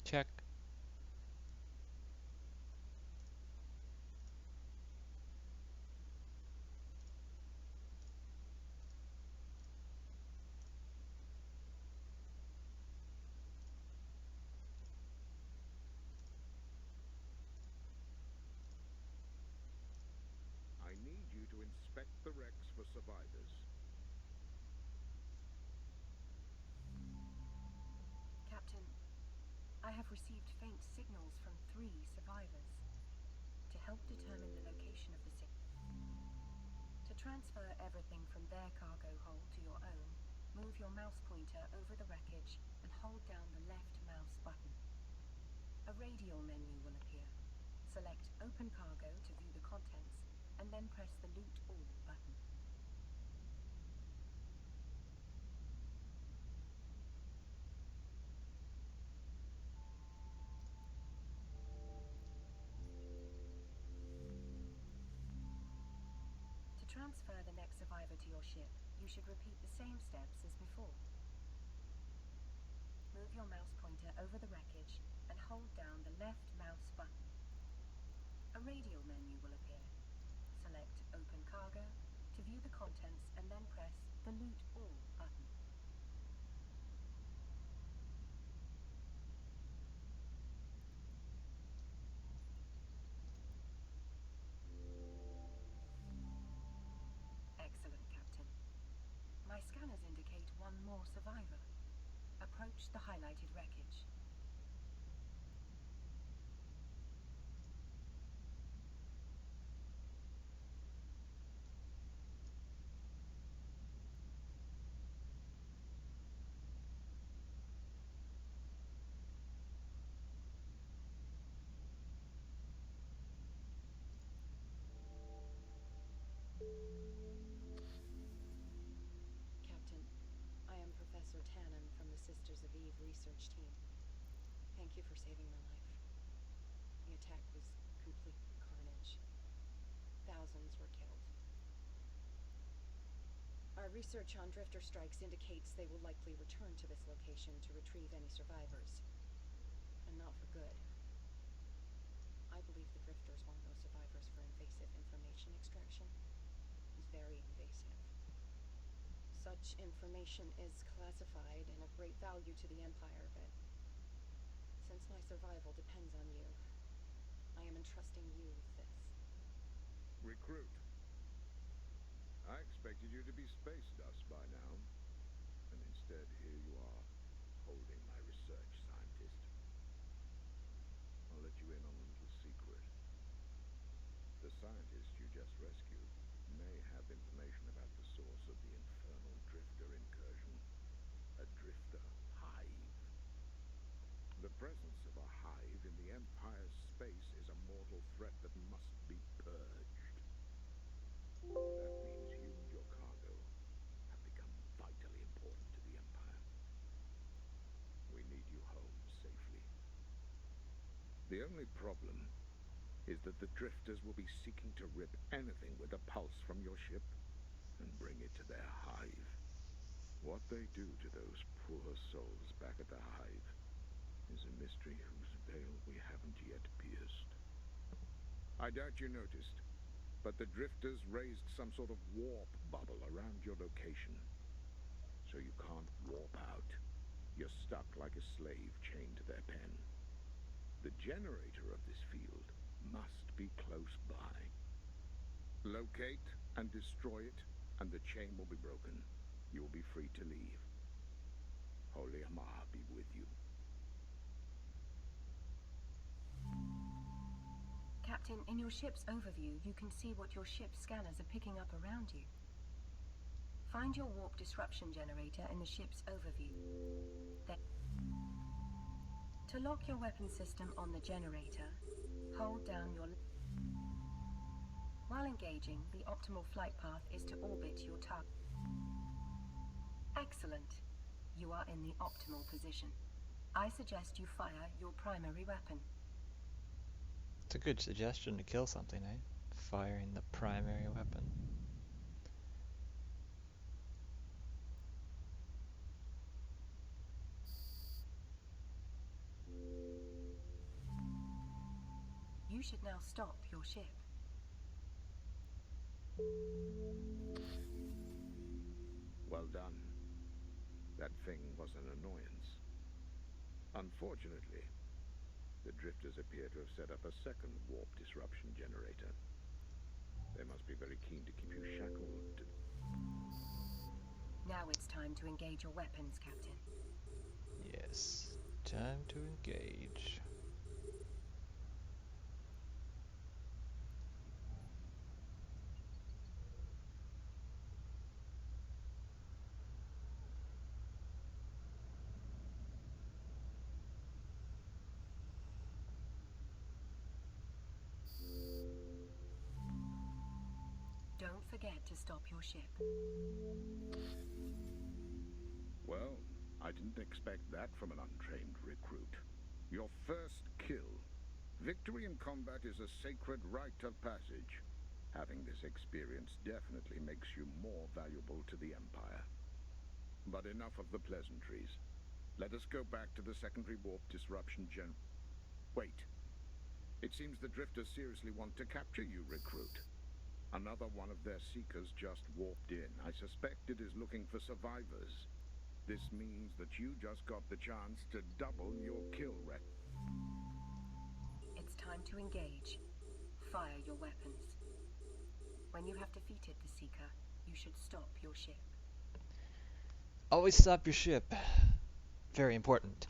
Check. I need you to inspect the wrecks for survivors. Captain, I have received faint signals from 3 survivors. To help determine the location of the to transfer everything from their cargo hold to your own, move your mouse pointer over the wreckage and hold down the left mouse button. A radial menu will appear. Select Open Cargo to view the contents, and then press the Loot All button. To transfer the next survivor to your ship, you should repeat the same steps as before. Move your mouse pointer over the wreckage and hold down the left mouse button. A radial menu will appear. Select Open Cargo to view the contents and then press the Loot All button. Excellent, Captain. My scanners indicate one more survivor. Approach the highlighted wreckage. Captain, I am Professor Tannen from the Sisters of Eve research team. Thank you for saving my life. The attack was complete carnage. Thousands were killed. Our research on drifter strikes indicates they will likely return to this location to retrieve any survivors. And not for good. I believe the drifters want those survivors for invasive information extraction. It's very invasive. Such information is classified and of great value to the Empire, but since my survival depends on you, I am entrusting you with this. Recruit. I expected you to be space dust by now. And instead, here you are, holding my research scientist. I'll let you in on a little secret. The scientist you just rescued may have information about the source of the infernal drifter incursion. A drifter hive. The presence of a hive in the Empire's space is a mortal threat that must be purged. That means you and your cargo have become vitally important to the Empire. We need you home safely. The only problem is that the drifters will be seeking to rip anything with a pulse from your ship and bring it to their hive. What they do to those poor souls back at the hive is a mystery whose veil we haven't yet pierced. I doubt you noticed, but the drifters raised some sort of warp bubble around your location. So you can't warp out. You're stuck like a slave chained to their pen. The generator of this field must be close by. Locate and destroy it, and the chain will be broken. You will be free to leave. Holy Amarr be with you. Captain, in your ship's overview, you can see what your ship's scanners are picking up around you. Find your warp disruption generator in the ship's overview. Then, to lock your weapon system on the generator, hold down your... While engaging, the optimal flight path is to orbit your target. Excellent. You are in the optimal position. I suggest you fire your primary weapon. It's a good suggestion to kill something, eh? Firing the primary weapon. You should now stop your ship. Well done. That thing was an annoyance. Unfortunately, the drifters appear to have set up a second warp disruption generator. They must be very keen to keep you shackled. Now it's time to engage your weapons, Captain. Yes. Time to engage. Don't forget to stop your ship. Well, I didn't expect that from an untrained recruit. Your first kill. Victory in combat is a sacred rite of passage. Having this experience definitely makes you more valuable to the Empire. But enough of the pleasantries. Let us go back to the secondary warp disruption Wait. It seems the drifters seriously want to capture you, recruit. Another one of their seekers just warped in. I suspect it is looking for survivors. This means that you just got the chance to double your kill rate. It's time to engage. Fire your weapons. When you have defeated the Seeker, you should stop your ship. Always stop your ship. Very important.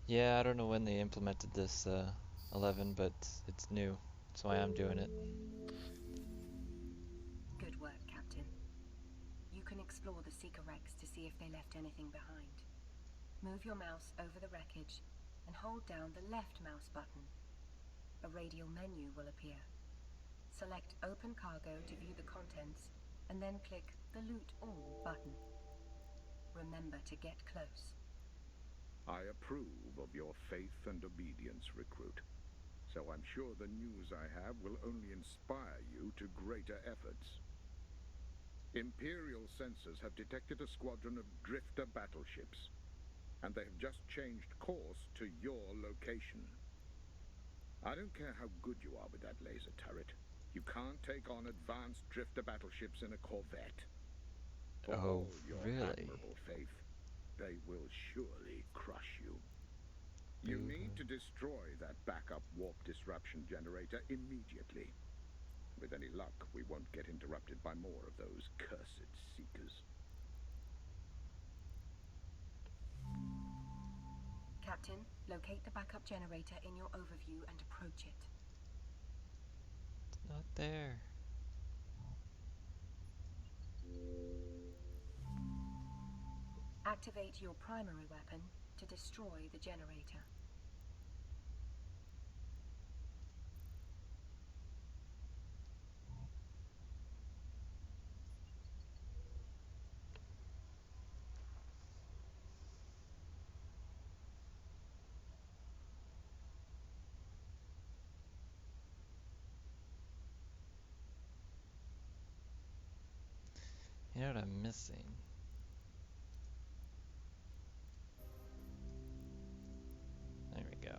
Yeah, I don't know when they implemented this 11, but it's new. That's why I'm doing it. Good work, Captain. You can explore the Seeker wrecks to see if they left anything behind. Move your mouse over the wreckage and hold down the left mouse button. A radial menu will appear. Select Open Cargo to view the contents, and then click the Loot All button. Remember to get close. I approve of your faith and obedience, recruit. So I'm sure the news I have will only inspire you to greater efforts. Imperial sensors have detected a squadron of drifter battleships, and they have just changed course to your location. I don't care how good you are with that laser turret. You can't take on advanced drifter battleships in a corvette. For Oh, all your really? admirable faith, they will surely crush you. You need Boo-hoo. to destroy that backup warp disruption generator immediately. With any luck, we won't get interrupted by more of those cursed seekers. Captain, locate the backup generator in your overview and approach it. It's not there. Activate your primary weapon to destroy the generator. You know what I'm missing? There we go.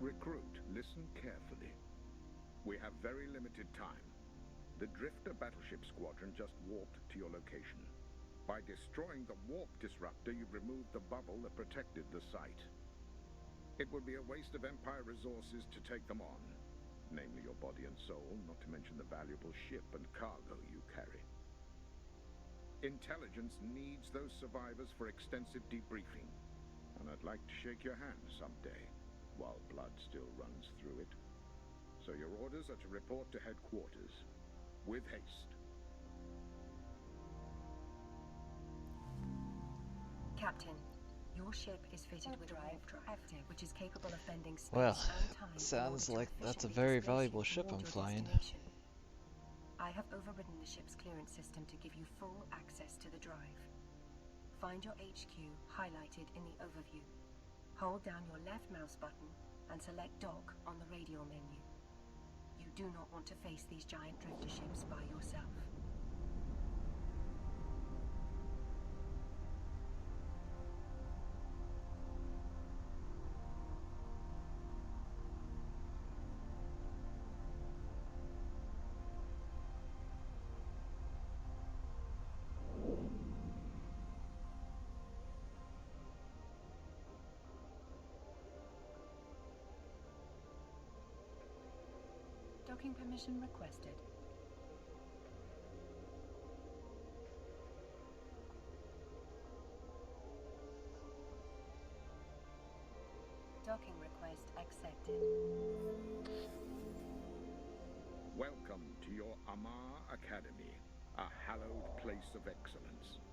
Recruit, listen carefully. We have very limited time. The Drifter Battleship Squadron just warped to your location. By destroying the warp disruptor, you've removed the bubble that protected the site. It would be a waste of Empire resources to take them on, namely your body and soul, not to mention the valuable ship and cargo you carry. Intelligence needs those survivors for extensive debriefing, and I'd like to shake your hand someday, while blood still runs through it. So your orders are to report to headquarters, with haste. Captain, your ship is fitted with a warp drive, which is capable of bending space Well, and time sounds in order like to that's a efficiently very displace valuable you ship toward I'm your flying. destination. I have overridden the ship's clearance system to give you full access to the drive. Find your HQ highlighted in the overview. Hold down your left mouse button and select Dock on the radial menu. You do not want to face these giant drifter ships by yourself. Docking permission requested. Docking request accepted. Welcome to your Amarr Academy, a hallowed place of excellence.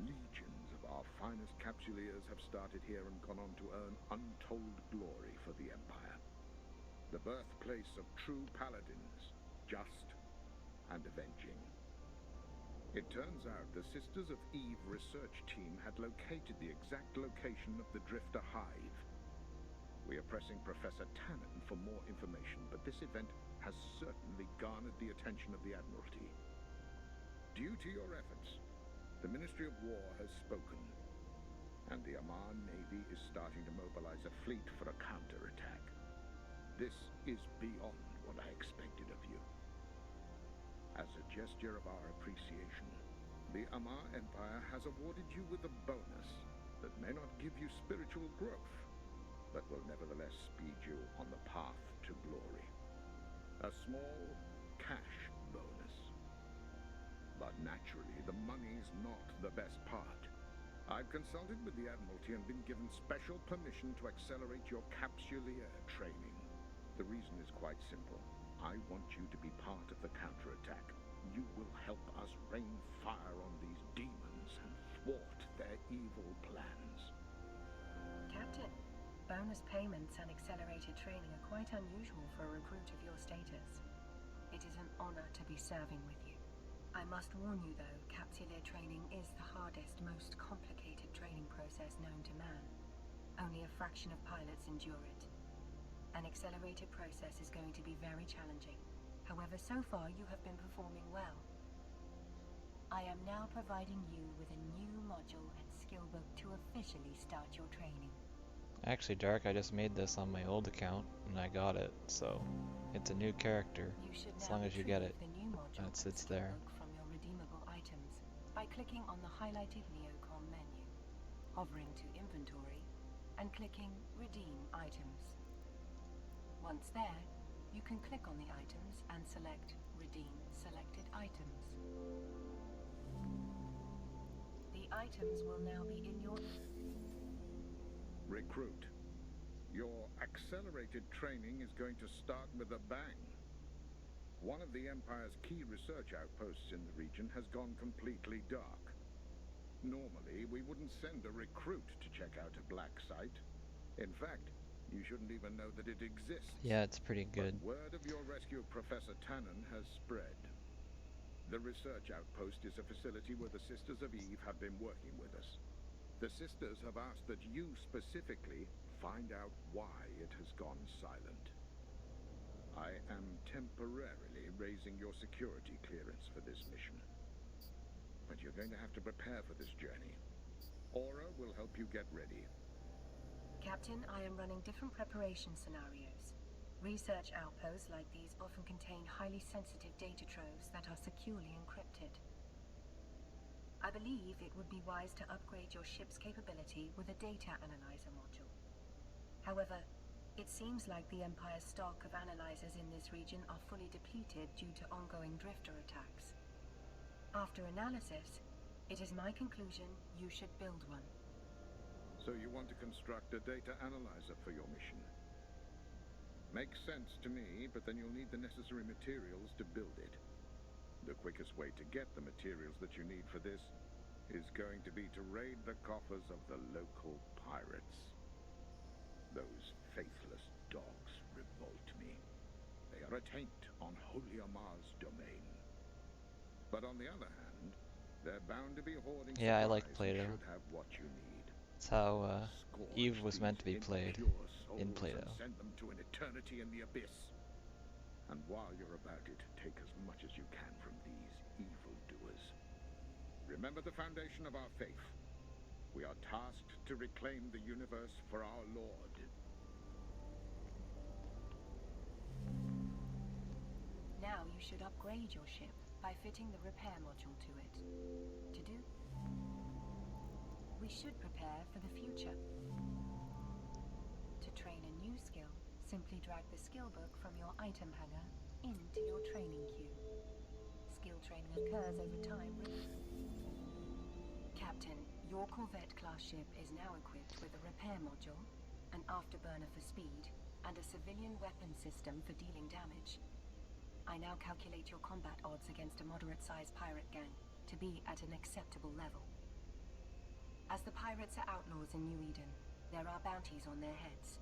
Legions of our finest capsuleers have started here and gone on to earn untold glory for the Empire. The birthplace of true paladins, just and avenging. It turns out the Sisters of Eve research team had located the exact location of the Drifter Hive. We are pressing Professor Tannen for more information, but this event has certainly garnered the attention of the Admiralty. Due to your efforts, the Ministry of War has spoken, and the Amarr Navy is starting to mobilize a fleet for a counterattack. This is beyond what I expected of you. As a gesture of our appreciation, the Amarr Empire has awarded you with a bonus that may not give you spiritual growth, but will nevertheless speed you on the path to glory. A small cash bonus. But naturally, the money's not the best part. I've consulted with the Admiralty and been given special permission to accelerate your capsuleer training. The reason is quite simple. I want you to be part of the counterattack. You will help us rain fire on these demons and thwart their evil plans. Captain, bonus payments and accelerated training are quite unusual for a recruit of your status. It is an honor to be serving with you. I must warn you though, capsuleer training is the hardest, most complicated training process known to man. Only a fraction of pilots endure it. An accelerated process is going to be very challenging. However, so far you have been performing well. I am now providing you with a new module and skill book to officially start your training. Actually, Dark, I just made this on my old account, and I got it, so it's a new character, You should as now long as you get it. retrieve the new module And and it sits skill there. book from your redeemable items by clicking on the highlighted Neocom menu, hovering to Inventory, and clicking Redeem Items. Once there, you can click on the items and select Redeem Selected Items. The items will now be in your... Recruit. Your accelerated training is going to start with a bang. One of the Empire's key research outposts in the region has gone completely dark. Normally, we wouldn't send a recruit to check out a black site. In fact, you shouldn't even know that it exists. Yeah, it's pretty good. But word of your rescue of Professor Tannen has spread. The research outpost is a facility where the Sisters of Eve have been working with us. The Sisters have asked that you specifically find out why it has gone silent. I am temporarily raising your security clearance for this mission. But you're going to have to prepare for this journey. Aura will help you get ready. Captain, I am running different preparation scenarios. Research outposts like these often contain highly sensitive data troves that are securely encrypted. I believe it would be wise to upgrade your ship's capability with a data analyzer module. However, it seems like the Empire's stock of analyzers in this region are fully depleted due to ongoing drifter attacks. After analysis, it is my conclusion you should build one. So you want to construct a data analyzer for your mission? Makes sense to me, but then you'll need the necessary materials to build it. The quickest way to get the materials that you need for this is going to be to raid the coffers of the local pirates. Those faithless dogs revolt me. They are a taint on holy Amarr's domain. But on the other hand, they're bound to be hoarding Yeah, I like supplies and Plato. should have what you need. That's how Eve Scourge was meant to be these played impure in souls Plato. and send them to an eternity in the abyss. And while you're about it, take as much as you can from these evildoers. Remember the foundation of our faith. We are tasked to reclaim the universe for our Lord. Now you should upgrade your ship by fitting the repair module to it. To do, we should prepare for the future. To train a new skill, simply drag the skill book from your item hanger into your training queue. Skill training occurs over time. Captain, your Corvette-class ship is now equipped with a repair module, an afterburner for speed, and a civilian weapon system for dealing damage. I now calculate your combat odds against a moderate-sized pirate gang to be at an acceptable level. As the pirates are outlaws in New Eden, there are bounties on their heads.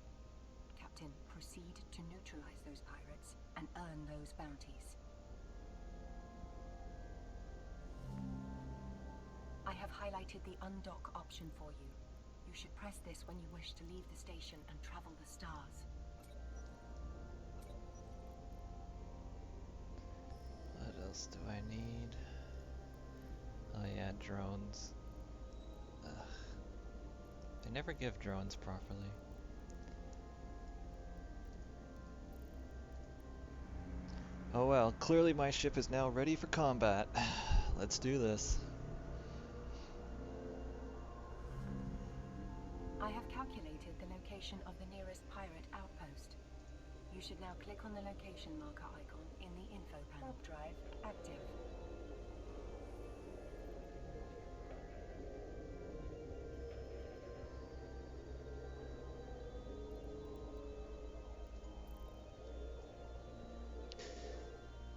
Captain, proceed to neutralize those pirates and earn those bounties. I have highlighted the undock option for you. You should press this when you wish to leave the station and travel the stars. What else do I need? Oh yeah, drones. Ugh. They never give drones properly. Oh well, clearly my ship is now ready for combat. Let's do this. I have calculated the location of the nearest pirate outpost. You should now click on the location marker icon in the info panel. Drive active.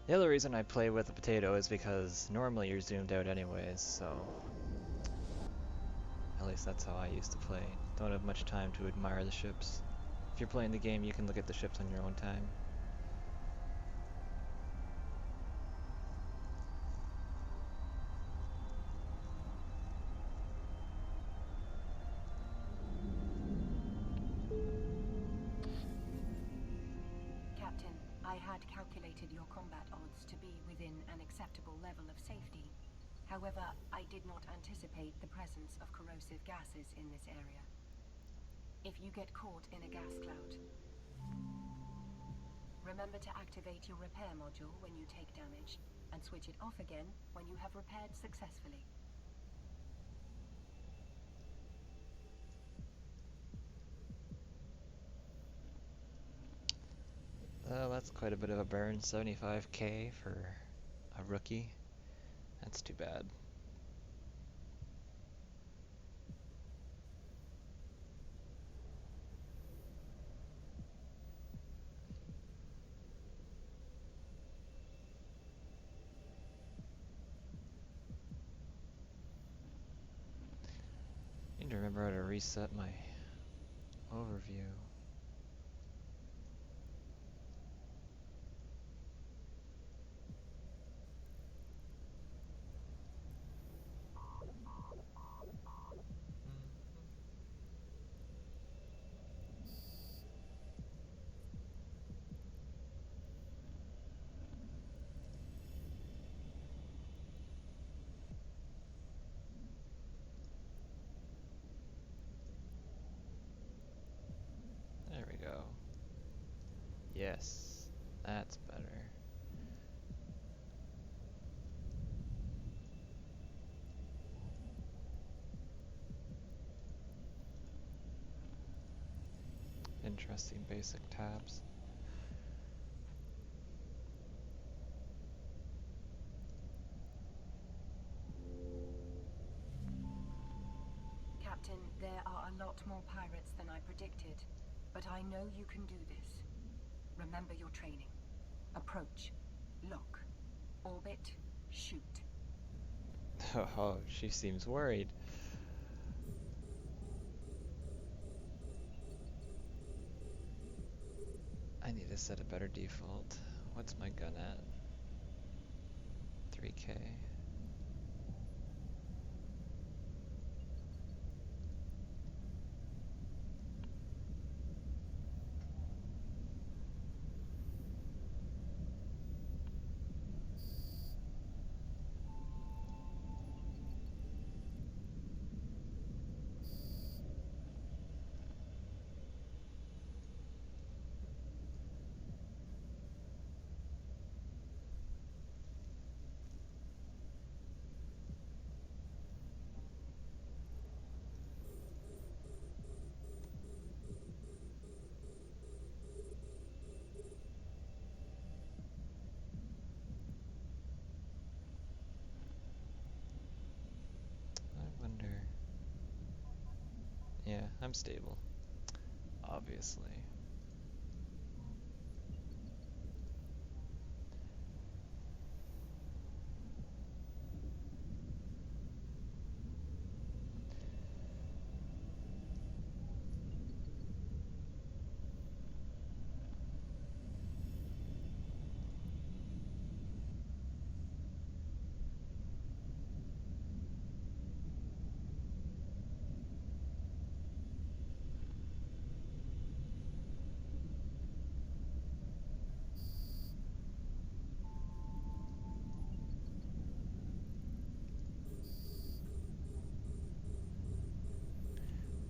The other reason I play with the potato is because normally you're zoomed out anyways, so at least that's how I used to play. Don't have much time to admire the ships. If you're playing the game, you can look at the ships on your own time. Captain, I had calculated your combat odds to be within an acceptable level of safety. However, I did not anticipate the presence of corrosive gases in this area. If you get caught in a gas cloud, remember to activate your repair module when you take damage, and switch it off again when you have repaired successfully. Well, that's quite a bit of a burn, 75k for a rookie. That's too bad. Need to remember how to reset my overview. Yes, that's better. Interesting basic tabs. Captain, there are a lot more pirates than I predicted, but I know you can do this. Remember your training. Approach, lock, orbit, shoot. Oh, she seems worried. I need to set a better default. What's my gun at? 3K. I wonder. Yeah, I'm stable. Obviously.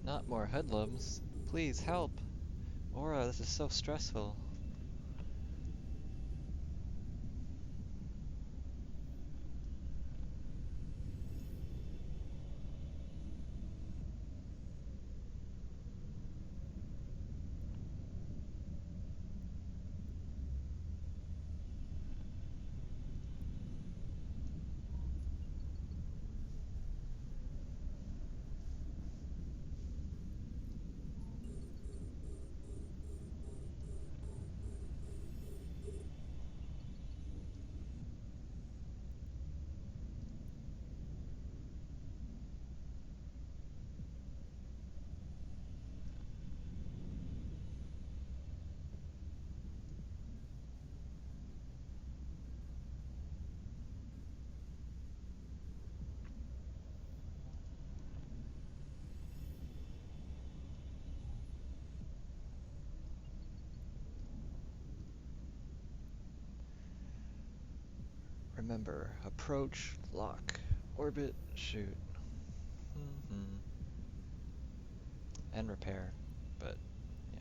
Not more hoodlums. Please help. Aura, this is so stressful. Remember, approach, lock, orbit, shoot. And repair, but yeah.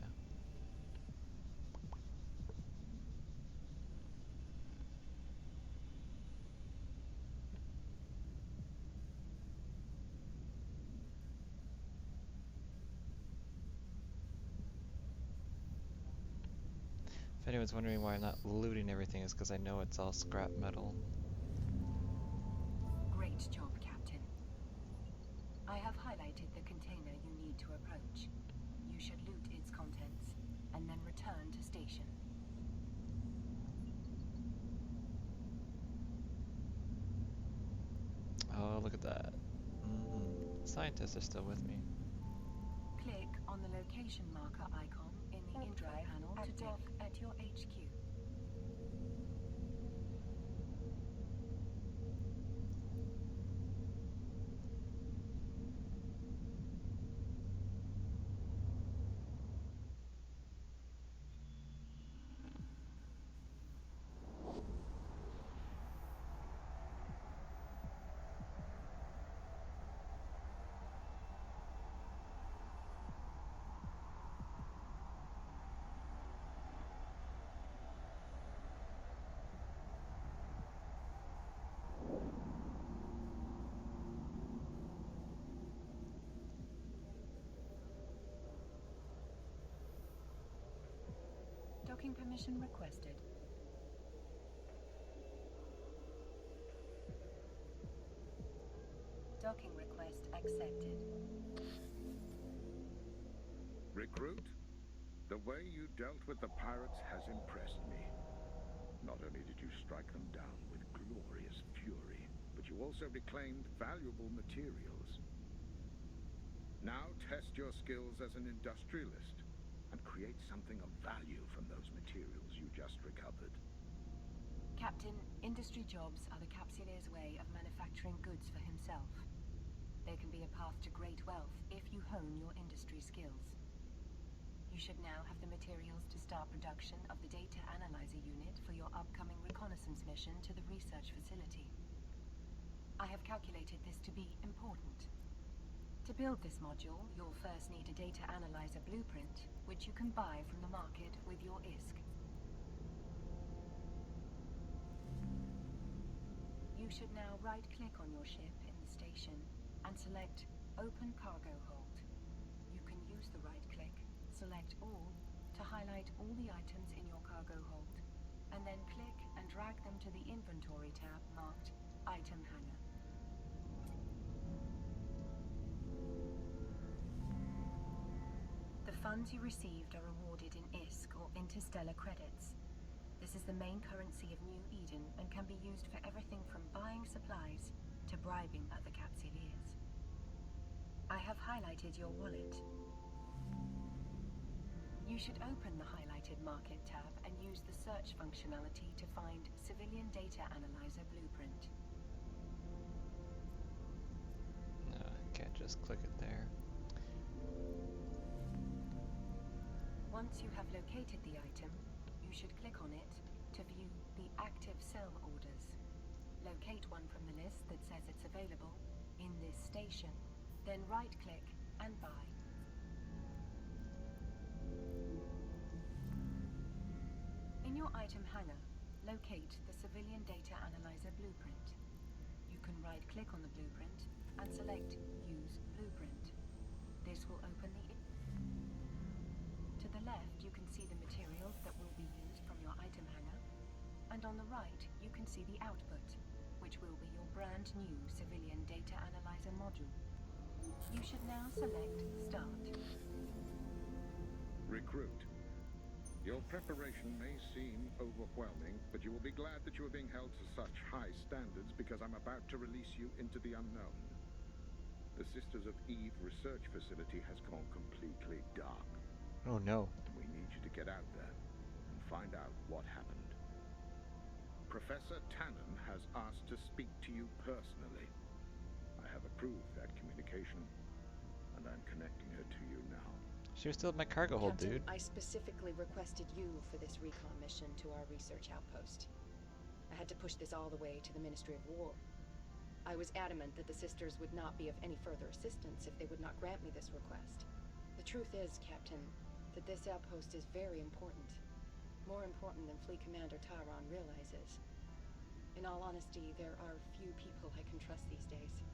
If anyone's wondering why I'm not looting everything, it's because I know it's all scrap metal. Great job, Captain. I have highlighted the container you need to approach. You should loot its contents, and then return to station. Oh, look at that. Scientists are still with me. Click on the location marker icon in the intro panel to dock at your HQ. Docking permission requested. Docking request accepted. Recruit, the way you dealt with the pirates has impressed me. Not only did you strike them down with glorious fury, but you also reclaimed valuable materials. Now test your skills as an industrialist and create something of value from those materials you just recovered. Captain, industry jobs are the Capsulier's way of manufacturing goods for himself. They can be a path to great wealth if you hone your industry skills. You should now have the materials to start production of the data analyzer unit for your upcoming reconnaissance mission to the research facility. I have calculated this to be important. To build this module, you'll first need a data analyzer blueprint, which you can buy from the market with your ISK. You should now right-click on your ship in the station and select Open Cargo Hold. You can use the right-click, select All, to highlight all the items in your cargo hold, and then click and drag them to the Inventory tab marked Item Hanger. The funds you received are awarded in ISK or interstellar credits. This is the main currency of New Eden and can be used for everything from buying supplies to bribing other Capsuliers. I have highlighted your wallet. You should open the highlighted Market tab and use the search functionality to find Civilian Data Analyzer Blueprint. No, can't just click it there. Once you have located the item, you should click on it to view the active sell orders. Locate one from the list that says it's available in this station, then right-click and buy. In your item hanger, locate the Civilian Data Analyzer Blueprint. You can right-click on the blueprint and select Use Blueprint. This will open the... To the left, you can see the materials that will be used from your item hanger, and on the right, you can see the output, which will be your brand new Civilian Data Analyzer module. You should now select Start. Recruit. Your preparation may seem overwhelming, but you will be glad that you are being held to such high standards because I'm about to release you into the unknown. The Sisters of Eve research facility has gone completely dark. Oh no. We need you to get out there and find out what happened. Professor Tannen has asked to speak to you personally. I have approved that communication, and I'm connecting her to you now. She was still in my cargo hold, Captain, dude. I specifically requested you for this recon mission to our research outpost. I had to push this all the way to the Ministry of War. I was adamant that the Sisters would not be of any further assistance if they would not grant me this request. The truth is, Captain, that this outpost is very important. More important than Fleet Commander Tyron realizes. In all honesty, there are few people I can trust these days.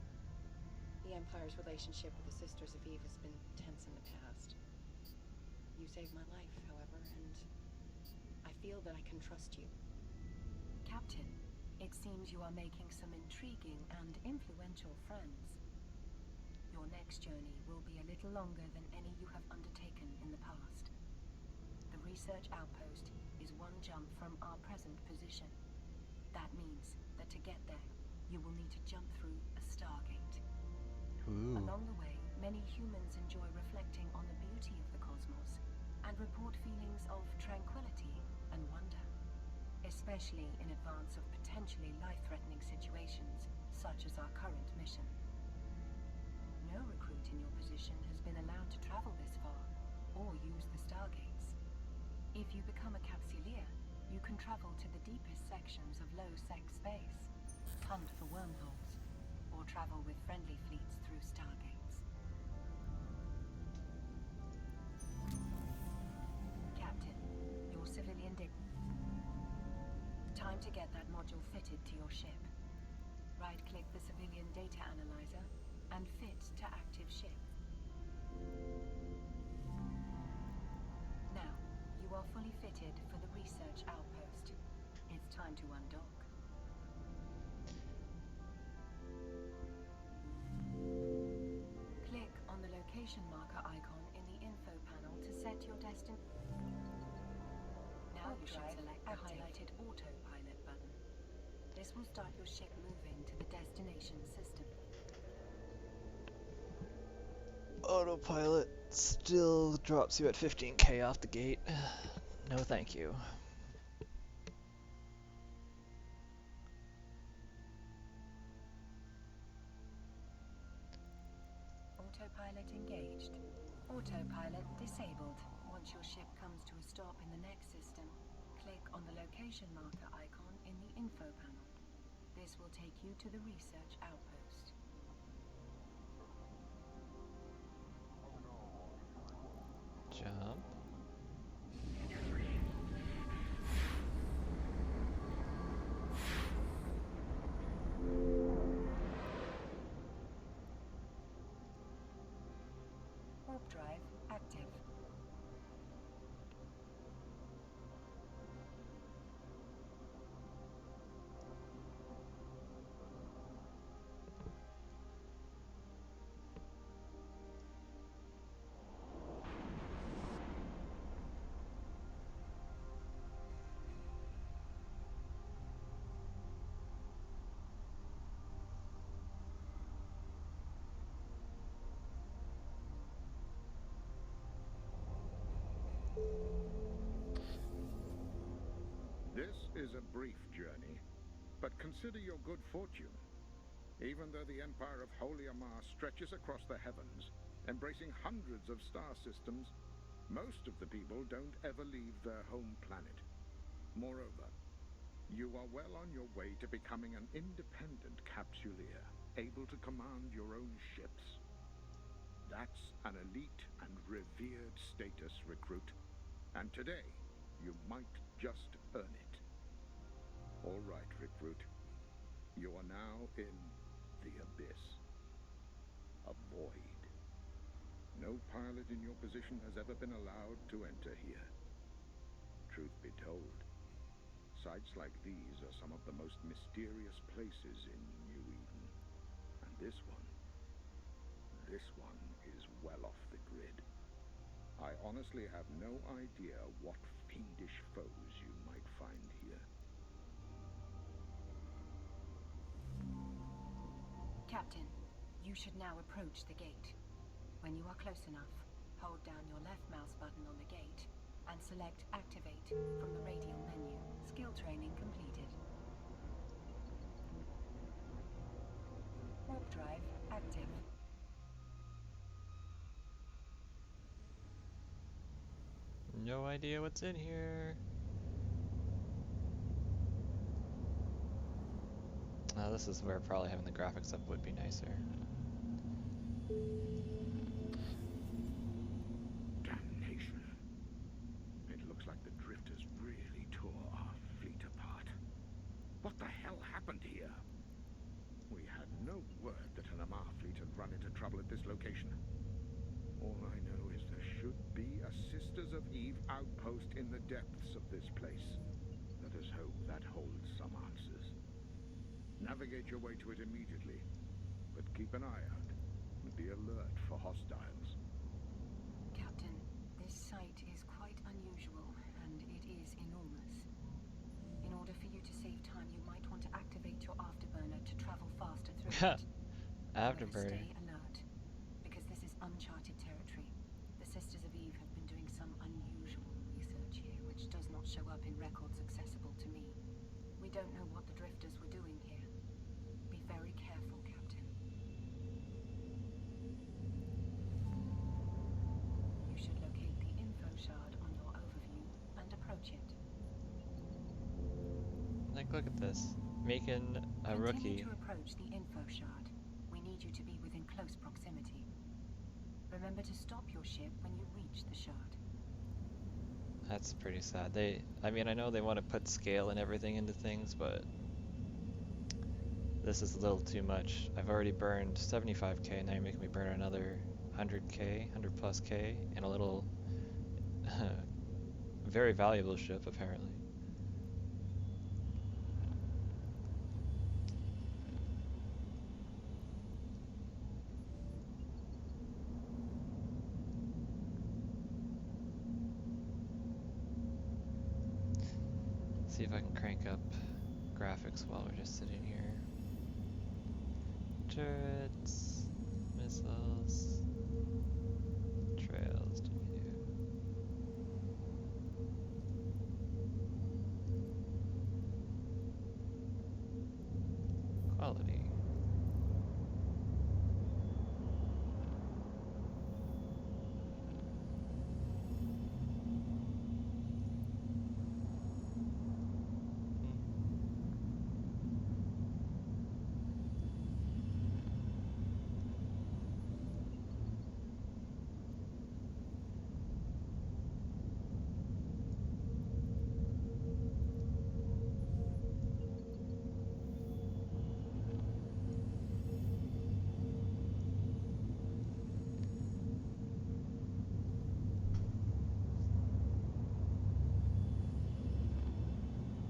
The Empire's relationship with the Sisters of Eve has been tense in the past. You saved my life, however, and I feel that I can trust you. Captain, it seems you are making some intriguing and influential friends. Your next journey will be a little longer than any you have undertaken in the past. The research outpost is one jump from our present position. That means that to get there, you will need to jump through a stargate. Ooh. Along the way, many humans enjoy reflecting on the beauty of the cosmos and report feelings of tranquility and wonder, especially in advance of potentially life-threatening situations such as our current mission. No recruit in your position has been allowed to travel this far or use the stargates. If you become a Capsulier, you can travel to the deepest sections of low-sec space, hunt for wormholes, or travel with friendly fleets through stargates. Captain, your civilian time to get that module fitted to your ship. Right-click the Civilian Data Analyzer and fit to active ship. Now, you are fully fitted for the research outpost. It's time to undock. Click on the location marker icon in the info panel to set your destination. Now you should select the highlighted autopilot button. This will start your ship moving to the destination system. Autopilot still drops you at 15k off the gate. No thank you. Autopilot engaged. Autopilot disabled. Once your ship comes to a stop in the next system, click on the location marker icon in the info panel. This will take you to the research outpost. Jump. Warp drive active. This is a brief journey, but consider your good fortune. Even though the empire of Holy Amarr stretches across the heavens, embracing hundreds of star systems, most of the people don't ever leave their home planet. Moreover, you are well on your way to becoming an independent capsuleer, able to command your own ships. That's an elite and revered status, recruit. And today, you might just earn it. All right, recruit. You are now in the abyss. A void. No pilot in your position has ever been allowed to enter here. Truth be told, sites like these are some of the most mysterious places in New Eden. And this one is well off the grid. I honestly have no idea what fiendish foes you might find here. Captain, you should now approach the gate. When you are close enough, hold down your left mouse button on the gate and select Activate from the radial menu. Skill training completed. Warp drive active. No idea what's in here. This is where probably having the graphics up would be nicer. Damnation. It looks like the drifters really tore our fleet apart. What the hell happened here? We had no word that an Amarr fleet had run into trouble at this location. All I know is there should be a Sisters of Eve outpost in the depths of this place. Let us hope that holds some answers. Navigate your way to it immediately, but keep an eye out and be alert for hostiles. Captain, this site is quite unusual, and it is enormous. In order for you to save time, you might want to activate your afterburner to travel faster through it. However, Afterburner. stay alert, because this is uncharted territory. The Sisters of Eve have been doing some unusual research here, which does not show up in records accessible to me. We don't know what the drifters were doing here. Be very careful, Captain. You should locate the info shard on your overview and approach it. Like, look at this. Making a Continue rookie. to approach the info shard. We need you to be within close proximity. Remember to stop your ship when you reach the shard. That's pretty sad. I mean, I know they want to put scale and everything into things, but this is a little too much. I've already burned 75k, now you're making me burn another 100k, 100 plus k, in a little very valuable ship, apparently. See if I can crank up graphics while we're just sitting here. Turrets, missiles, trails to view. Quality.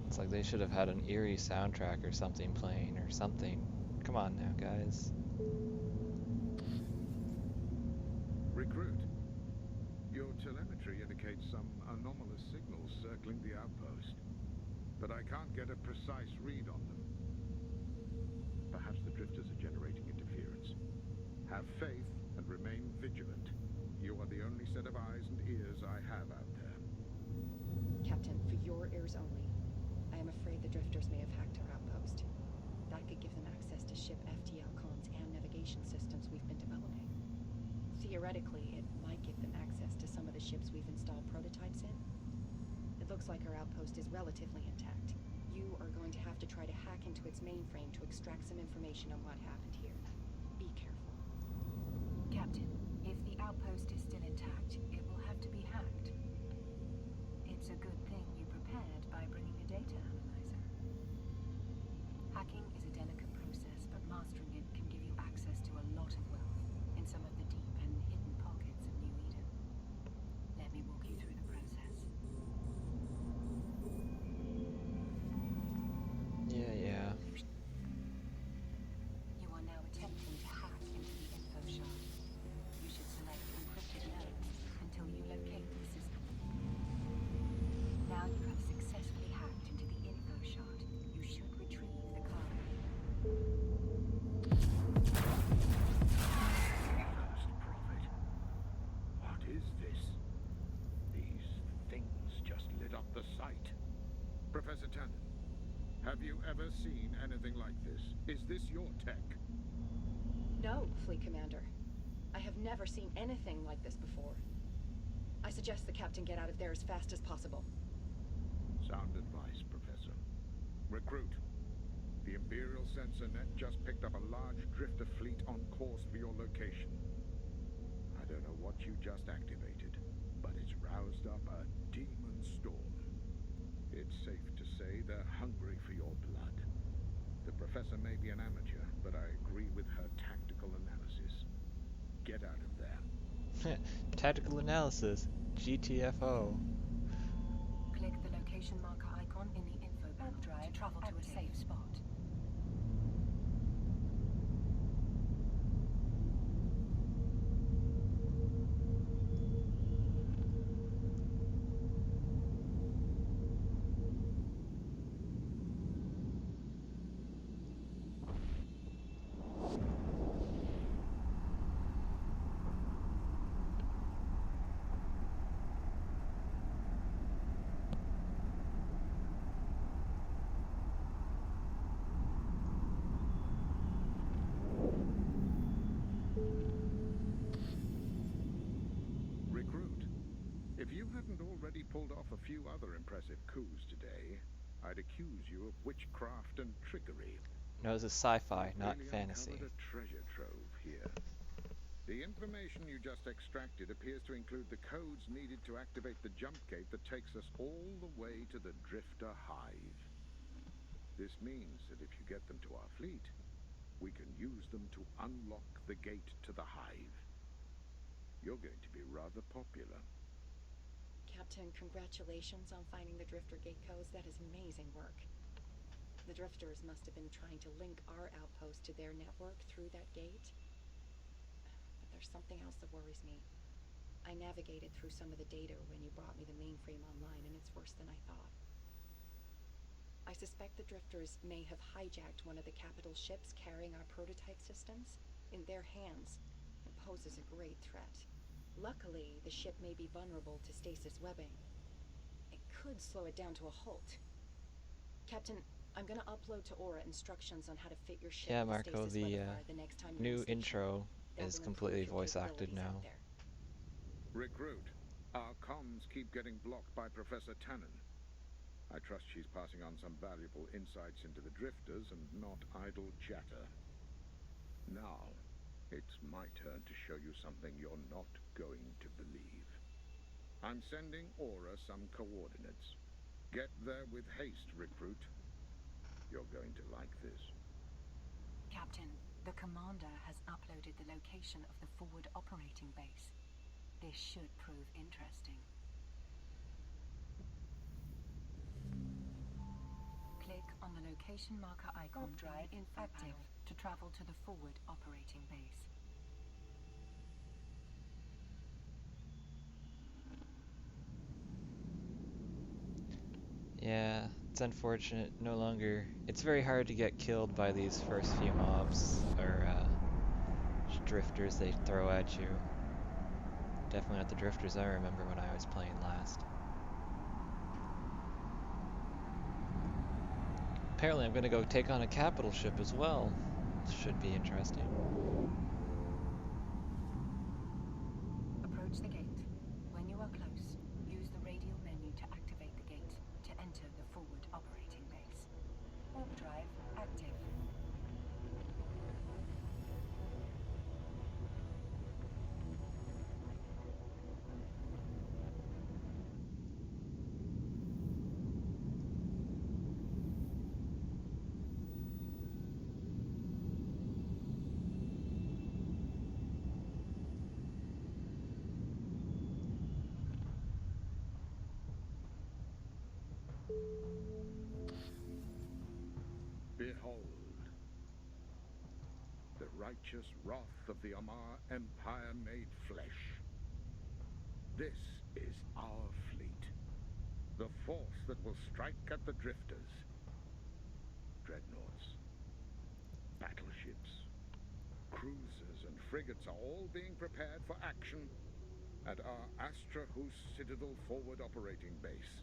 It's like they should have had an eerie soundtrack or something playing or something. Come on now, guys. Recruit. Your telemetry indicates some anomalous signals circling the outpost, but I can't get a precise read on them. Perhaps the drifters are generating interference. Have faith and remain vigilant. You are the only set of eyes and ears I have out there. Captain, for your ears only. I am afraid the drifters may have hacked our outpost. That could give them access to ship FTL comms and navigation systems we've been developing. Theoretically, it might give them access to some of the ships we've installed prototypes in. It looks like our outpost is relatively intact. You are going to have to try to hack into its mainframe to extract some information on what happened here. Be careful. Captain, if the outpost is still intact, it will have to be hacked. It's a good thing you prepared by bringing a data analyzer. Hacking is a delicate process, but mastering it can give you access to a lot of wealth in some of the deep and hidden pockets of New Eden. Let me walk you through the process. Yeah. You are now attempting to hack into the info shard. You should select encrypted nodes until you locate the system. Now you have successfully hacked into the info shard. You should retrieve the cargo. First prophet. What is this? These things just lit up the site. Professor Tannen, have you ever seen anything like this? Is this your tech? No, Fleet Commander. I have never seen anything like this before. I suggest the Captain get out of there as fast as possible. Sound advice, Professor. Recruit. The Imperial sensor net just picked up a large drifter fleet on course for your location. I don't know what you just activated, but it's roused up a demon storm. It's safe to say they're hungry for your blood. The Professor may be an amateur, but I agree with her tactical analysis. Get out of there. Tactical analysis. GTFO. Click the location marker icon in the info panel to travel to a safe spot. Recruit. If you hadn't already pulled off a few other impressive coups today, I'd accuse you of witchcraft and trickery. No, this is sci-fi, not Really fantasy. uncovered a treasure trove here. The information you just extracted appears to include the codes needed to activate the jump gate that takes us all the way to the Drifter Hive. This means that if you get them to our fleet, we can use them to unlock the gate to the Hive. You're going to be rather popular. Captain, congratulations on finding the Drifter gate codes. That is amazing work. The Drifters must have been trying to link our outpost to their network through that gate. But there's something else that worries me. I navigated through some of the data when you brought me the mainframe online, and it's worse than I thought. I suspect the Drifters may have hijacked one of the capital ships carrying our prototype systems. In their hands, it poses a great threat. Luckily, the ship may be vulnerable to stasis webbing. It could slow it down to a halt. Captain, I'm gonna upload to Aura instructions on how to fit your ship Yeah, with a Marco, stasis the webifier the next time you're new in station. intro That is will completely improve your voice acted capabilities out now. there. Recruit, our comms keep getting blocked by Professor Tannen. I trust she's passing on some valuable insights into the Drifters and not idle chatter. Now, it's my turn to show you something you're not going to believe. I'm sending Aura some coordinates. Get there with haste, Recruit. You're going to like this. Captain, the commander has uploaded the location of the forward operating base. This should prove interesting. Click on the location marker icon drive in active to travel to the forward operating base. Yeah, it's unfortunate. No longer. It's very hard to get killed by these first few mobs or drifters they throw at you. Definitely not the drifters I remember when I was playing last. Apparently, I'm gonna go take on a capital ship as well. Should be interesting. Approach the gate. When you are close, use the radial menu to activate the gate to enter the forward operating base. Warp drive active. Behold, the righteous wrath of the Amarr Empire made flesh. This is our fleet, the force that will strike at the Drifters. Dreadnoughts, battleships, cruisers and frigates are all being prepared for action at our Astrahus Citadel forward operating base.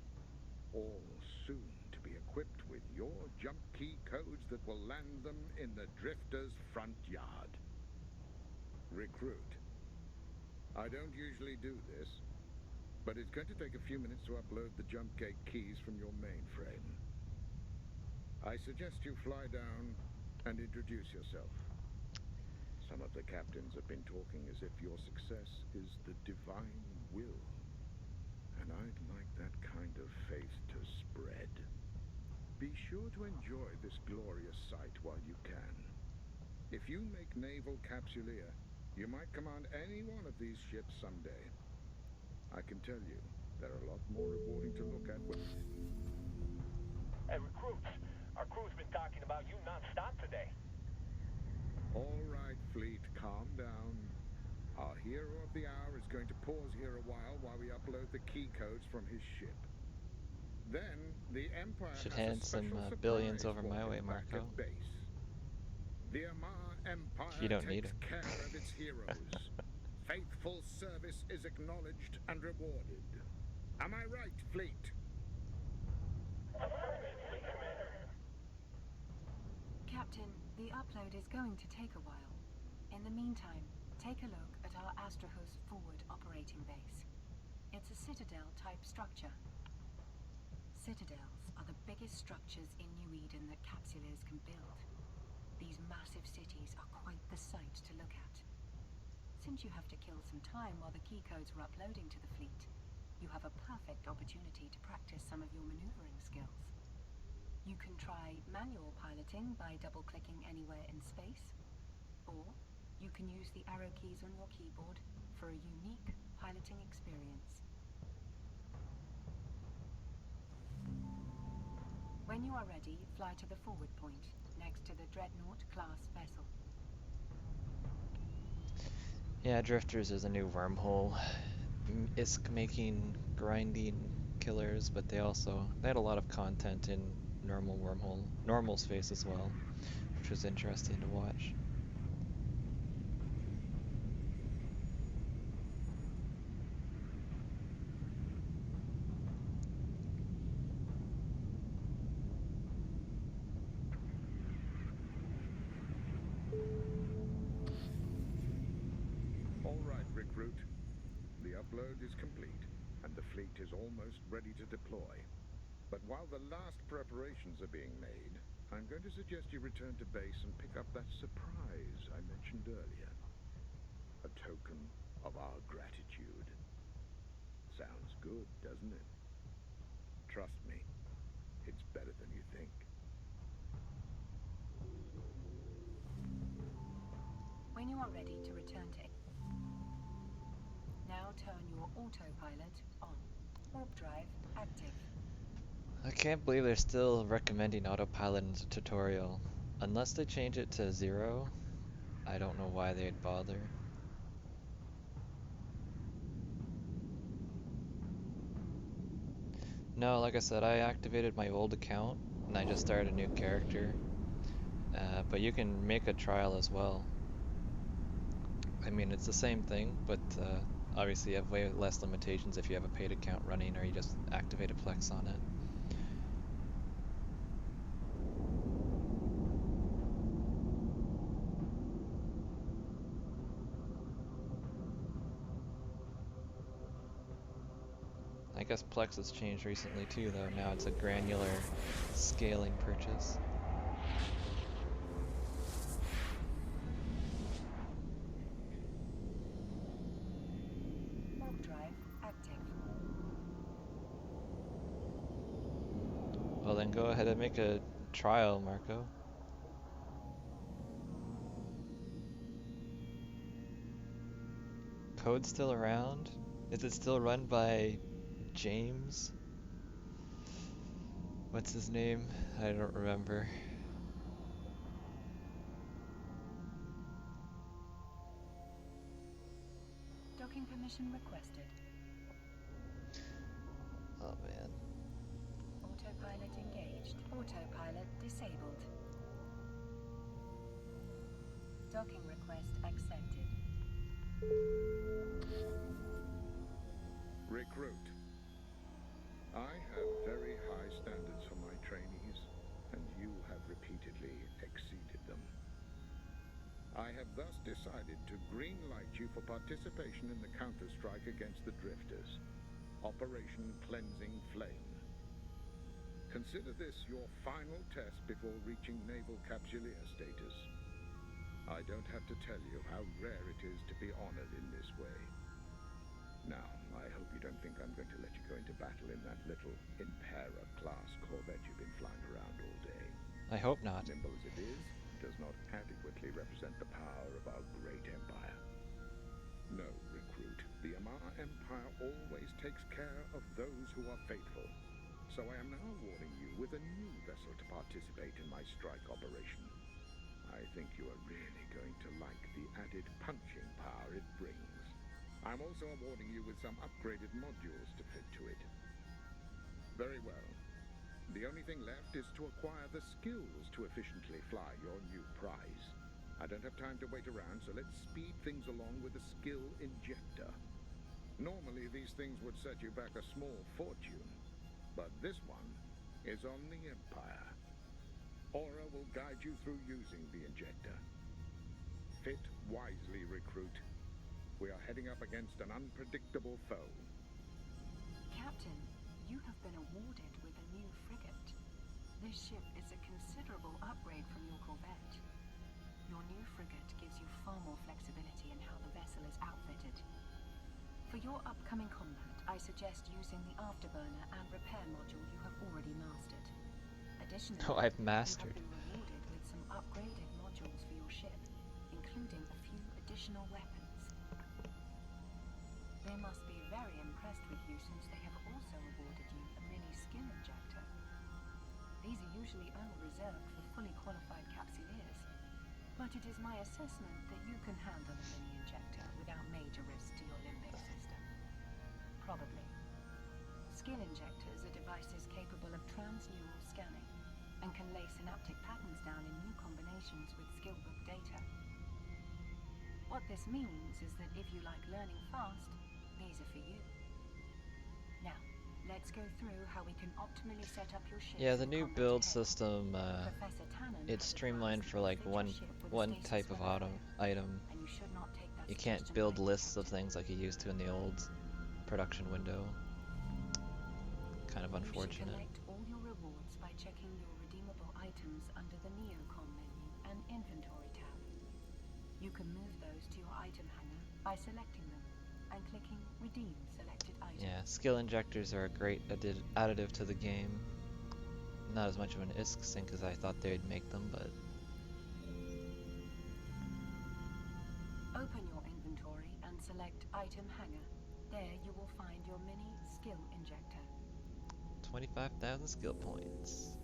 All soon to be equipped with your jump key codes that will land them in the Drifters' front yard. Recruit. I don't usually do this, but it's going to take a few minutes to upload the jump gate keys from your mainframe. I suggest you fly down and introduce yourself. Some of the captains have been talking as if your success is the divine will. And I'd like that kind of faith to spread. Be sure to enjoy this glorious sight while you can. If you make naval capsuleer, you might command any one of these ships someday. I can tell you, they're a lot more rewarding to look at when... Hey, recruits. Our crew's been talking about you non-stop today. All right, fleet, calm down. Our hero of the hour is going to pause here a while we upload the key codes from his ship. Then, the Empire Should has hand a special some surprise billions over for my you way, back Marco. at base. The Amarr If Empire you don't need takes it. care of its heroes. Faithful service is acknowledged and rewarded. Am I right, fleet? Captain, the upload is going to take a while. In the meantime, take a look at our Astrahus forward operating base. It's a citadel-type structure. Citadels are the biggest structures in New Eden that capsuleers can build. These massive cities are quite the sight to look at. Since you have to kill some time while the key codes were uploading to the fleet, you have a perfect opportunity to practice some of your maneuvering skills. You can try manual piloting by double-clicking anywhere in space, or you can use the arrow keys on your keyboard for a unique piloting experience. When you are ready, fly to the forward point, next to the Dreadnought-class vessel. Yeah, Drifters is a new wormhole. ISK making grinding killers, but they had a lot of content in normal space as well, which was interesting to watch. All right, recruit. The upload is complete, and the fleet is almost ready to deploy. But while the last preparations are being made, I'm going to suggest you return to base and pick up that surprise I mentioned earlier. A token of our gratitude. Sounds good, doesn't it? Trust me, it's better than you think. When you are ready to return to... Now turn your autopilot on. Warp drive active. I can't believe they're still recommending autopilot in the tutorial. Unless they change it to 0, I don't know why they'd bother. No, like I said, I activated my old account and I just started a new character. But you can make a trial as well. I mean, it's the same thing, but obviously you have way less limitations if you have a paid account running or you just activate a Plex on it. I guess Plex has changed recently too, though. Now it's a granular scaling purchase. Warp drive active. Well, then go ahead and make a trial, Marco. Code still around? Is it still run by James? What's his name? I don't remember. Docking permission requested. Oh man. Autopilot engaged. Autopilot disabled. Docking request accepted. Recruit. I have very high standards for my trainees, and you have repeatedly exceeded them. I have thus decided to green-light you for participation in the counter-strike against the Drifters, Operation Cleansing Flame. Consider this your final test before reaching Naval Capsuleer status. I don't have to tell you how rare it is to be honored in this way. Now, I hope you don't think I'm going to let you go into battle in that little Impera-class corvette you've been flying around all day. I hope not. Nimble as it is, does not adequately represent the power of our great empire. No, recruit, the Amarr Empire always takes care of those who are faithful. So I am now awarding you with a new vessel to participate in my strike operation. I think you are really going to like the added punching power it brings. I'm also awarding you with some upgraded modules to fit to it. Very well. The only thing left is to acquire the skills to efficiently fly your new prize. I don't have time to wait around, so let's speed things along with a skill injector. Normally, these things would set you back a small fortune, but this one is on the Empire. Aura will guide you through using the injector. Fit wisely, recruit. We are heading up against an unpredictable foe. Captain, you have been awarded with a new frigate. This ship is a considerable upgrade from your corvette. Your new frigate gives you far more flexibility in how the vessel is outfitted. For your upcoming combat, I suggest using the afterburner and repair module you have already mastered. Additionally, Oh, I've you mastered. have been rewarded with some upgraded modules for your ship, including a few additional weapons. They must be very impressed with you since they have also awarded you a mini skill injector. These are usually only reserved for fully qualified capsuleers, but it is my assessment that you can handle a mini-injector without major risk to your limbic system. Probably. Skill injectors are devices capable of transneural scanning and can lay synaptic patterns down in new combinations with skillbook data. What this means is that if you like learning fast, these are for you. Now, let's go through how we can optimally set up your ship. Yeah, the for new combat build ahead. system, Professor Tannen it's has streamlined advised for that you like fit your ship with a one stasis type of weather fire, item. and you should not take that You can't suggestion build lightly, lists of Captain. things like you used to in the old production window. Kind of You should unfortunate. collect all your rewards by checking your redeemable items under the Neocom menu and Inventory tab. You can move those to your item hanger by selecting them and clicking Redeem Selected Item. Yeah, skill injectors are a great additive to the game. Not as much of an ISK sink as I thought they'd make them, but Open your inventory and select Item Hanger. There you will find your mini skill injector. 25,000 skill points.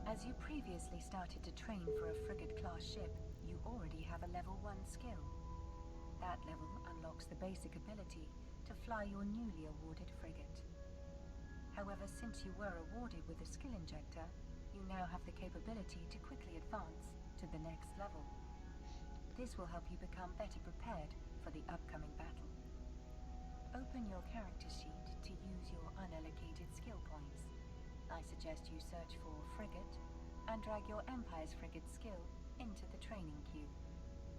As you previously started to train for a frigate-class ship, you already have a level 1 skill. That level unlocks the basic ability to fly your newly awarded frigate. However, since you were awarded with a skill injector, you now have the capability to quickly advance to the next level. This will help you become better prepared for the upcoming battle. Open your character sheet to use your unallocated skill points. I suggest you search for Frigate and drag your Empire's Frigate skill into the training queue.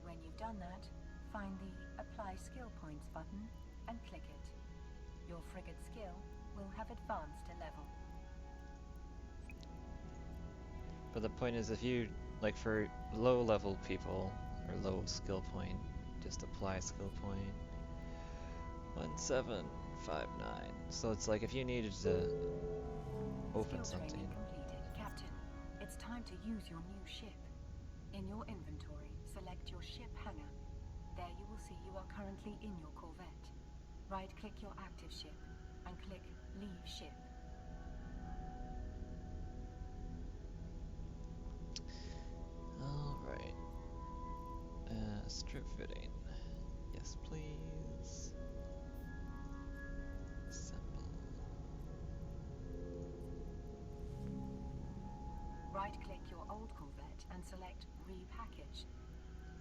When you've done that, find the Apply Skill Points button and click it. Your Frigate skill will have advanced a level. But the point is, if you, like for low level people, or low skill point, just apply skill point. 1759. So it's like if you needed to open Skill something. training completed. Captain, it's time to use your new ship. In your inventory, select your ship hanger. There you will see you are currently in your Corvette. Right-click your active ship and click Leave Ship. Alright. Strip fitting. Yes, please. Assemble. Right-click your old Corvette and select Repackage.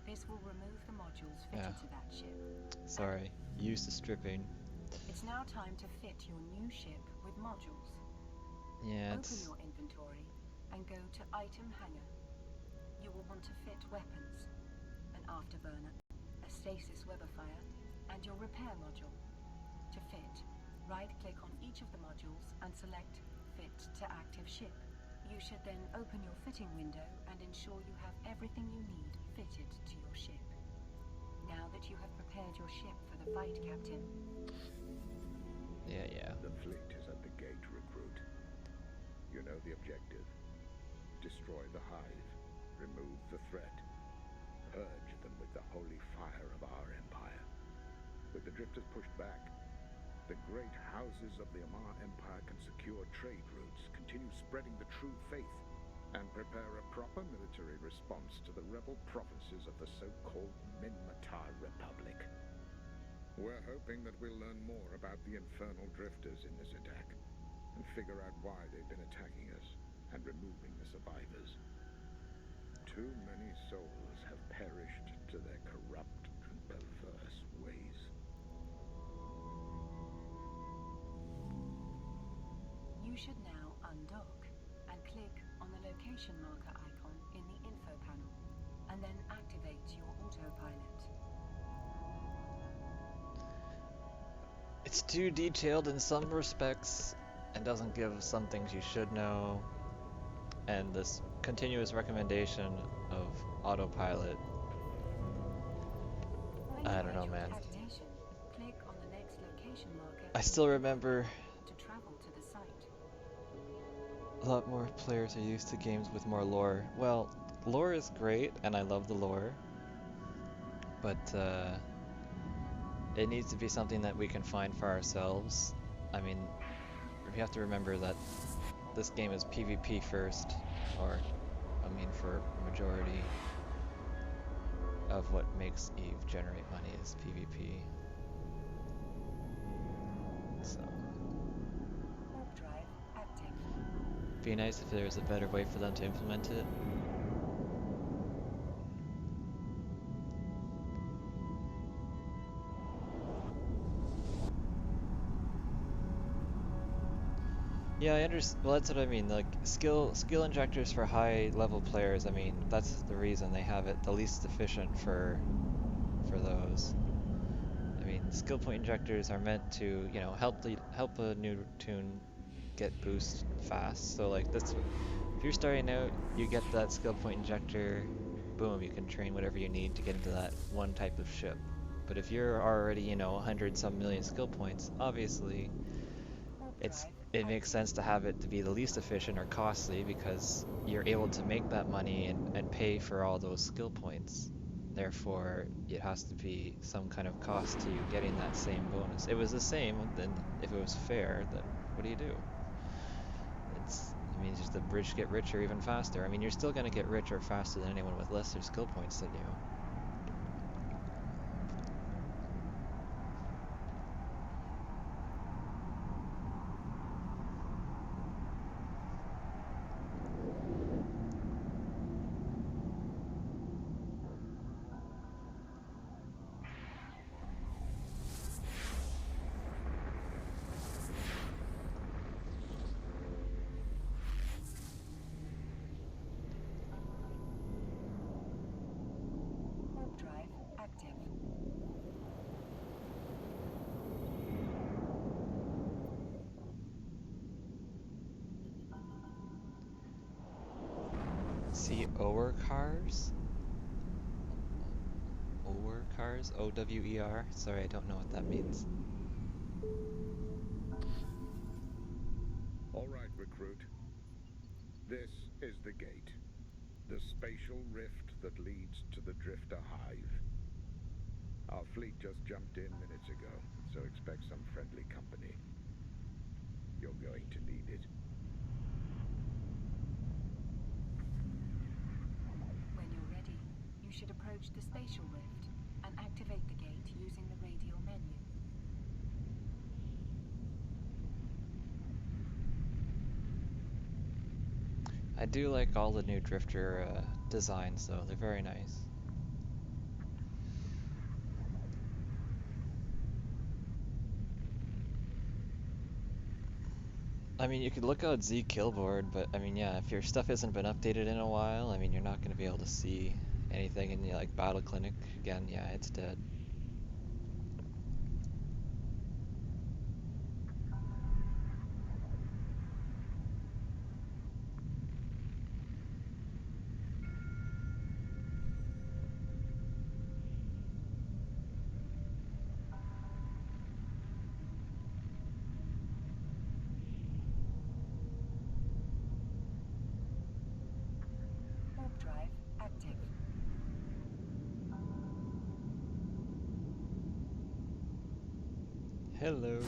This will remove the modules fitted to that ship. Sorry, used to stripping. It's now time to fit your new ship with modules. Yeah, Open it's... your inventory and go to Item Hanger. You will want to fit weapons, an afterburner, a stasis weatherfire, and your repair module. To fit, right-click on each of the modules and select Fit to Active Ship. You should then open your fitting window and ensure you have everything you need fitted to your ship. Now that you have prepared your ship for the fight, Captain. Yeah. The fleet is at the gate, recruit. You know the objective. Destroy the hive. Remove the threat. Purge them with the holy fire of our empire. With the drifters pushed back, the great houses of the Amarr Empire can secure trade routes, continue spreading the true faith, and prepare a proper military response to the rebel provinces of the so-called Minmatar Republic. We're hoping that we'll learn more about the infernal drifters in this attack, and figure out why they've been attacking us, and removing the survivors. Too many souls have perished to their corrupt and perverse ways. You should now undock and click on the location marker icon in the info panel, and then activate your autopilot. It's too detailed in some respects, and doesn't give some things you should know. And this continuous recommendation of autopilot, When I you're don't at know, your man. destination, click on the next location marker I in still the info remember panel to travel to the site. a lot more players are used to games with more lore. Well, lore is great, and I love the lore, but it needs to be something that we can find for ourselves. I mean, we have to remember that this game is PvP first, or I mean for a majority of what makes Eve generate money is PvP. So Warp drive active. be nice if there was a better way for them to implement it. Yeah, I understand. Well, that's what I mean. Like skill injectors for high level players. I mean, that's the reason they have it the least efficient for those. I mean, skill point injectors are meant to, you know, help a new tune get boost fast. So like that's if you're starting out, you get that skill point injector, boom, you can train whatever you need to get into that one type of ship. But if you're already, you know, 100 some million skill points, obviously Warp it's drive it makes active. sense to have it to be the least efficient or costly because you're able to make that money and pay for all those skill points. Therefore, it has to be some kind of cost to you getting that same bonus. It was the same, then if it was fair, then what do you do? It means just the rich get richer even faster. I mean, you're still going to get richer faster than anyone with lesser skill points than you. Warp drive active. See, Ower cars? Ower cars? O-W-E-R? Sorry, I don't know what that means. All right, recruit. This is the gate. The spatial rift that leads to the Drifter Hive. Our fleet just jumped in minutes ago, so expect some friendly company. You're going to need it. When you're ready, you should approach the spatial rift and activate the gate using the radial menu. I do like all the new Drifter designs, though. They're very nice. I mean, you could look out Z Killboard, but I mean, yeah, if your stuff hasn't been updated in a while, I mean, you're not going to be able to see anything in the like Battle Clinic again. Yeah, it's dead. Warp drive active. Hello.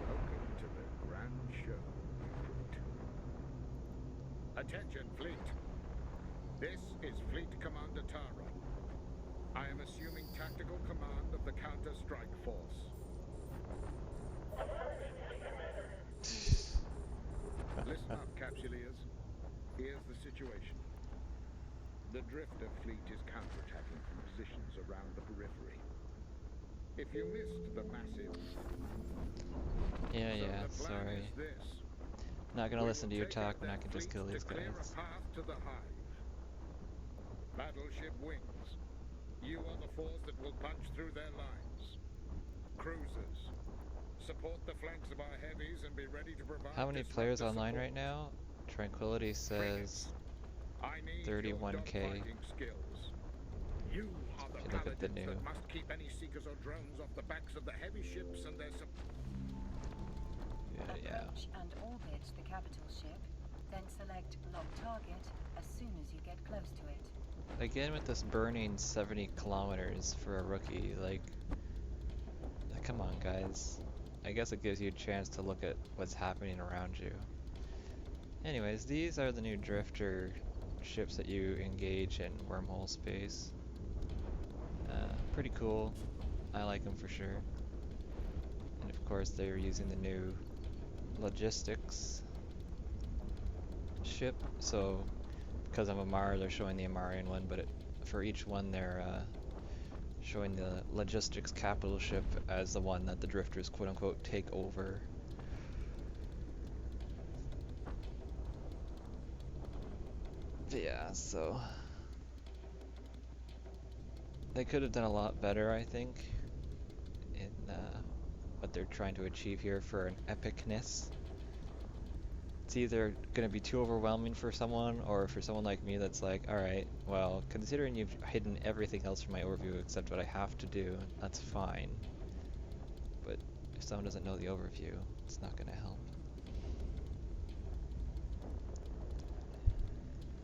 Welcome to the grand show, recruit. Attention, fleet. This is Fleet Commander Tara. I am assuming tactical command of the counter-strike force. Listen up, Capsuleers. Here's the situation. The Drifter fleet is counterattacking from positions around the periphery. If you missed the massive... Yeah, So yeah, the plan sorry. is this. Not gonna We listen to will you take talk out when I their can just fleet kill to these clear a guys. path to the hive. Battleship Wings. You are the force that will punch through their lines. Cruisers. Support the flanks of our heavies and be ready to provide How many players disruptor online support. right now? Tranquility says Frigates. I need your 31K. dogfighting skills. You are the If you look at the paladins new. that must keep any seekers or drones off the backs of the heavy ships and their Yeah. Approach and orbit the capital ship, then select lock target as soon as you get close to it. Again with this burning 70 kilometers for a rookie, like, come on guys. I guess it gives you a chance to look at what's happening around you. Anyways, these are the new drifter ships that you engage in wormhole space. Pretty cool. I like them for sure. And of course, they're using the new logistics ship. So, because I'm Amarr, they're showing the Amarrian one, but for each one, they're showing the logistics capital ship as the one that the drifters quote unquote take over. But yeah, so they could have done a lot better, I think, in what they're trying to achieve here for an epicness. It's either going to be too overwhelming for someone, or for someone like me that's like, alright, well, considering you've hidden everything else from my overview except what I have to do, that's fine. But if someone doesn't know the overview, it's not going to help.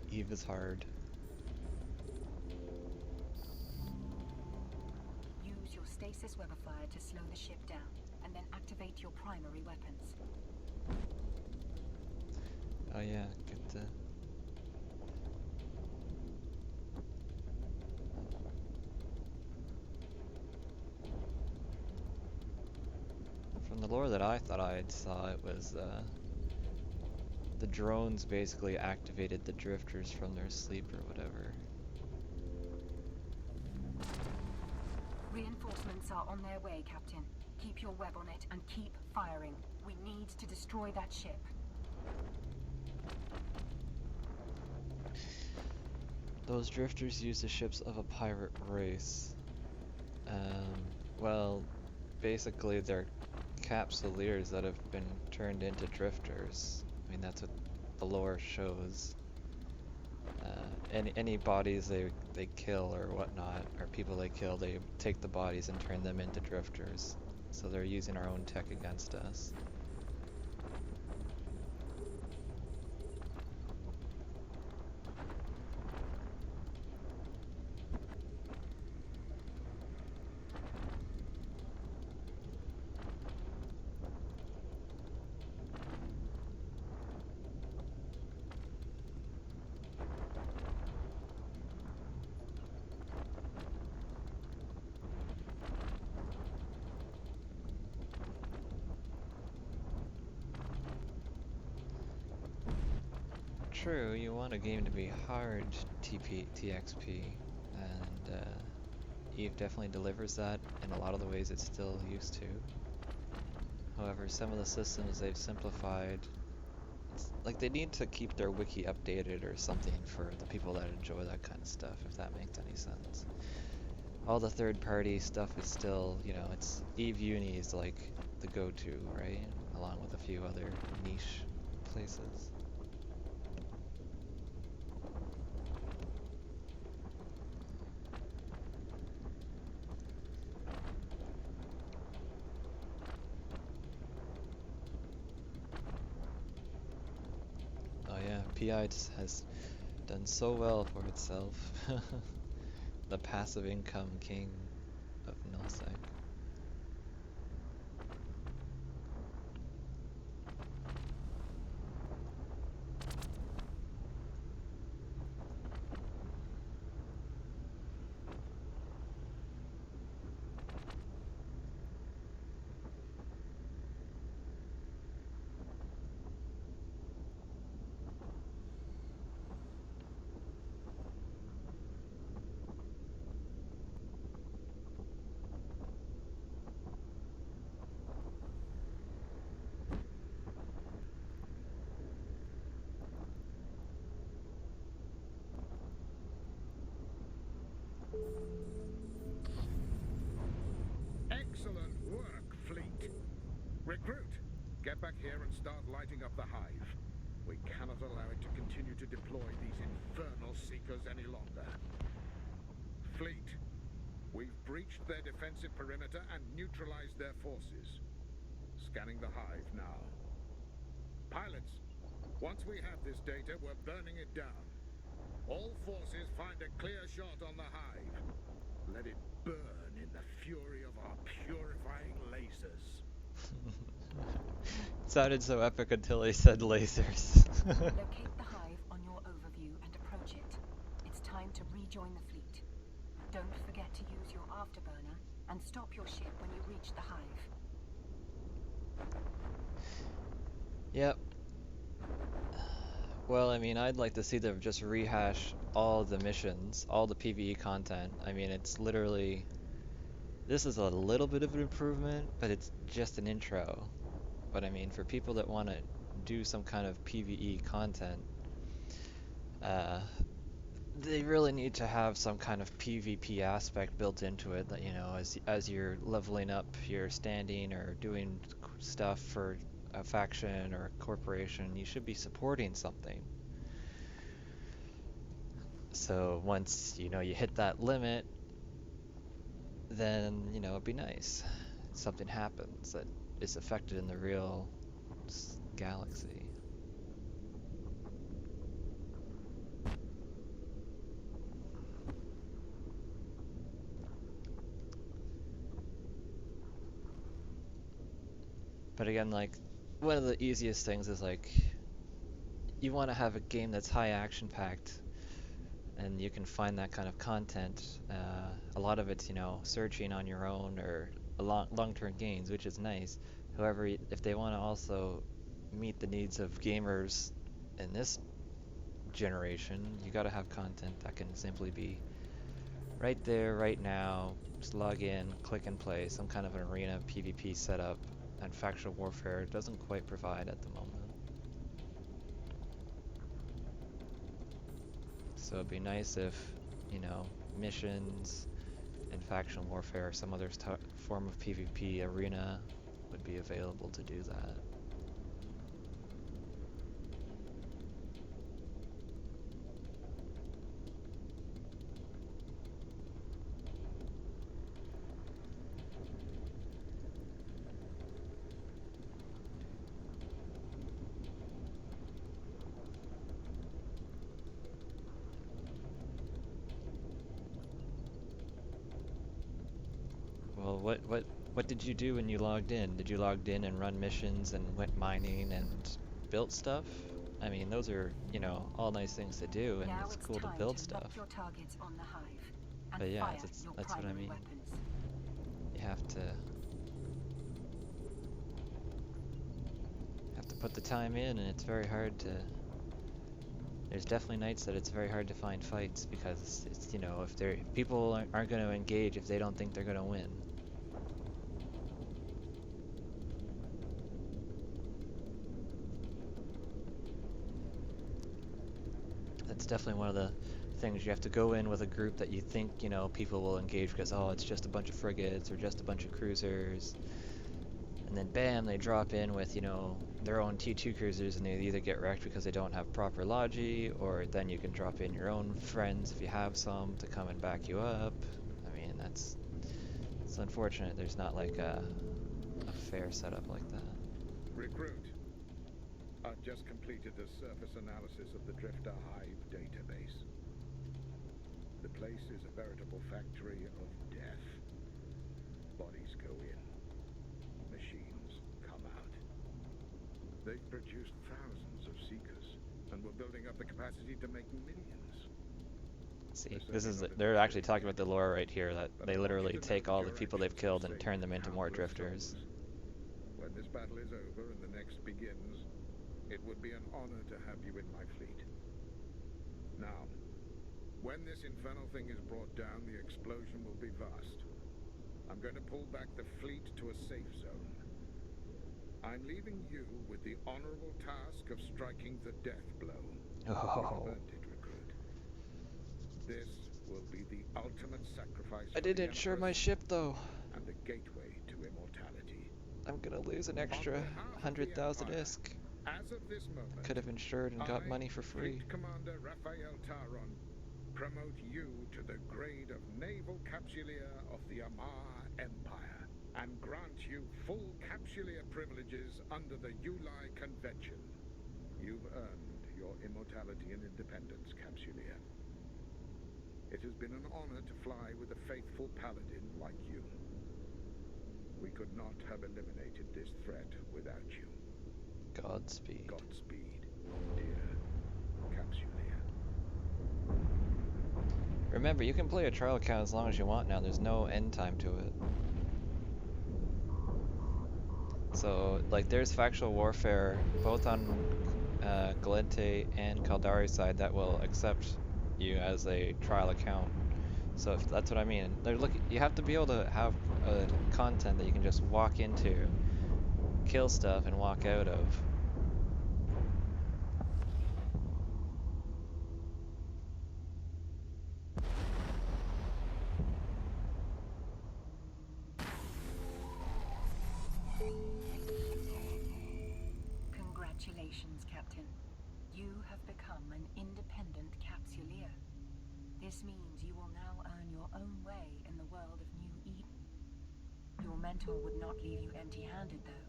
Eve is hard. Use your stasis webifier to slow the ship down, and then activate your primary weapons. Oh yeah, get the... From the lore that I thought I had saw, it was the drones basically activated the drifters from their sleep or whatever. Reinforcements are on their way, Captain. Keep your web on it and keep firing. We need to destroy that ship. Those drifters use the ships of a pirate race. Well, basically they're capsuleers that have been turned into drifters. I mean, that's what the lore shows. Any bodies they kill or whatnot, or people they kill, they take the bodies and turn them into drifters. So they're using our own tech against us. True, you want a game to be hard TXP, and Eve definitely delivers that in a lot of the ways it's still used to. However, some of the systems they've simplified, it's like they need to keep their wiki updated or something for the people that enjoy that kind of stuff, if that makes any sense. All the third-party stuff is still, you know, it's Eve Uni is like the go-to, right? Along with a few other niche places. Oh yeah, PI has done so well for itself. The passive income king of nullsec. Excellent work, fleet. Recruit, get back here and start lighting up the hive. We cannot allow it to continue to deploy these infernal seekers any longer. Fleet, we've breached their defensive perimeter and neutralized their forces. Scanning the hive now. Pilots, once we have this data, we're burning it down. All forces find a clear shot on the hive. Let it burn in the fury of our purifying lasers. sounded so epic until he said lasers. Locate the hive on your overview and approach it. It's time to rejoin the fleet. Don't forget to use your afterburner and stop your ship when you reach the hive. Yep. Well, I mean, I'd like to see them just rehash all the missions, all the PvE content. I mean, it's literally... This is a little bit of an improvement, but it's just an intro. But I mean, for people that want to do some kind of PvE content, uh, they really need to have some kind of PvP aspect built into it. That, you know, as you're leveling up your standing or doing stuff for a faction or a corporation, you should be supporting something. So once, you know, you hit that limit, then, you know, it'd be nice. Something happens that is affected in the real galaxy. But again, like, one of the easiest things is like, you want to have a game that's high action packed, and you can find that kind of content. A lot of it's, you know, searching on your own or long-term gains, which is nice. However, if they want to also meet the needs of gamers in this generation, you got to have content that can simply be right there, right now. Just log in, click and play, some kind of an arena PvP setup, and factional warfare doesn't quite provide at the moment. So it'd be nice if, you know, missions and factional warfare or some other form of PvP arena would be available to do that. Well, what did you do when you logged in? Did you logged in and run missions and went mining and built stuff? I mean, those are, you know, all nice things to do, and Now it's it's cool to time build to lock stuff. your targets on the hive and But yeah, fire your that's what I primary mean. weapons. You have to put the time in, and it's very hard to. There's definitely nights that it's very hard to find fights because it's, you know, if people aren't going to engage if they don't think they're going to win. That's definitely one of the things. You have to go in with a group that you think, you know, people will engage because, oh, it's just a bunch of frigates or just a bunch of cruisers. And then bam, they drop in with, you know, their own T2 cruisers, and they either get wrecked because they don't have proper logi, or then you can drop in your own friends if you have some to come and back you up. I mean, it's unfortunate there's not like a fair setup like that. Recruit. I've just completed the surface analysis of the Drifter Hive database. The place is a veritable factory of death. Bodies go in. Machines come out. They've produced thousands of Seekers, and we're building up the capacity to make millions. See, they're actually talking about the lore right here, that they literally take all the people they've killed and turn them into more drifters. When this battle is over and the next begins, it would be an honor to have you in my fleet. Now, when this infernal thing is brought down, the explosion will be vast. I'm going to pull back the fleet to a safe zone. I'm leaving you with the honorable task of striking the death blow. Oh. You've earned it, recruit. This will be the ultimate sacrifice. I didn't insure my ship though. And the gateway to immortality. I'm gonna lose an extra 100,000 ISK. As of this moment, Could have insured and got money for free. Fleet Commander Raphael Taron, promote you to the grade of Naval Capsuleer of the Amarr Empire, and grant you full Capsuleer privileges under the Ulai Convention. You've earned your immortality and independence, Capsuleer. It has been an honor to fly with a faithful paladin like you. We could not have eliminated this threat without you. Godspeed. Godspeed, dear Capsulia. Remember, you can play a trial account as long as you want now. There's no end time to it. So, like, there's factual warfare both on Galente and Caldari's side that will accept you as a trial account. So if that's what I mean. You have to be able to have content that you can just walk into, kill stuff, and walk out of. Congratulations, Captain. You have become an independent Capsuleer. This means you will now earn your own way in the world of New Eden. Your mentor would not leave you empty-handed, though.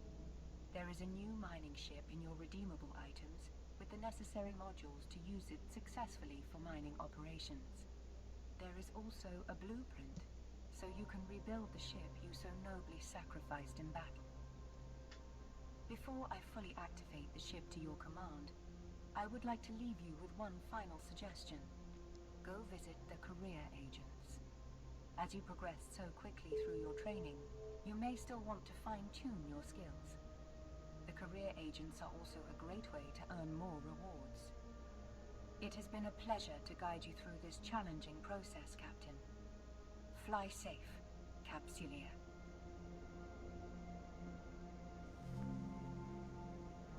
There is a new mining ship in your redeemable items, with the necessary modules to use it successfully for mining operations. There is also a blueprint, so you can rebuild the ship you so nobly sacrificed in battle. Before I fully activate the ship to your command, I would like to leave you with one final suggestion. Go visit the career agents. As you progressed so quickly through your training, you may still want to fine-tune your skills. The career agents are also a great way to earn more rewards. It has been a pleasure to guide you through this challenging process, Captain. Fly safe, Capsuleer.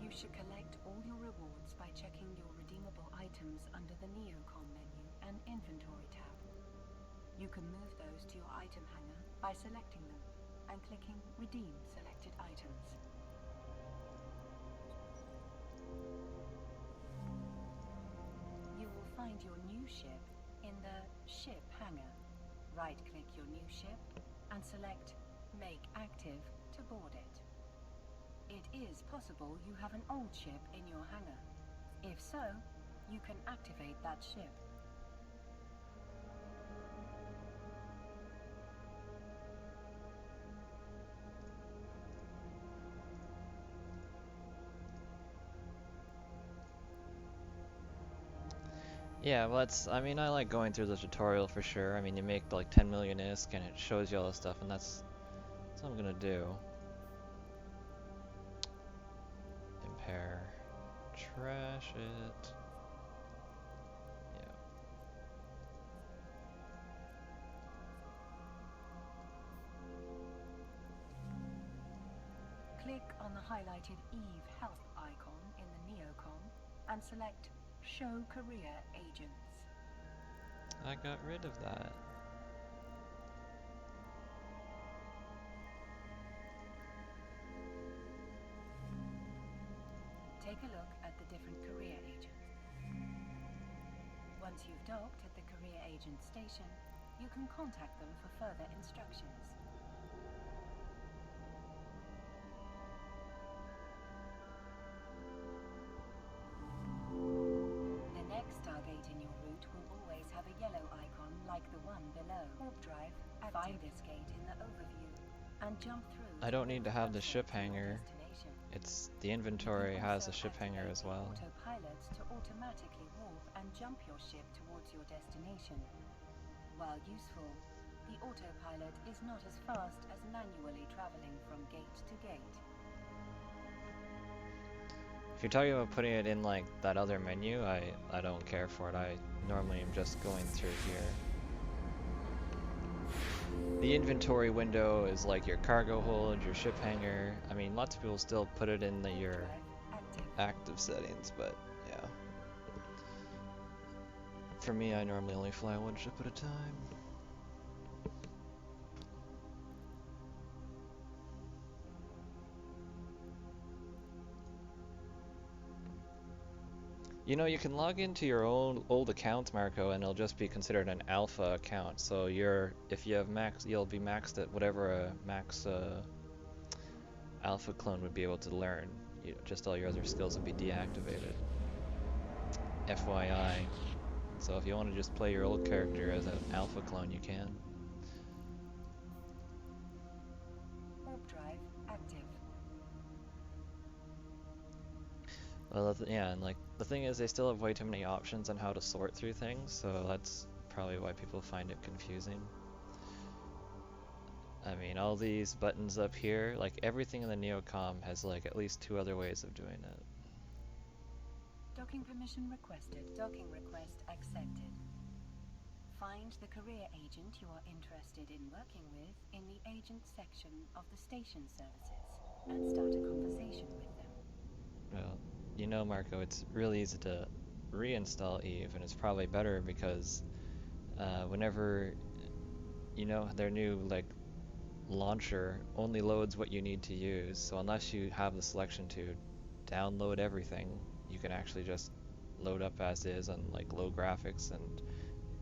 You should collect all your rewards by checking your redeemable items under the Neocom menu and Inventory tab. You can move those to your item hanger by selecting them and clicking Redeem Selected Items. You will find your new ship in the Ship Hangar. Right-click your new ship and select Make Active to board it. It is possible you have an old ship in your hangar. If so, you can activate that ship. Yeah, well, I mean, I like going through the tutorial for sure. I mean, you make like 10 million ISK and it shows you all this stuff, and that's what I'm gonna do. Impair. Trash it. Yeah. Click on the highlighted Eve Help icon in the Neocom and select Show Career Agents. I got rid of that. Take a look at the different career agents. Once you've docked at the career agent station, you can contact them for further instructions. The next Stargate in your route will always have a yellow icon like the one below. Warp drive, find this gate in the overview, and jump through. I don't need to have the ship hanger. It's the inventory has a ship hanger as well. Autopilots to automatically warp and jump your ship towards your destination. While useful, the autopilot is not as fast as manually traveling from gate to gate. If you're talking about putting it in like that other menu, I don't care for it. I normally am just going through here. The inventory window is like your cargo hold, your ship hanger. I mean, lots of people still put it in your active settings, but yeah. For me, I normally only fly one ship at a time. You know, you can log into your own old account, Marco, and it'll just be considered an alpha account. So if you have you'll be maxed at whatever a max alpha clone would be able to learn. Just all your other skills would be deactivated. FYI. So if you want to just play your old character as an alpha clone, you can. Warp drive active. Well, yeah, and like the thing is, they still have way too many options on how to sort through things, so that's probably why people find it confusing. I mean, all these buttons up here, like everything in the Neocom has like at least two other ways of doing it. Docking permission requested. Docking request accepted. Find the career agent you are interested in working with in the agent section of the station services and start a conversation with them. Well, you know, Marco, it's really easy to reinstall Eve, and it's probably better because whenever you know their new like launcher only loads what you need to use, so unless you have the selection to download everything, you can actually just load up as is on like low graphics, and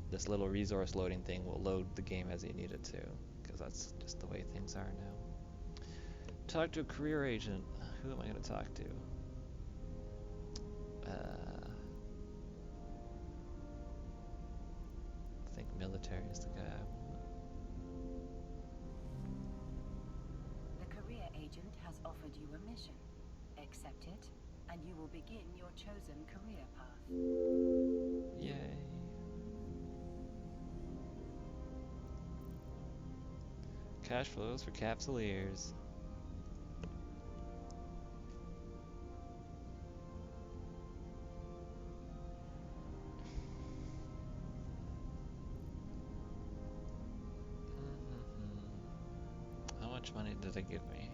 this little resource loading thing will load the game as you need it to, because that's just the way things are now. Talk to a career agent. Who am I going to talk to? I think military is the guy I want. The career agent has offered you a mission. Accept it, and you will begin your chosen career path. Yay. Cash flows for Capsuleers. How much money did they give me?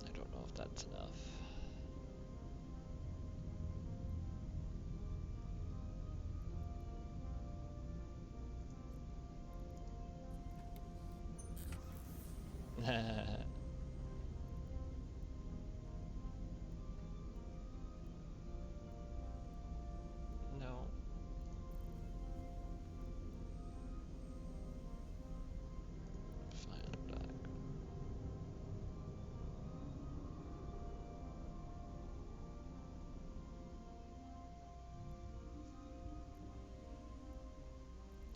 I don't know if that's enough. No. Final diagram.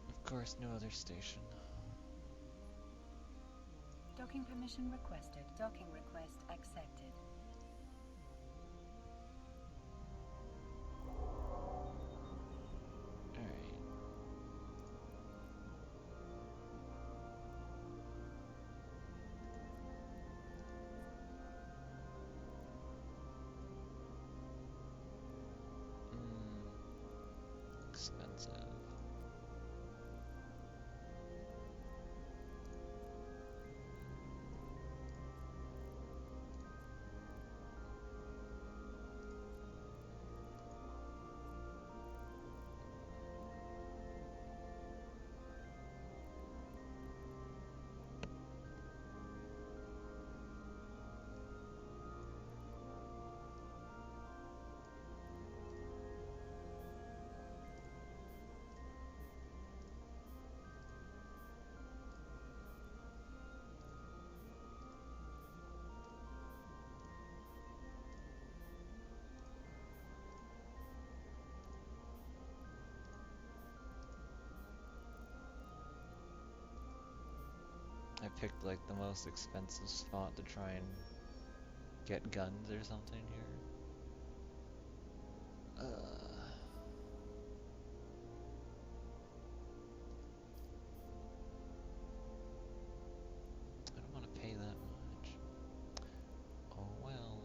Of course, no other station. Docking permission requested. Docking request accepted. Alright. Expensive. I picked like the most expensive spot to try and get guns or something here. I don't want to pay that much. Oh well.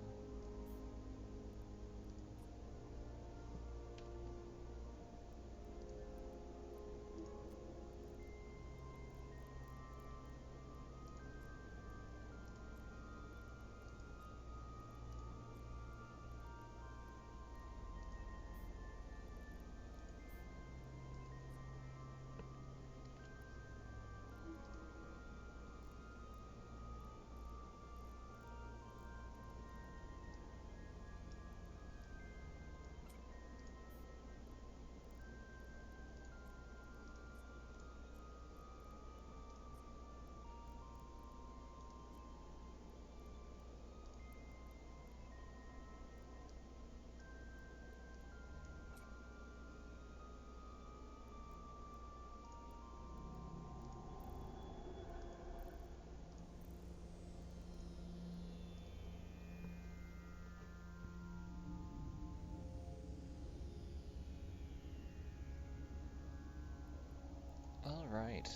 Alright.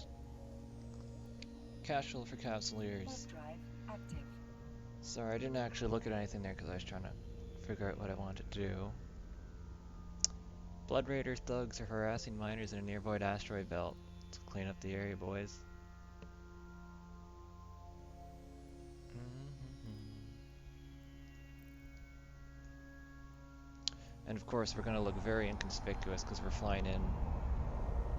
Casual for Cavaliers. Warp drive active. Sorry, I didn't actually look at anything there because I was trying to figure out what I wanted to do. Blood Raider thugs are harassing miners in a nearby asteroid belt. Let's clean up the area, boys. And of course, we're going to look very inconspicuous because we're flying in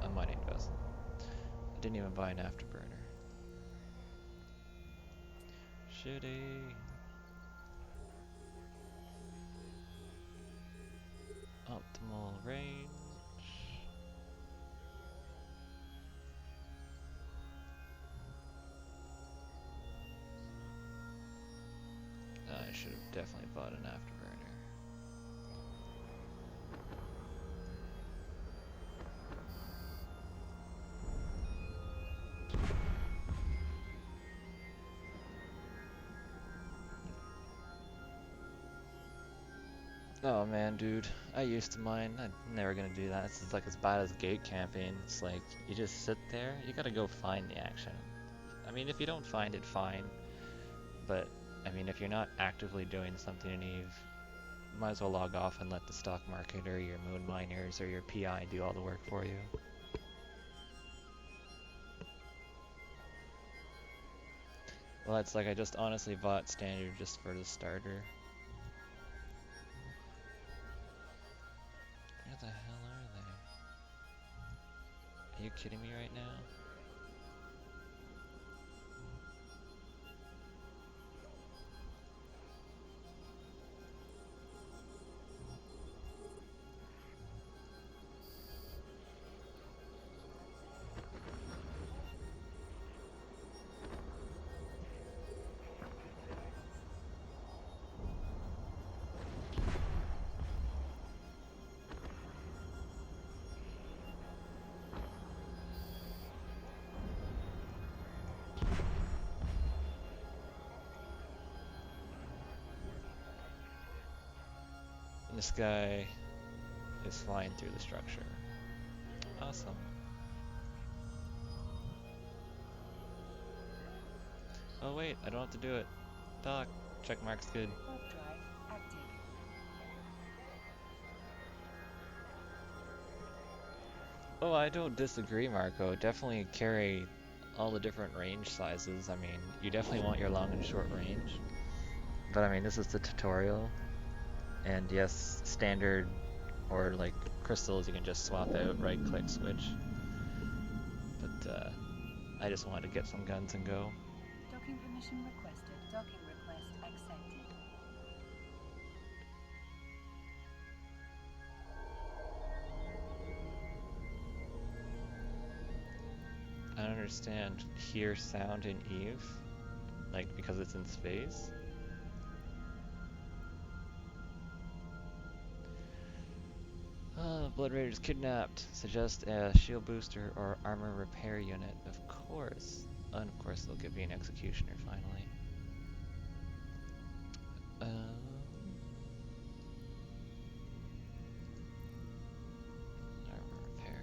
a mining vessel. I didn't even buy an afterburner. Shitty. Optimal range. I should have definitely bought an afterburner. Oh man, dude, I used to mine. I'm never gonna do that. This is like as bad as gate camping. It's like you just sit there. You gotta go find the action. I mean, if you don't find it, fine. But I mean, if you're not actively doing something in Eve, might as well log off and let the stock market or your moon miners or your PI do all the work for you. Well, it's like I just honestly bought standard just for the starter. Where the hell are they? Are you kidding me right now? This guy is flying through the structure. Awesome. Oh wait, I don't have to do it. Doc, check mark's good. Warp drive active. Oh, I don't disagree, Marco. Definitely carry all the different range sizes. I mean, you definitely want your long and short range. But I mean, this is the tutorial. And yes, standard or like crystals you can just swap out, right click, switch. But I just wanted to get some guns and go. Docking permission requested. Docking request accepted. I don't understand. Hear sound in Eve? Like, because it's in space? Blood Raiders kidnapped. Suggest a shield booster or armor repair unit. Of course. And of course they'll give me an executioner finally. Armor repair.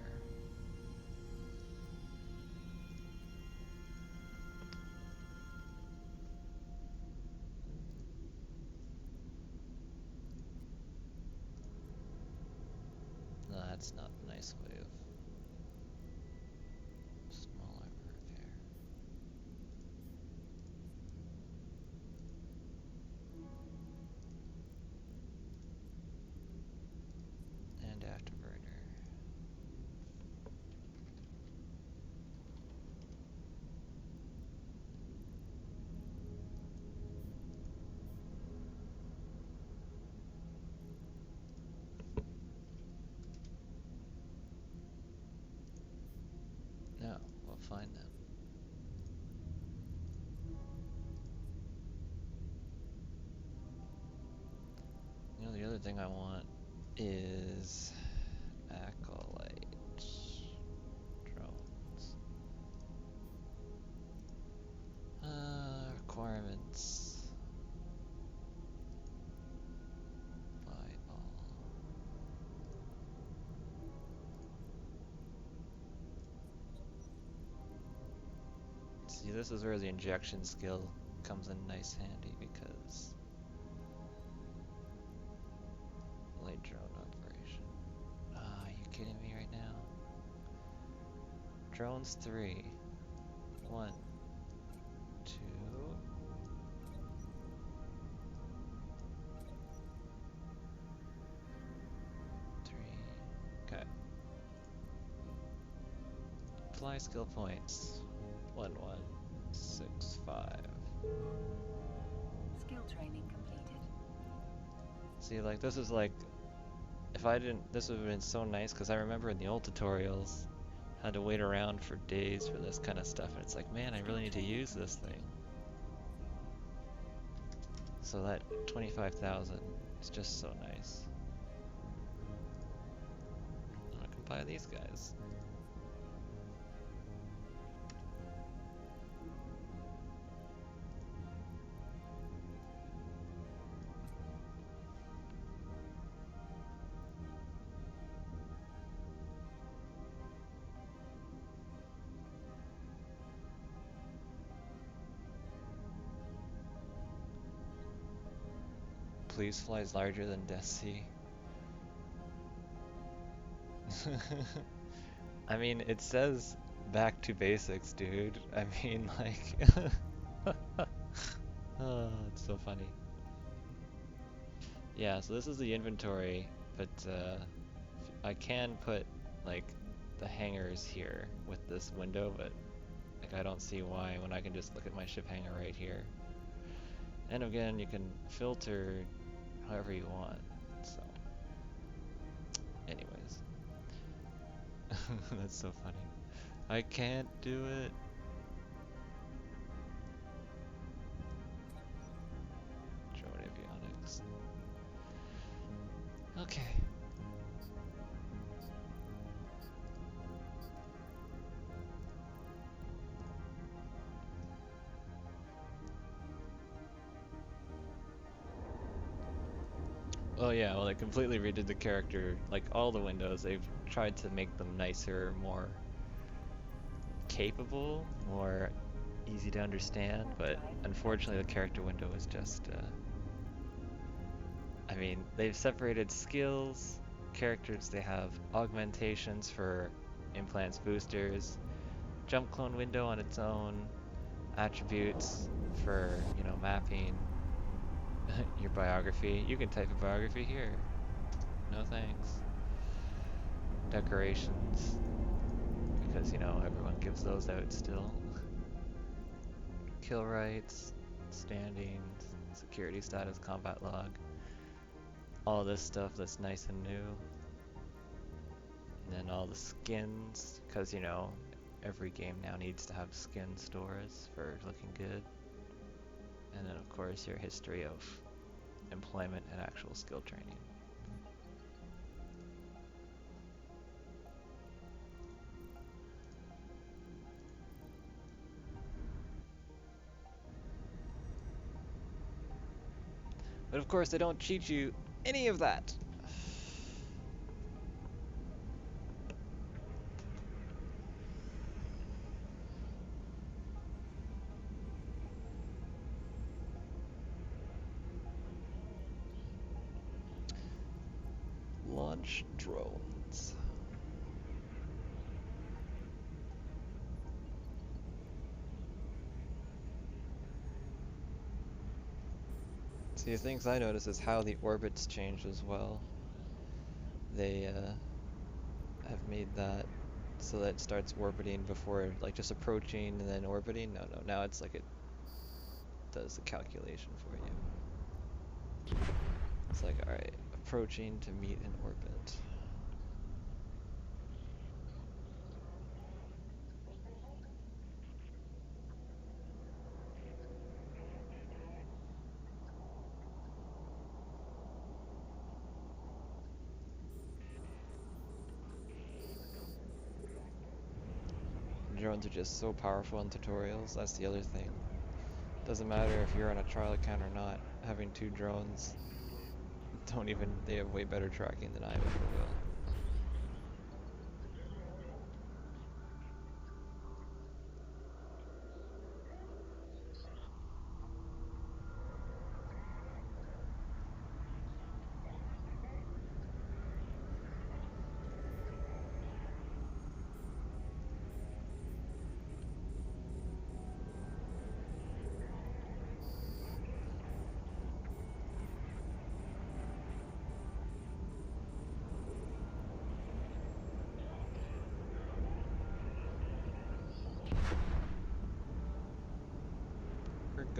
No, that's not a nice way of small armor repair. And afterburner. No, we'll find them. You know, the other thing I want is acolyte drones. Requirements. Buy all. this is where the injection skill comes in nice handy because light drone operation. Ah, are you kidding me right now? Drones 3. 1, 2. 3. Okay. Fly skill points. 1165. Skill training completed. See, like, this is like, if I didn't, this would have been so nice because I remember in the old tutorials, had to wait around for days for this kind of stuff, and it's like, man, I really need to use this thing. So that 25,000 is just so nice. I'm gonna come buy these guys. Please flies larger than Death Sea. I mean, it says back to basics, dude. I mean, like, oh, it's so funny. Yeah, so this is the inventory, but I can put like the hangars here with this window, but like I don't see why when I can just look at my ship hangar right here. And again, you can filter however you want. So, anyways, that's so funny. I can't do it. Drone avionics. Okay. Oh yeah, well they completely redid the character, like all the windows, they've tried to make them nicer, more capable, more easy to understand, but unfortunately the character window is just, I mean, they've separated skills, characters, they have augmentations for implants, boosters, jump clone window on its own, attributes for, you know, mapping your biography. You can type a biography here. No thanks. Decorations, because, you know, everyone gives those out still. Kill rights, standings, security status, combat log. All this stuff that's nice and new. And then all the skins, because, you know, every game now needs to have skin stores for looking good. And then, of course, your history of employment and actual skill training. But of course, they don't cheat you any of that. Launch drones. See, the things I notice is how the orbits change as well. They have made that so that it starts orbiting before, like just approaching and then orbiting. No, now it's like it does the calculation for you. It's like, alright, approaching to meet in orbit. Drones are just so powerful in tutorials, that's the other thing. Doesn't matter if you're on a trial account or not, having 2 drones, they have way better tracking than I ever will.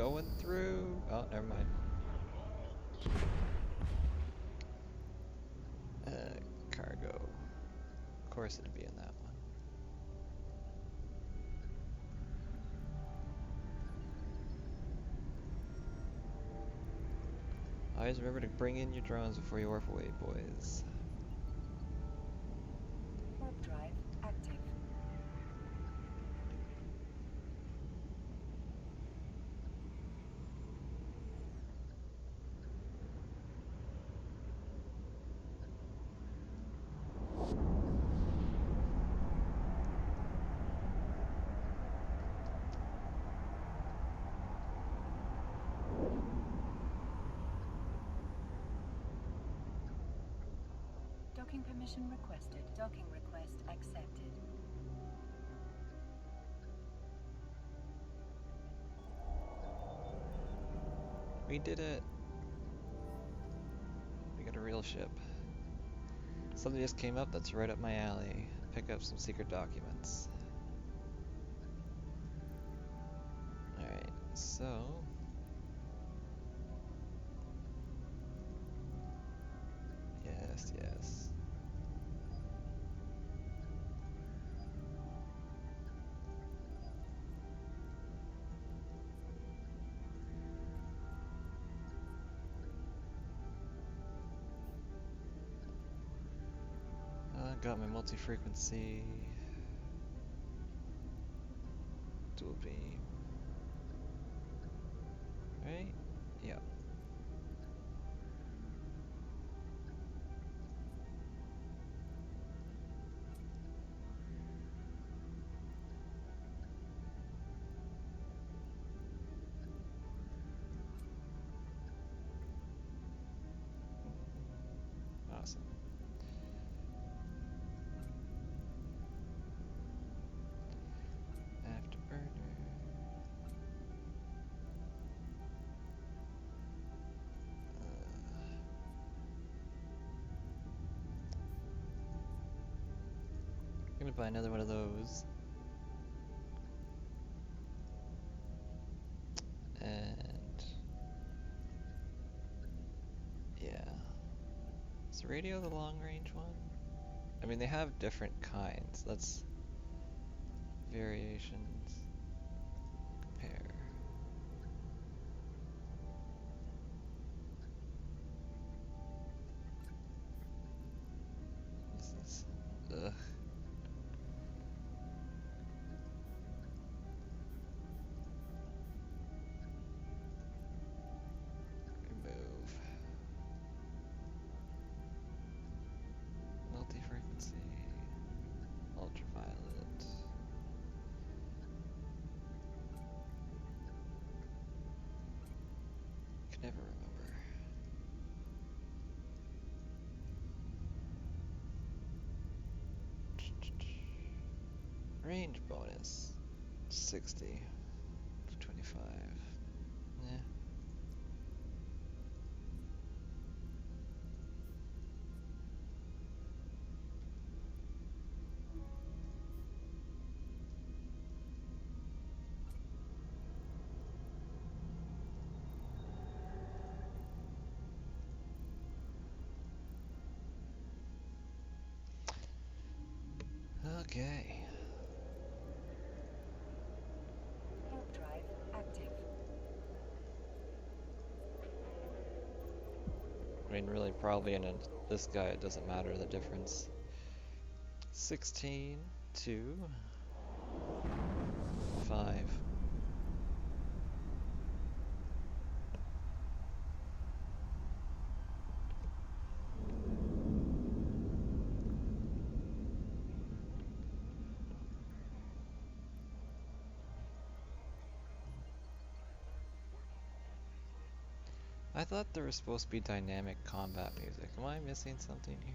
going through. Oh, never mind. Cargo. Of course it'd be in that one. Always remember to bring in your drones before you warp away, boys. Warp drive active. Docking permission requested. Docking request accepted. We did it. We got a real ship. Something just came up that's right up my alley. Pick up some secret documents. Alright, so... Yes, yes. Got my multi-frequency. Dual beam. Right? Yeah. Awesome. Afterburner. I'm gonna buy another one of those. And yeah. Is radio the long range one? I mean, they have different kinds. Let's variations compare. This is ugh. Remove. Multi-frequency. Ultraviolet. Can never remember. Range bonus. 60. 25. Yeah. Okay. Warp drive active. I mean, really, probably in this guy, it doesn't matter the difference. 16 to 5. I thought there was supposed to be dynamic combat music. Am I missing something here?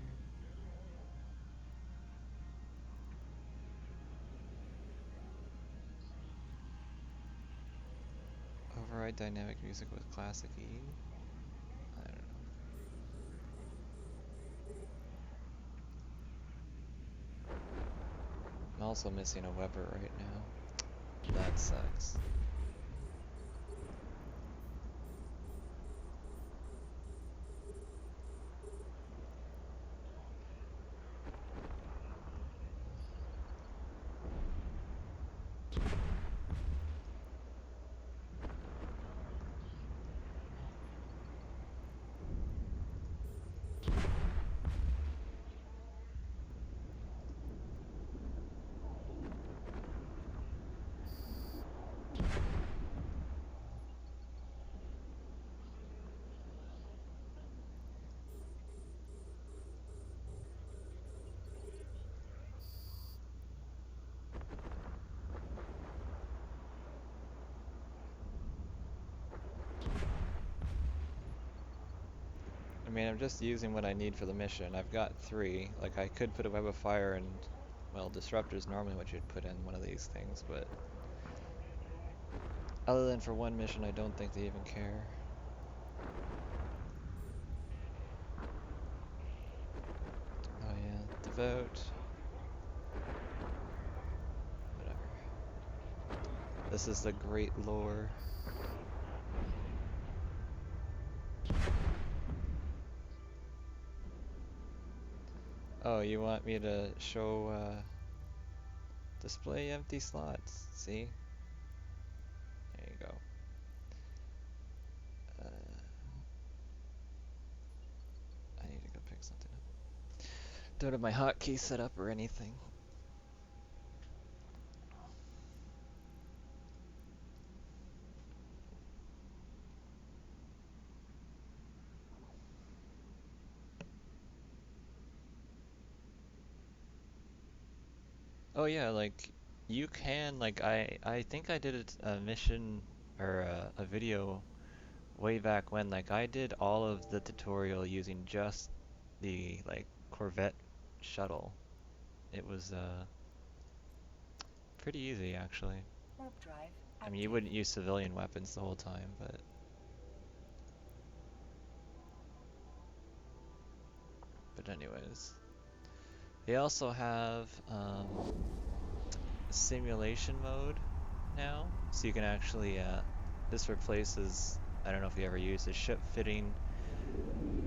Override dynamic music with classic E? I don't know. I'm also missing a Weber right now. That sucks. I mean, I'm just using what I need for the mission. I've got 3. Like, I could put a web of fire and, well, disruptor's normally what you'd put in one of these things, but other than for one mission, I don't think they even care. Oh yeah, devote. Whatever. This is the great lore. Oh, you want me to show, display empty slots? See? There you go. I need to go pick something up. Don't have my hotkey set up or anything. Oh yeah, like you can like I think I did a mission or a video way back when. Like I did all of the tutorial using just the like Corvette shuttle. It was pretty easy actually. Warp drive I mean, you active. wouldn't use civilian weapons the whole time, but anyways. They also have simulation mode now, so you can actually this replaces, I don't know if you ever used a ship fitting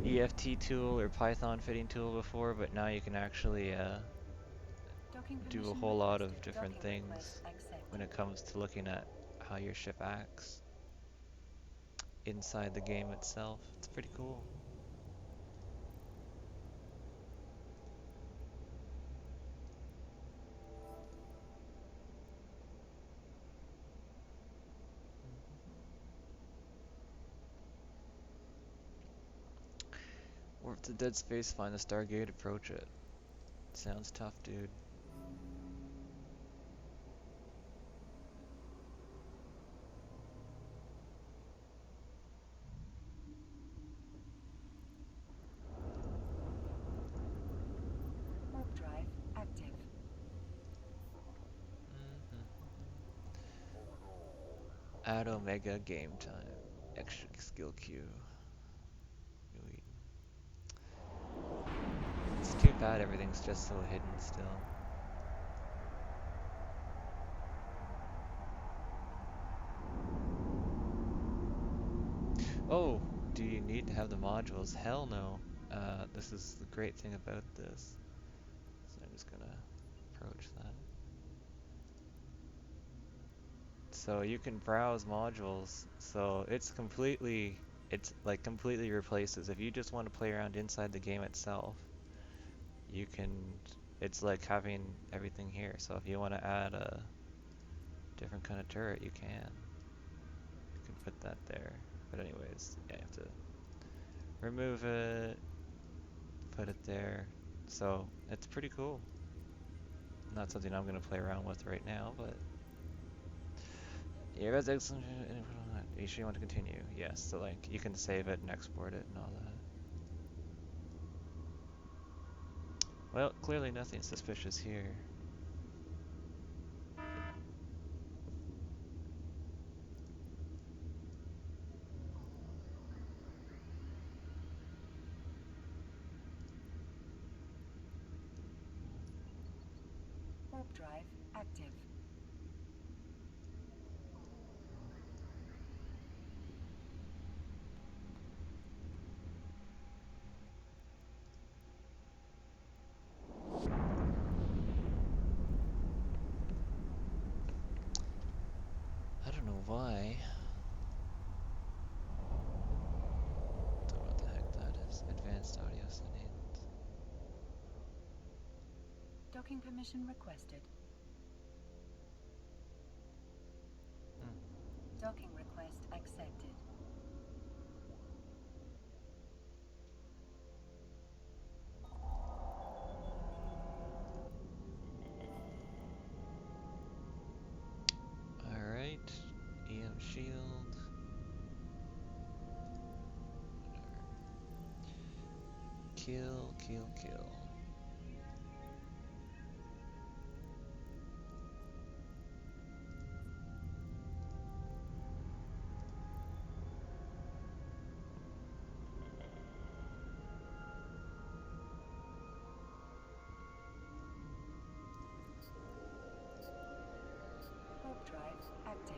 EFT tool or Python fitting tool before, but now you can actually Docking do a permission whole lot of requested. different Docking request things when accepted. it comes to looking at how your ship acts inside the game itself. It's pretty cool. Warp to dead space, find the Stargate, approach it. Sounds tough, dude. Warp drive active. Add Omega game time. Extra skill queue. It's too bad everything's just so hidden still. Oh, do you need to have the modules? Hell no. This is the great thing about this. So I'm just gonna approach that. So you can browse modules. So it's like completely replaces. If you just want to play around inside the game itself, you can, it's like having everything here. So if you want to add a different kind of turret, you can. You can put that there. But anyways, yeah, you have to remove it, put it there. So it's pretty cool. Not something I'm gonna play around with right now, but yeah, that's excellent. You sure you want to continue? Yes. So like you can save it and export it and all that. Well, clearly nothing suspicious here. Warp drive active. I don't know why. Don't know what the heck that is. Advanced audio settings. Docking permission requested. Docking request accepted. Alright. EM shield. Whatever. Kill, kill, kill. Warp drive active.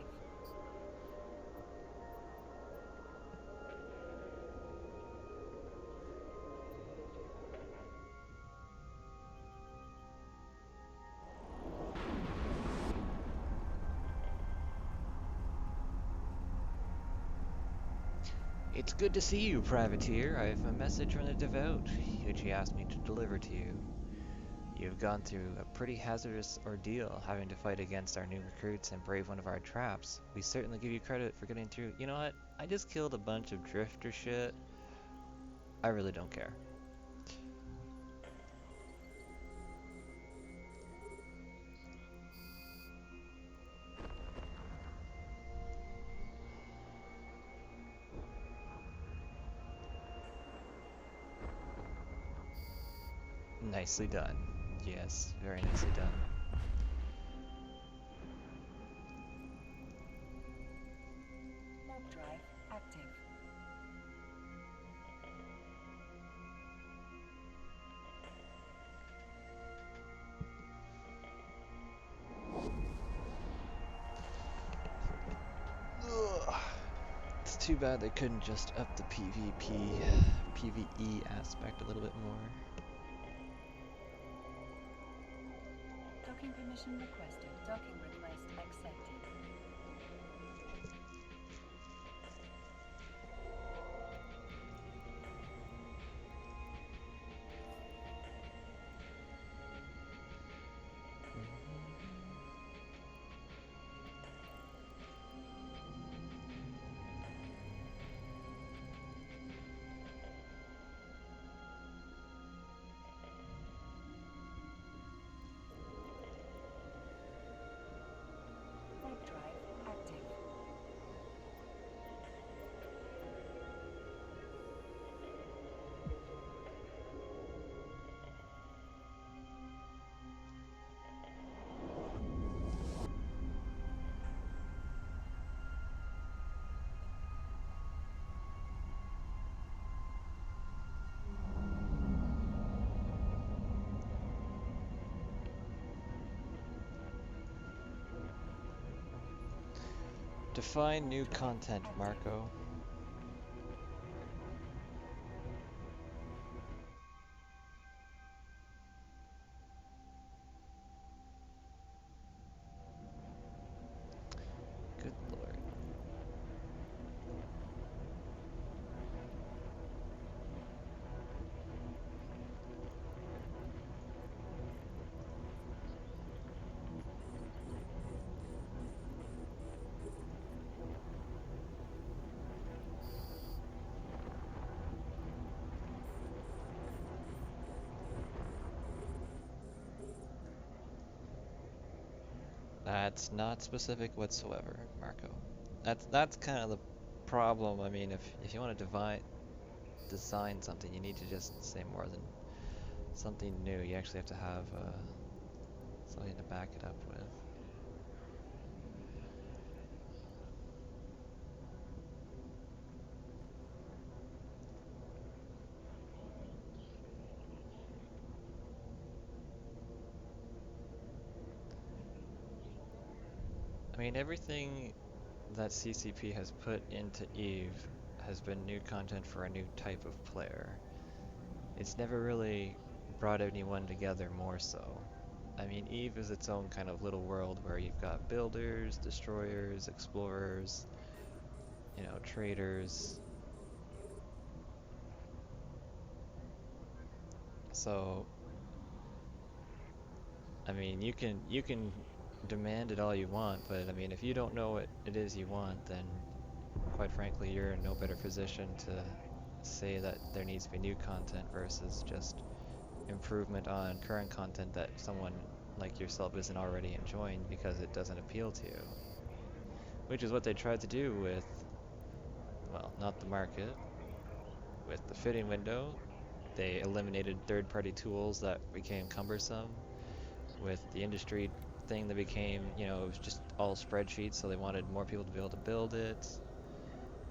It's good to see you, Privateer. I have a message from the Devout, which he asked me to deliver to you. You've gone through a pretty hazardous ordeal, having to fight against our new recruits and brave one of our traps. We certainly give you credit for getting through. You know what? I just killed a bunch of drifter shit. I really don't care. Nicely done. Yes, very nicely done. Warp drive active. Ugh. It's too bad they couldn't just up the PvE aspect a little bit more. Docking permission requested. Docking request accepted. Warp drive active. Define new Warp drive content, active. Marco. Good lord. That's not specific whatsoever, Marco. That's kind of the problem. I mean, if you want to design something, you need to just say more than something new. You actually have to have something to back it up with. I mean, everything that CCP has put into Eve has been new content for a new type of player. It's never really brought anyone together more so. I mean, Eve is its own kind of little world where you've got builders, destroyers, explorers, traders. So, I mean, you can demand it all you want, but I mean, if you don't know what it is you want, then quite frankly, you're in no better position to say that there needs to be new content versus just improvement on current content that someone like yourself isn't already enjoying because it doesn't appeal to you. Which is what they tried to do with, well, not the market, with the fitting window. they eliminated third-party tools that became cumbersome. With the industry thing that became, it was just all spreadsheets, so they wanted more people to be able to build it.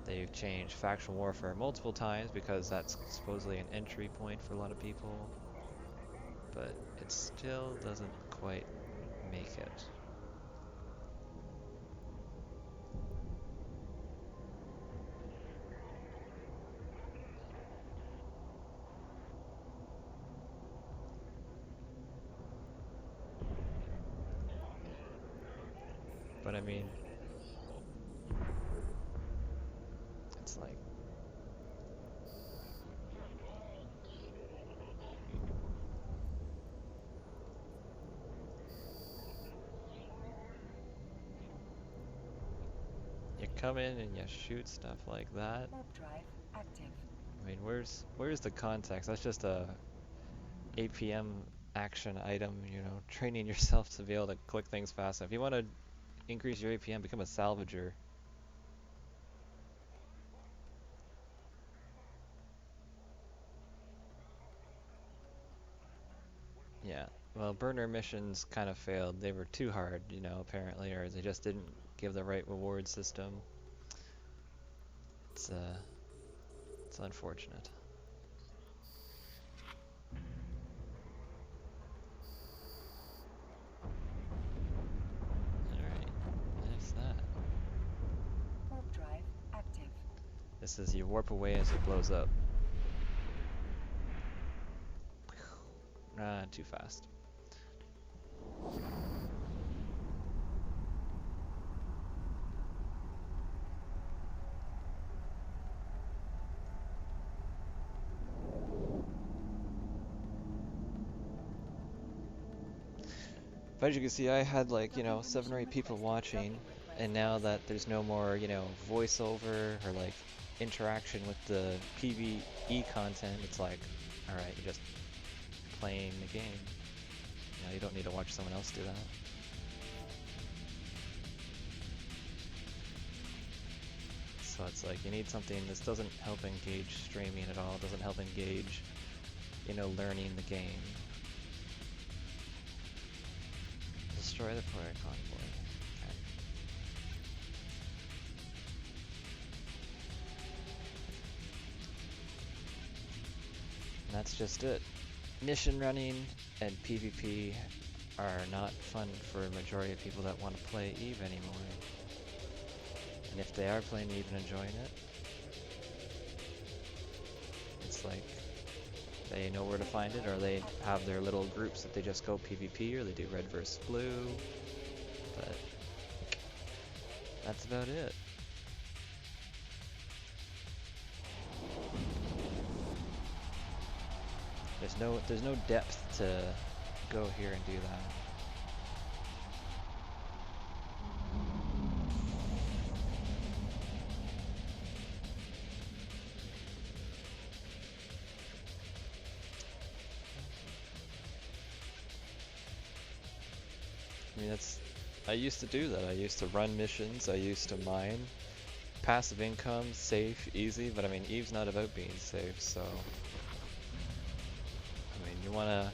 They've changed factional warfare multiple times because that's supposedly an entry point for a lot of people, but it still doesn't quite make it. But I mean, it's like, you come in and you shoot stuff like that. Warp drive active. I mean, where's the context? That's just a APM action item, training yourself to be able to click things fast. If you want to increase your APM, become a salvager. Yeah. Well, burner missions kind of failed. They were too hard, apparently, or they just didn't give the right reward system. It's it's unfortunate. All right. There's that. Warp drive active. This is you warp away as it blows up. Ah, too fast. But as you can see, I had like, 7 or 8 people watching, and now that there's no more, voiceover or like interaction with the PvE content, it's like, alright, you're just playing the game. You don't need to watch someone else do that. So it's like, you need something. This doesn't help engage streaming at all, doesn't help engage, learning the game. Destroy the player convoy. Okay. And that's just it. Mission running and PvP are not fun for a majority of people that want to play EVE anymore. And if they are playing EVE and enjoying it, it's like they know where to find it, or they have their little groups that they just go PvP, or they do red versus blue. But that's about it. There's no depth to go here and do that. I mean, I used to do that. I used to run missions, I used to mine. Passive income, safe, easy, but I mean, EVE's not about being safe, so... I mean, you want to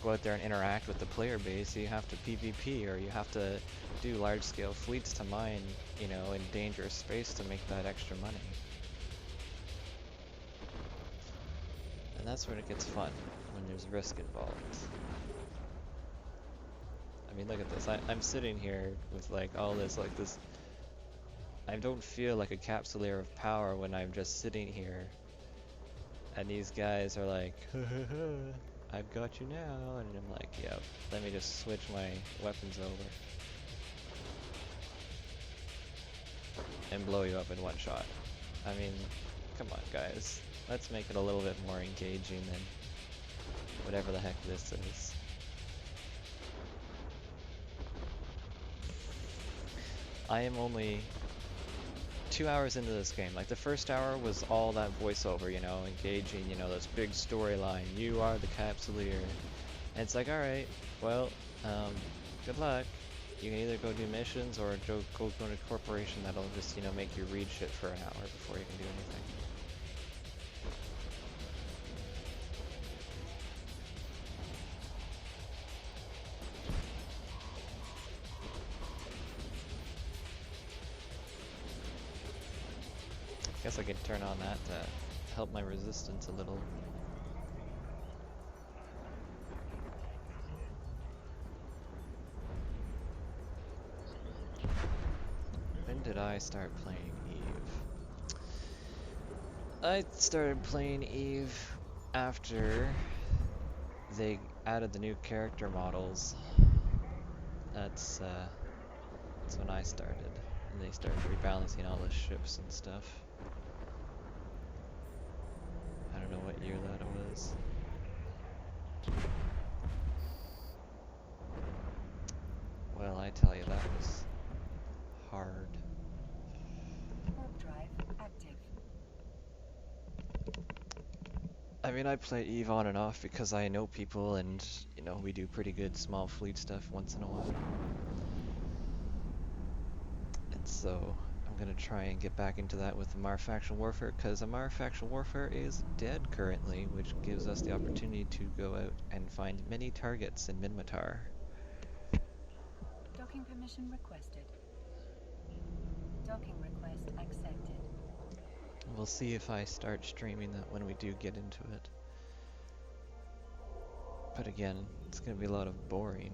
go out there and interact with the player base, you have to PvP, or you have to do large-scale fleets to mine, in dangerous space to make that extra money. And that's when it gets fun, when there's risk involved. I mean, look at this. I'm sitting here with like all this, I don't feel like a capsuleer of power when I'm just sitting here. And these guys are like, I've got you now. And I'm like, yep, let me just switch my weapons over. And blow you up in one shot. I mean, come on guys. Let's make it a little bit more engaging than whatever the heck this is. I am only 2 hours into this game. Like, the first hour was all that voiceover, engaging, this big storyline. You are the capsuleer. And it's like, alright, well, good luck. You can either go do missions or go to a corporation that'll just, make you read shit for an hour before you can do anything. Guess I could turn on that to help my resistance a little. When did I start playing Eve? I started playing Eve after they added the new character models. That's when I started. And they started rebalancing all the ships and stuff. I don't know what year that was. Well, I tell you, that was hard. Warp drive active. I mean, I play Eve on and off because I know people and, you know, we do pretty good small fleet stuff once in a while. And so, I'm gonna try and get back into that with Amarr Faction Warfare, because Amarr Faction Warfare is dead currently, which gives us the opportunity to go out and find many targets in Minmatar. Docking permission requested. Docking request accepted. We'll see if I start streaming that when we do get into it. But again, it's gonna be a lot of boring,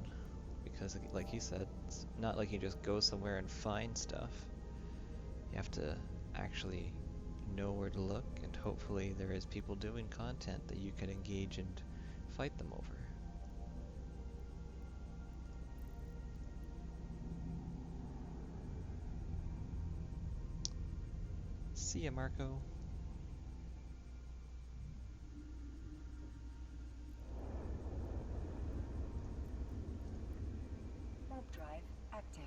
because like he said, it's not like you just go somewhere and find stuff. You have to actually know where to look, and hopefully there is people doing content that you can engage and fight them over. See ya, Marco. Warp drive active.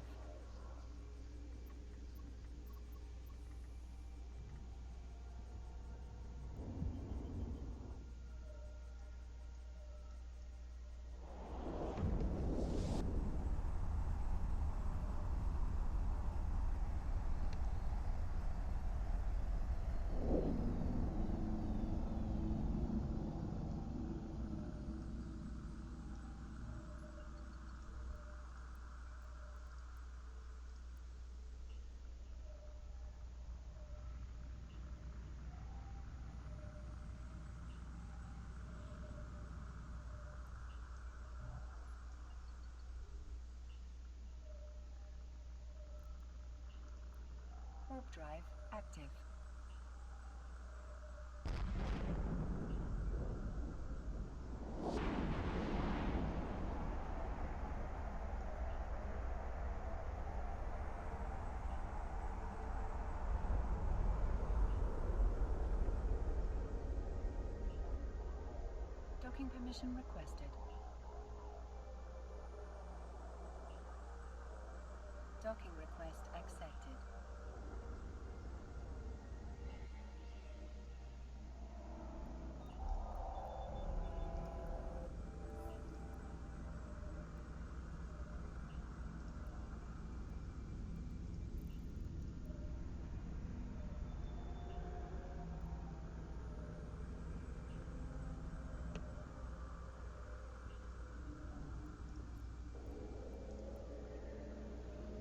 Warp drive active. Docking permission requested. Docking request accepted.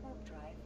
Warp drive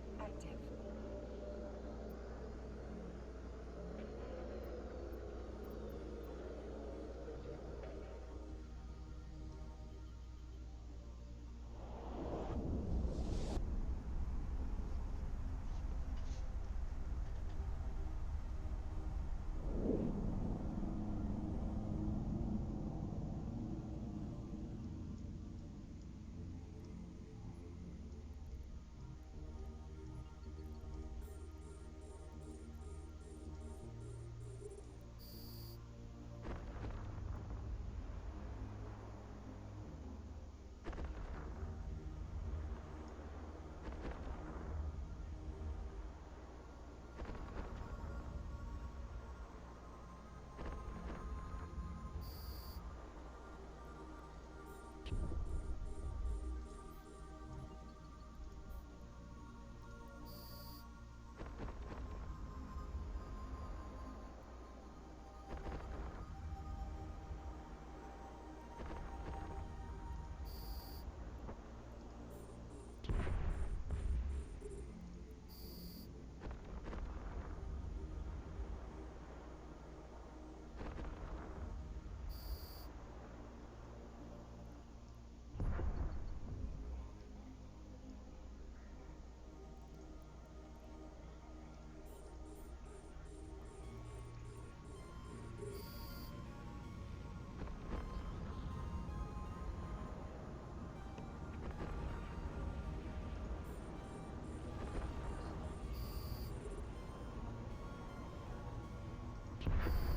Warp drive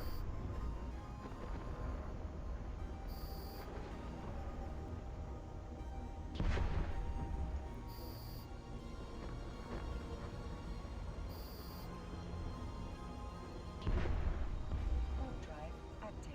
active.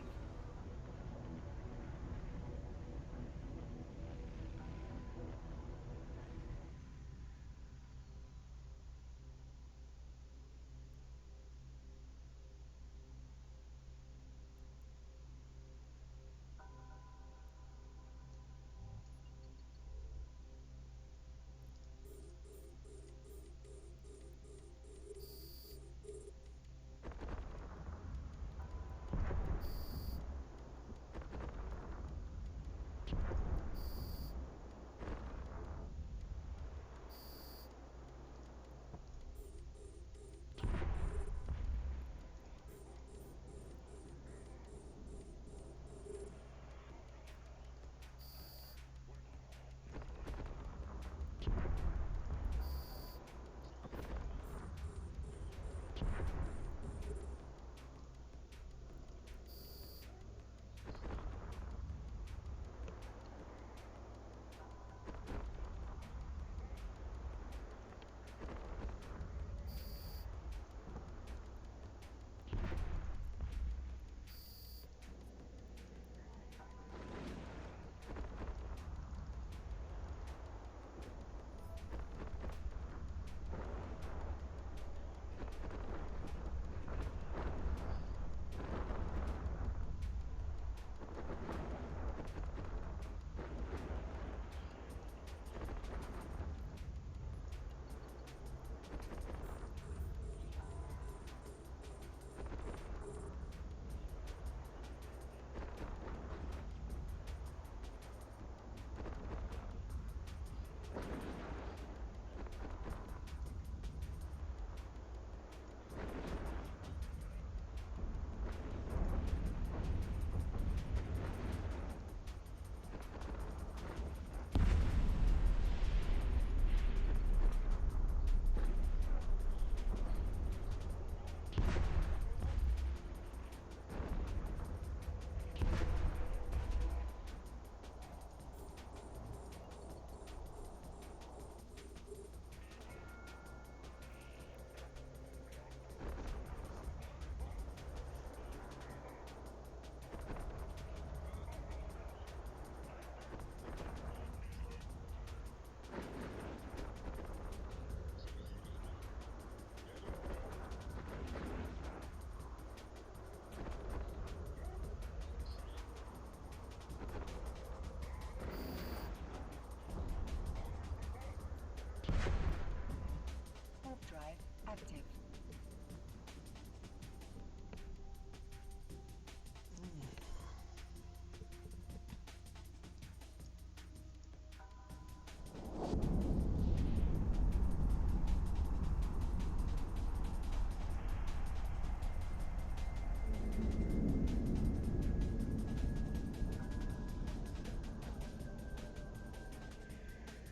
Warp drive active.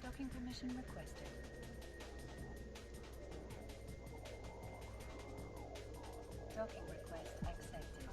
Docking permission requested. Docking request accepted.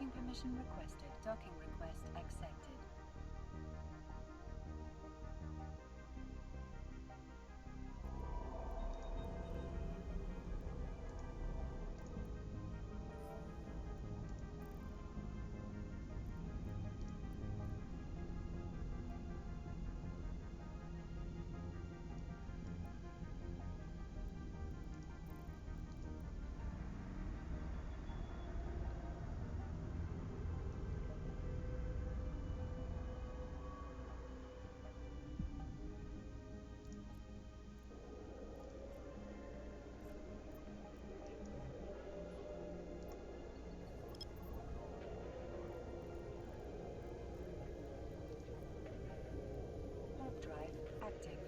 Docking permission requested. Docking request accepted. Warp drive active.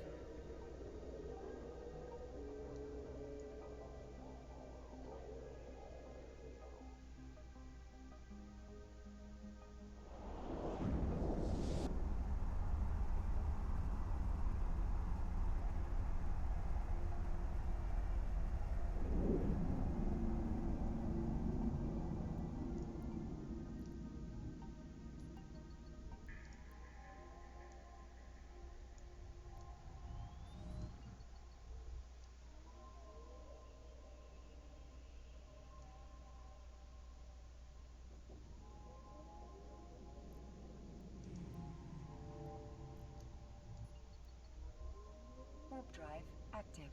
Warp drive active.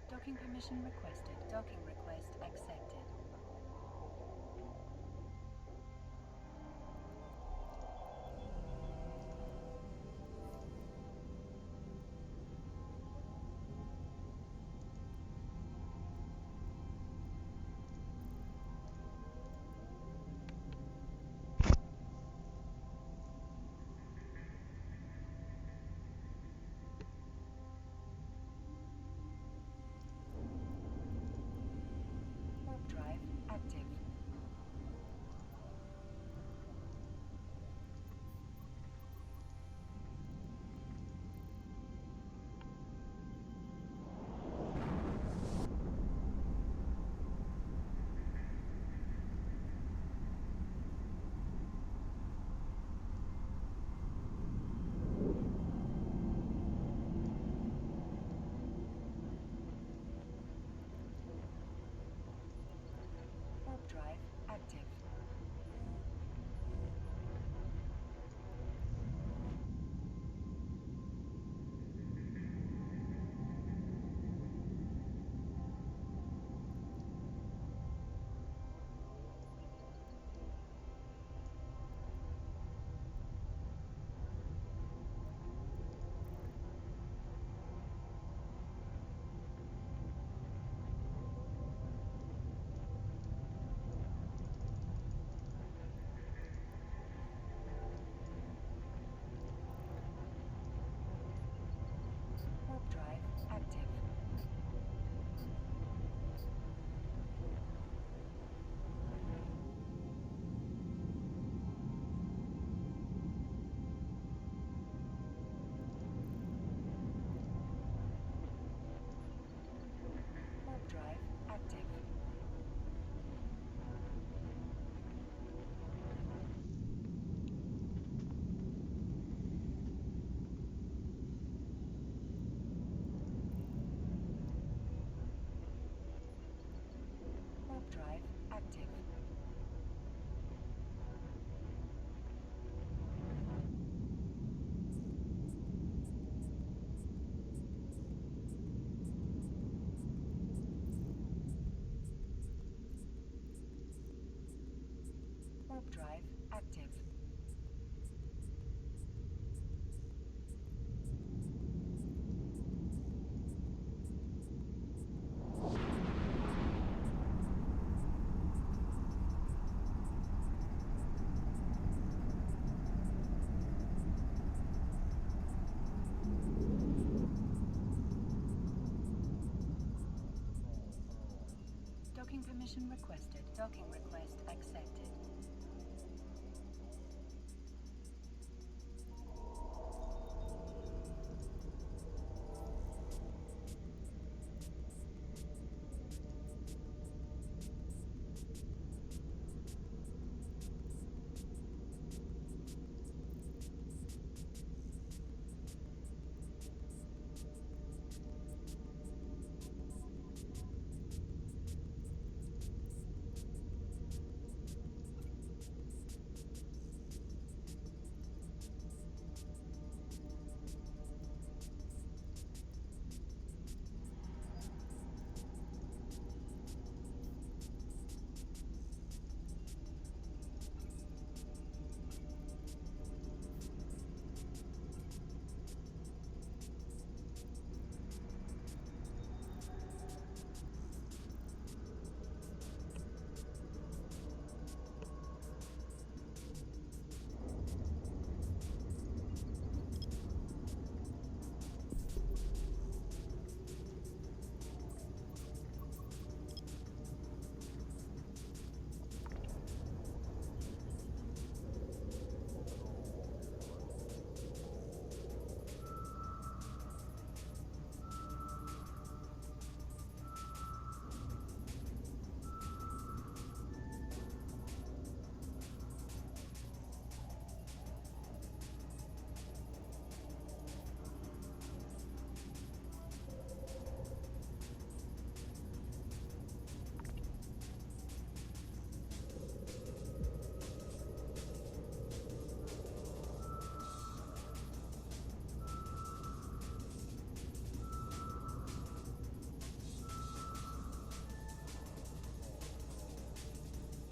Docking permission requested. Docking request accepted. Warp drive active. Warp drive active. Warp drive active. Warp drive active. Warp drive active. Warp drive active. Docking permission requested. Docking request accepted.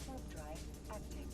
Warp drive active.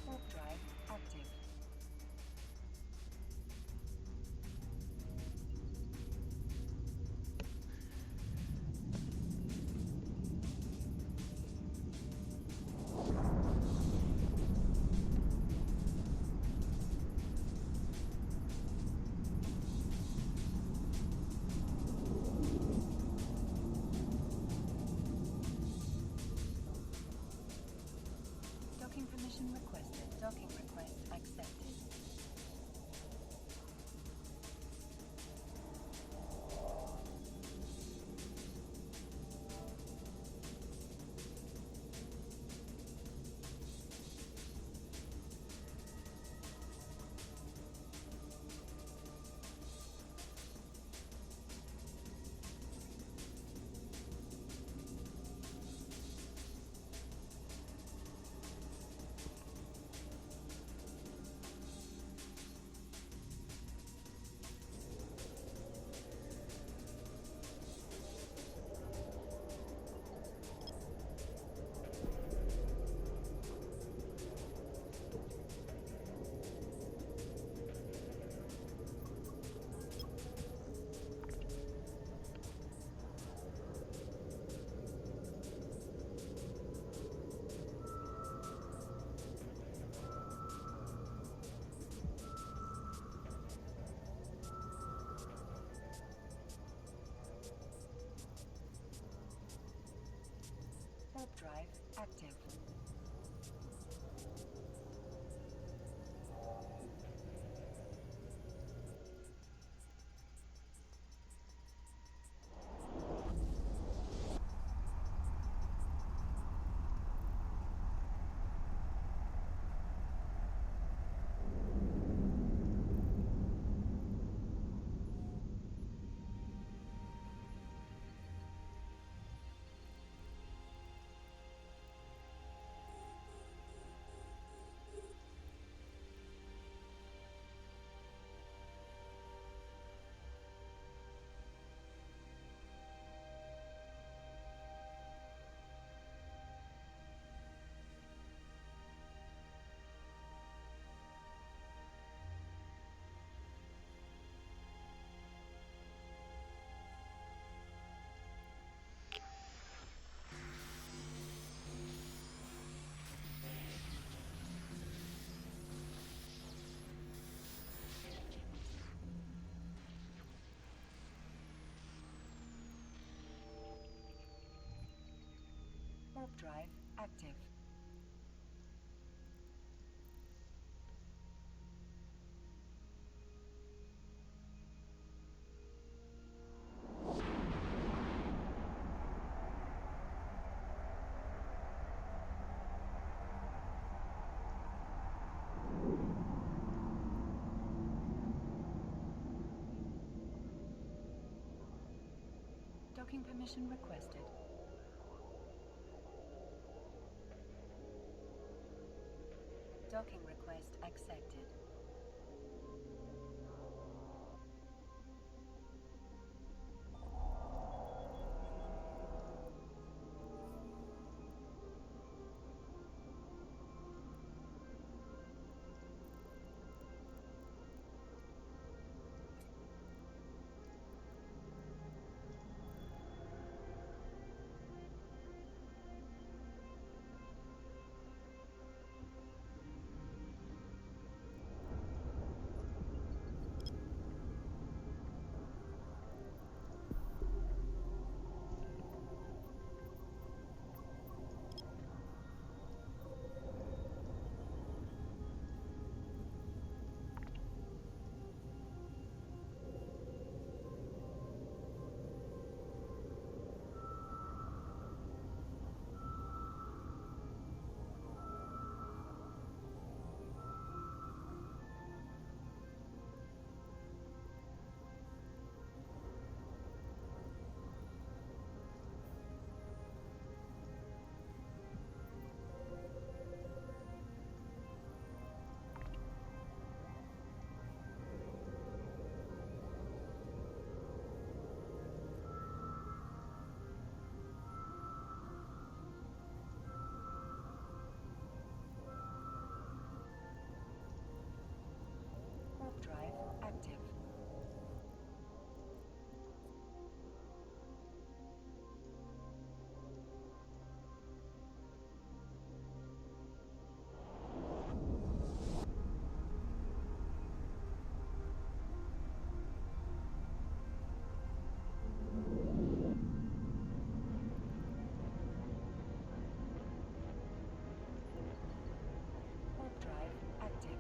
Warp drive active. Docking permission requested. Docking request accepted. Warp drive active. Warp drive active. Docking permission requested. Docking request accepted. Warp drive active. Warp drive active.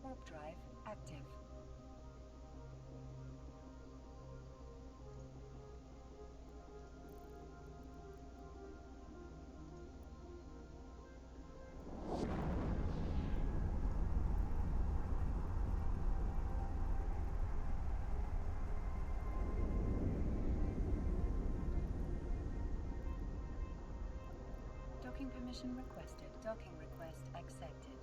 Warp drive active. Docking permission requested. Docking request accepted.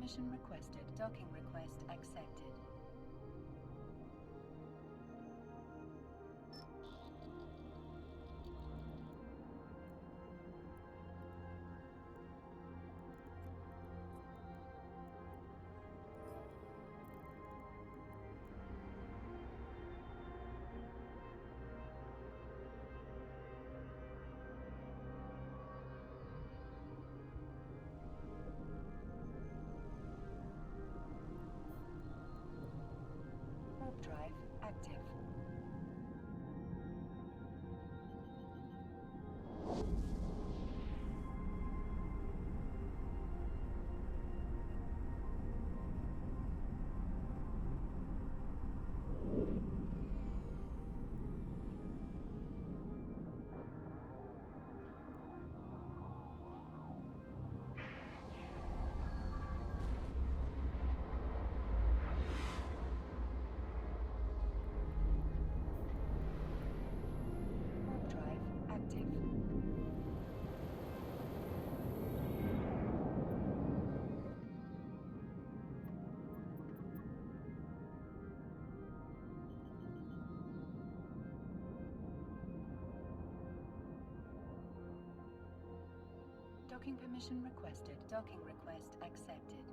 permission requested. Docking request accepted. Warp drive active. Warp drive active. Docking permission requested. Docking request accepted.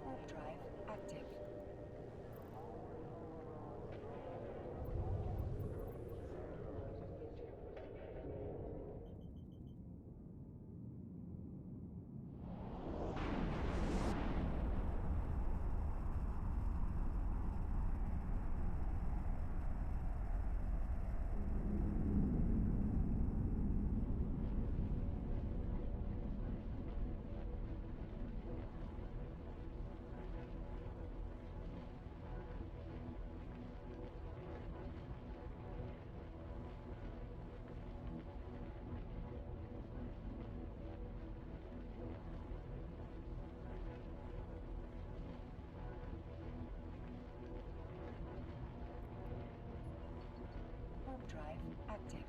Warp drive active. Warp drive active.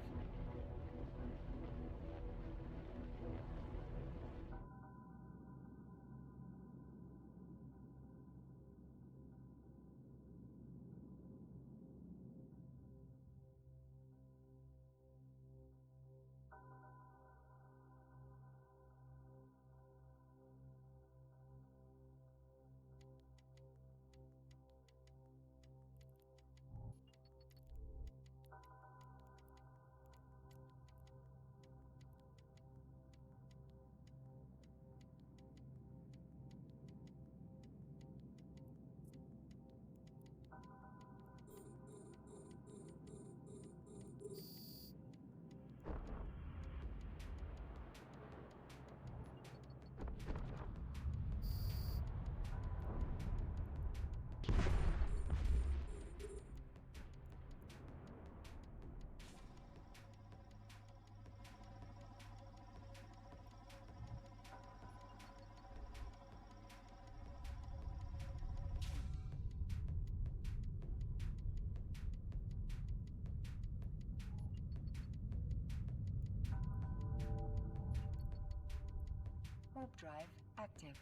Warp drive active.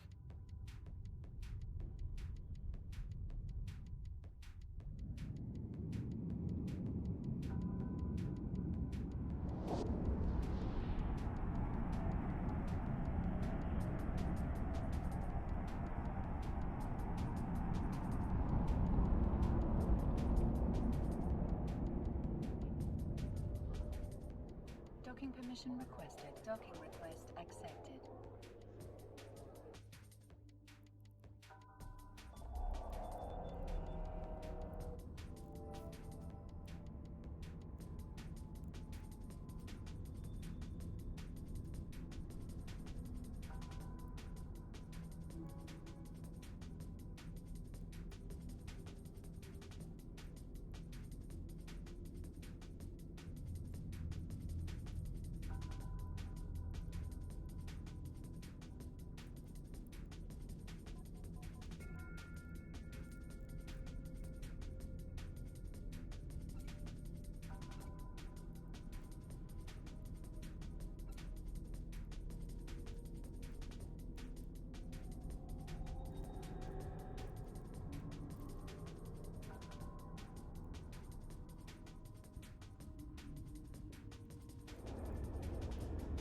Docking permission requested. Docking request accepted.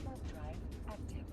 Warp drive active.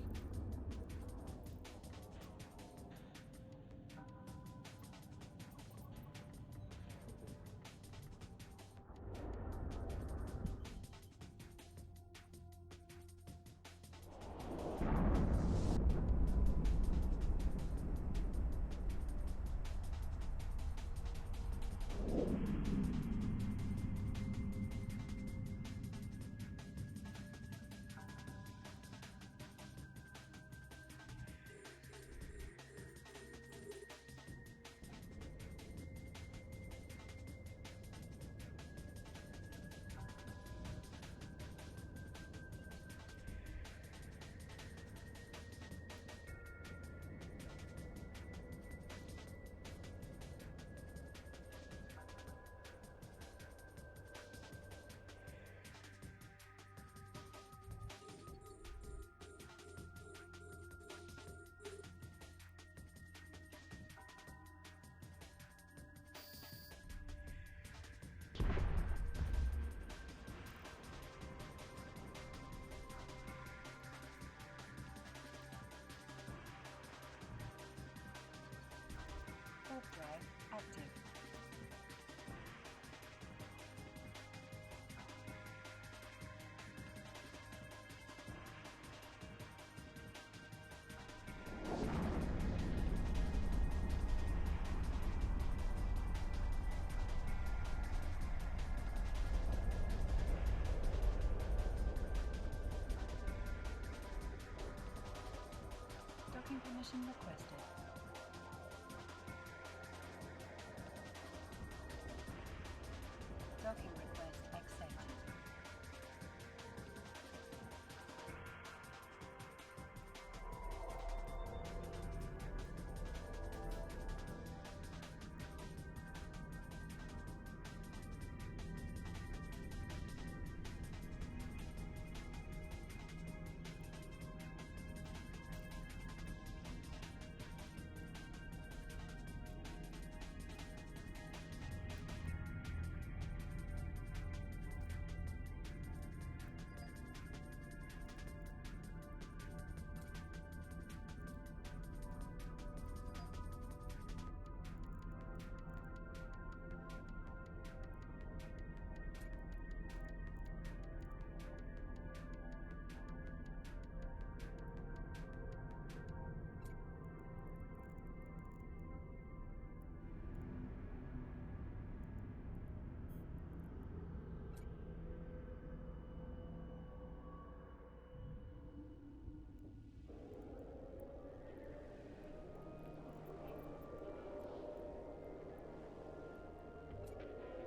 Warp drive active. Docking permission requested. Docking request accepted.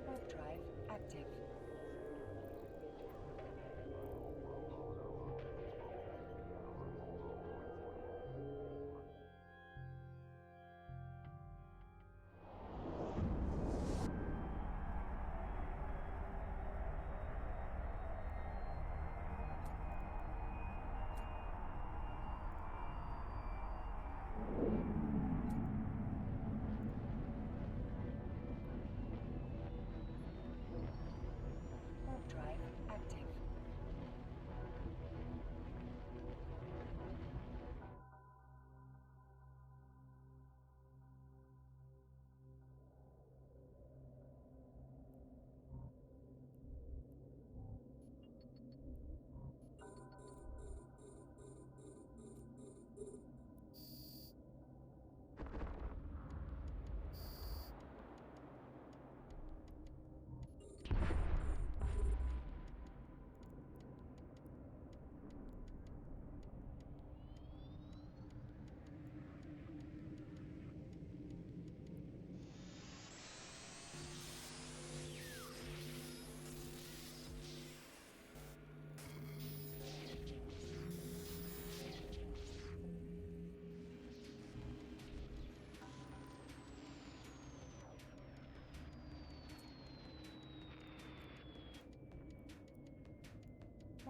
Warp drive active.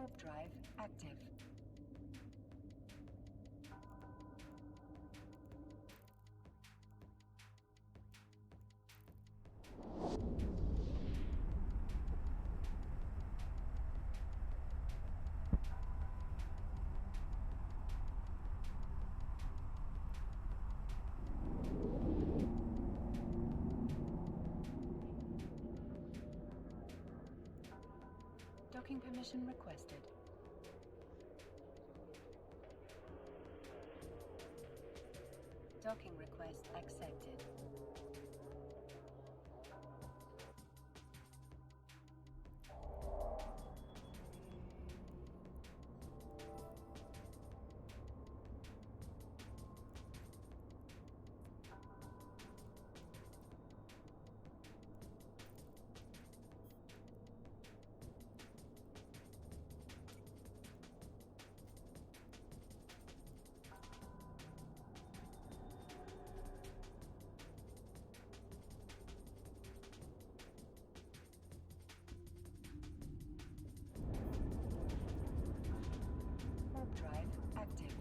Warp drive active. Docking permission requested. Docking request accepted. Warp drive active.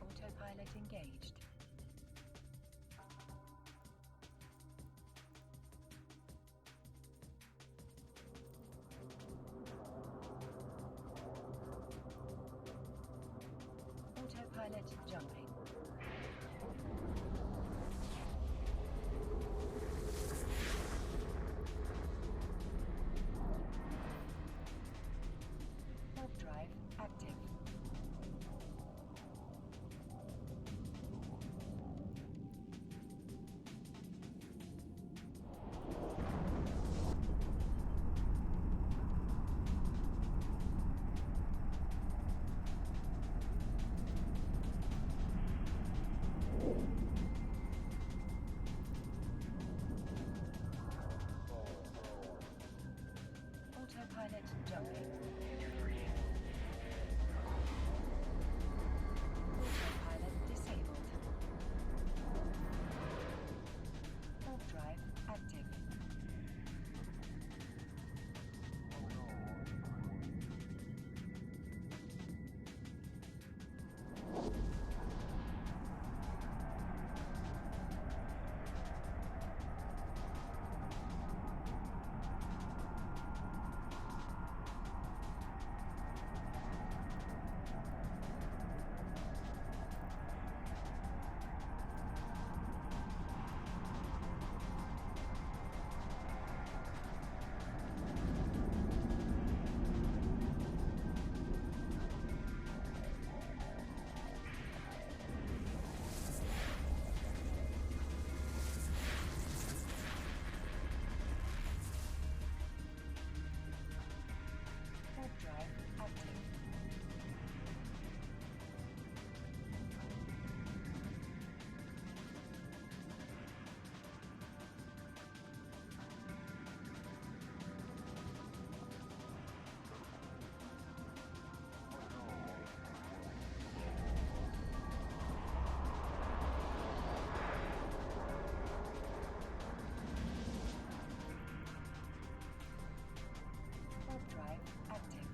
Autopilot engaged. Autopilot jumping. Warp drive active. Autopilot jumping. Autopilot disabled. Warp drive active. Warp drive active. Warp drive active.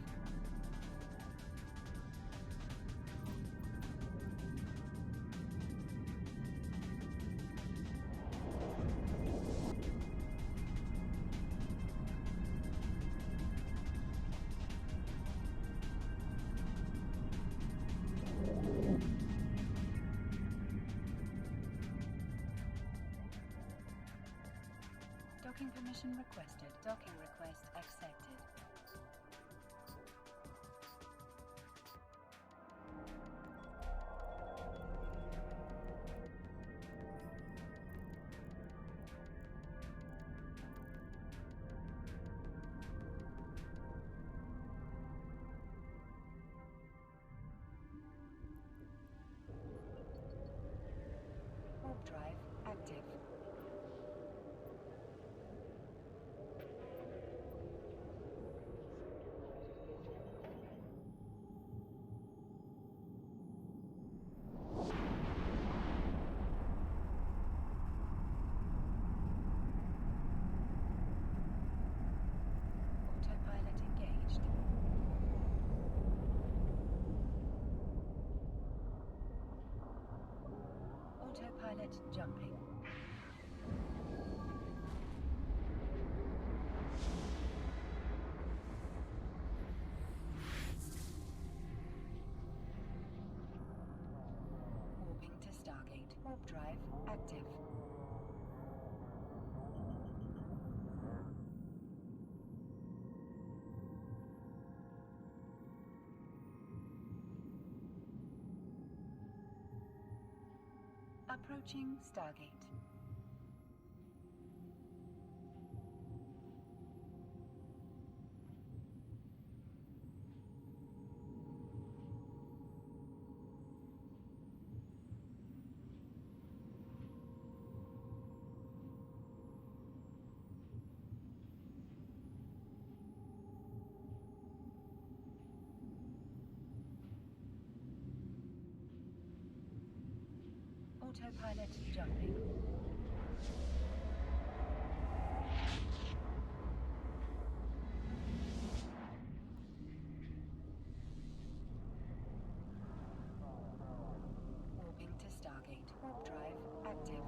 Docking permission requested. Docking request accepted. Warp drive active. Autopilot jumping. Warping to Stargate. Warp drive active. Approaching Stargate. Autopilot jumping. Warping to Stargate. Warp drive active.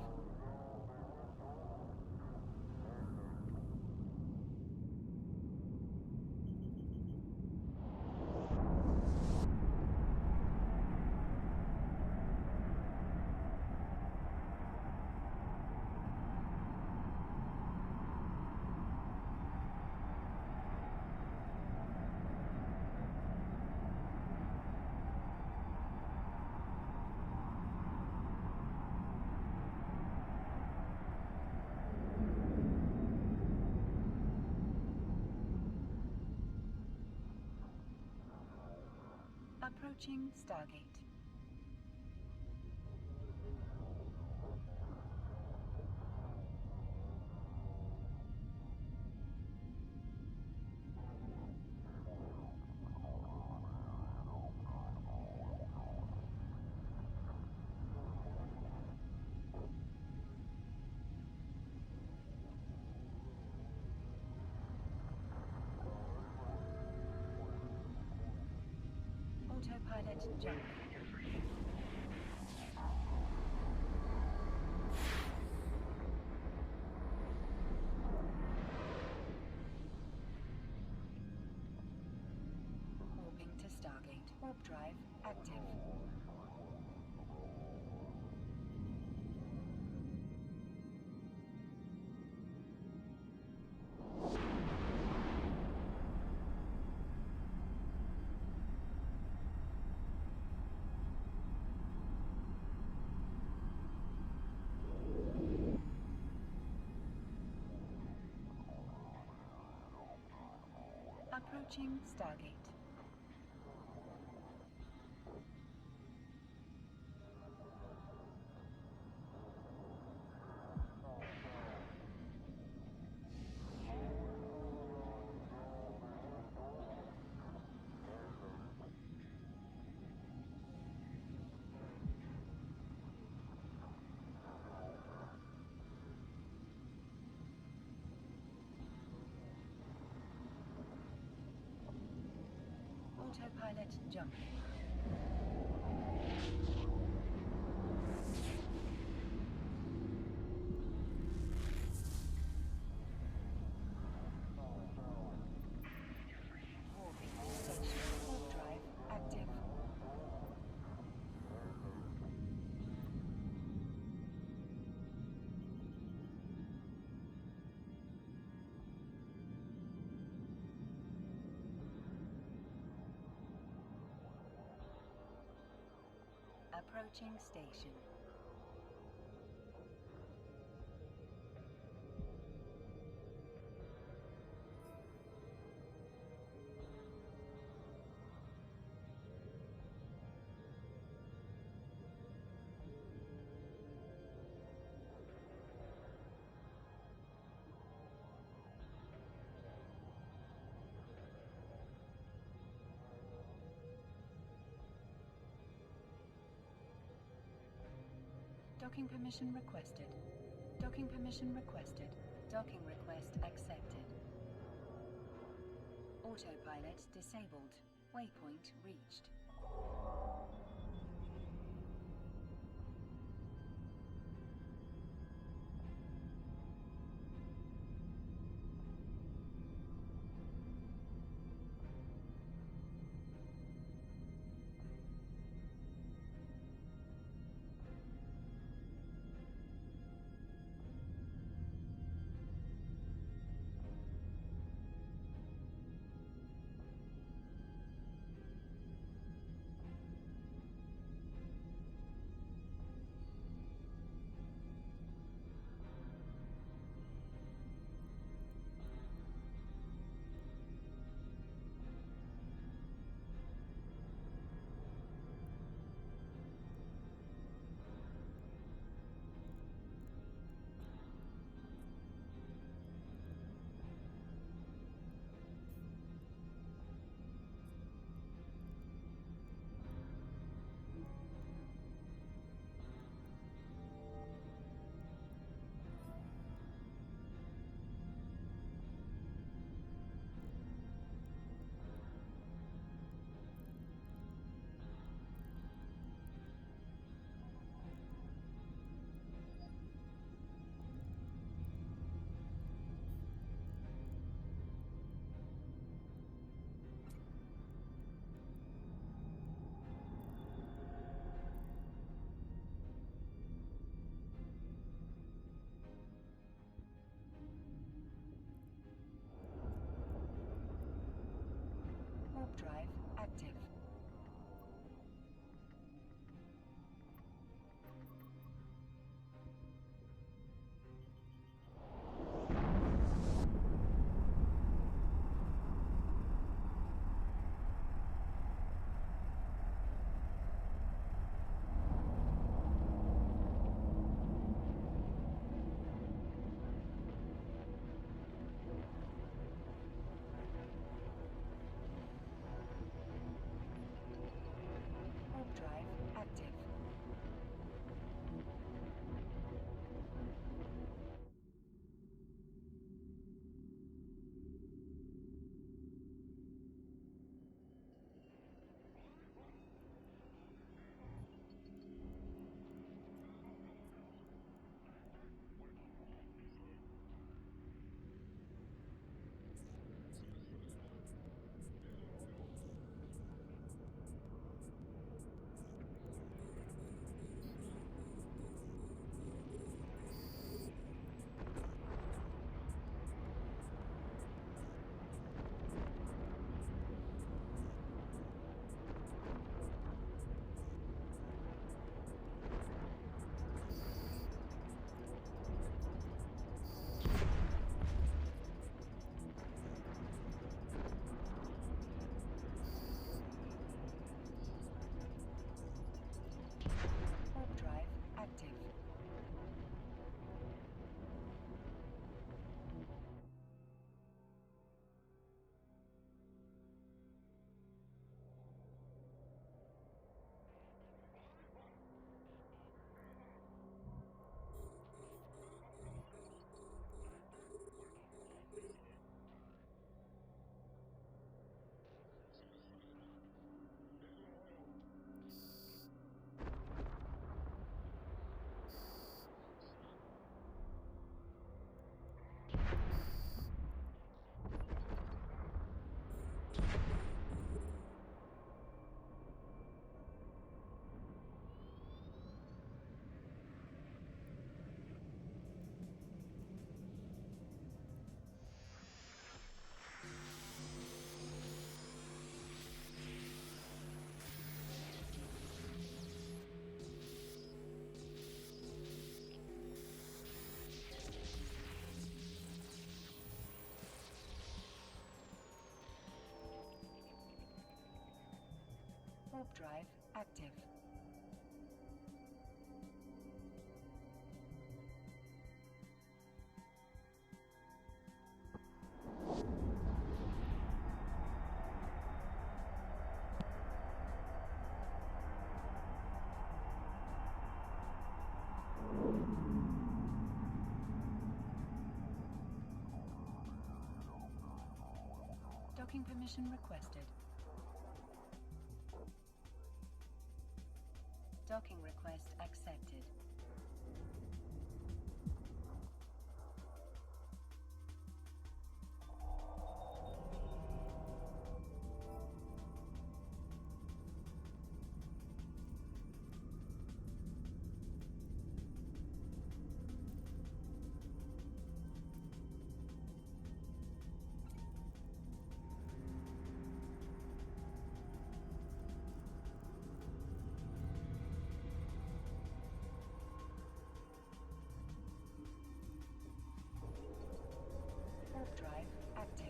Approaching Stargate. Autopilot jumping. Warping to Stargate. Warp drive active. Approaching Stargate. Autopilot jumping. Warping to station. Warp drive active. Approaching station. Docking permission requested. Docking permission requested. Docking request accepted. Autopilot disabled. Waypoint reached. Warp drive active. Docking permission requested. Docking request accepted. Warp drive active.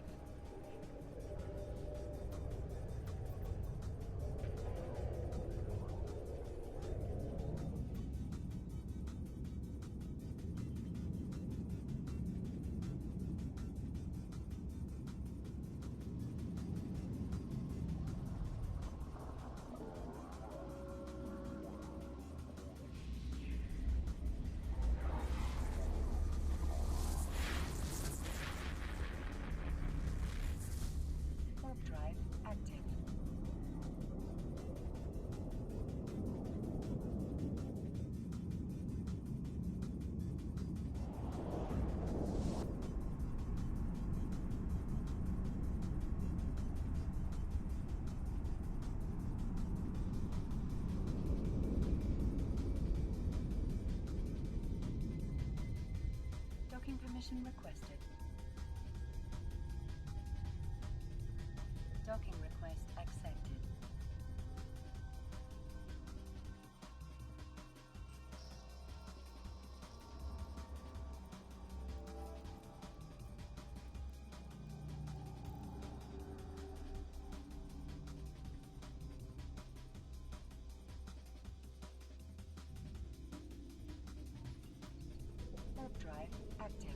Warp drive active. Docking permission requested. Docking request accepted. Warp drive active.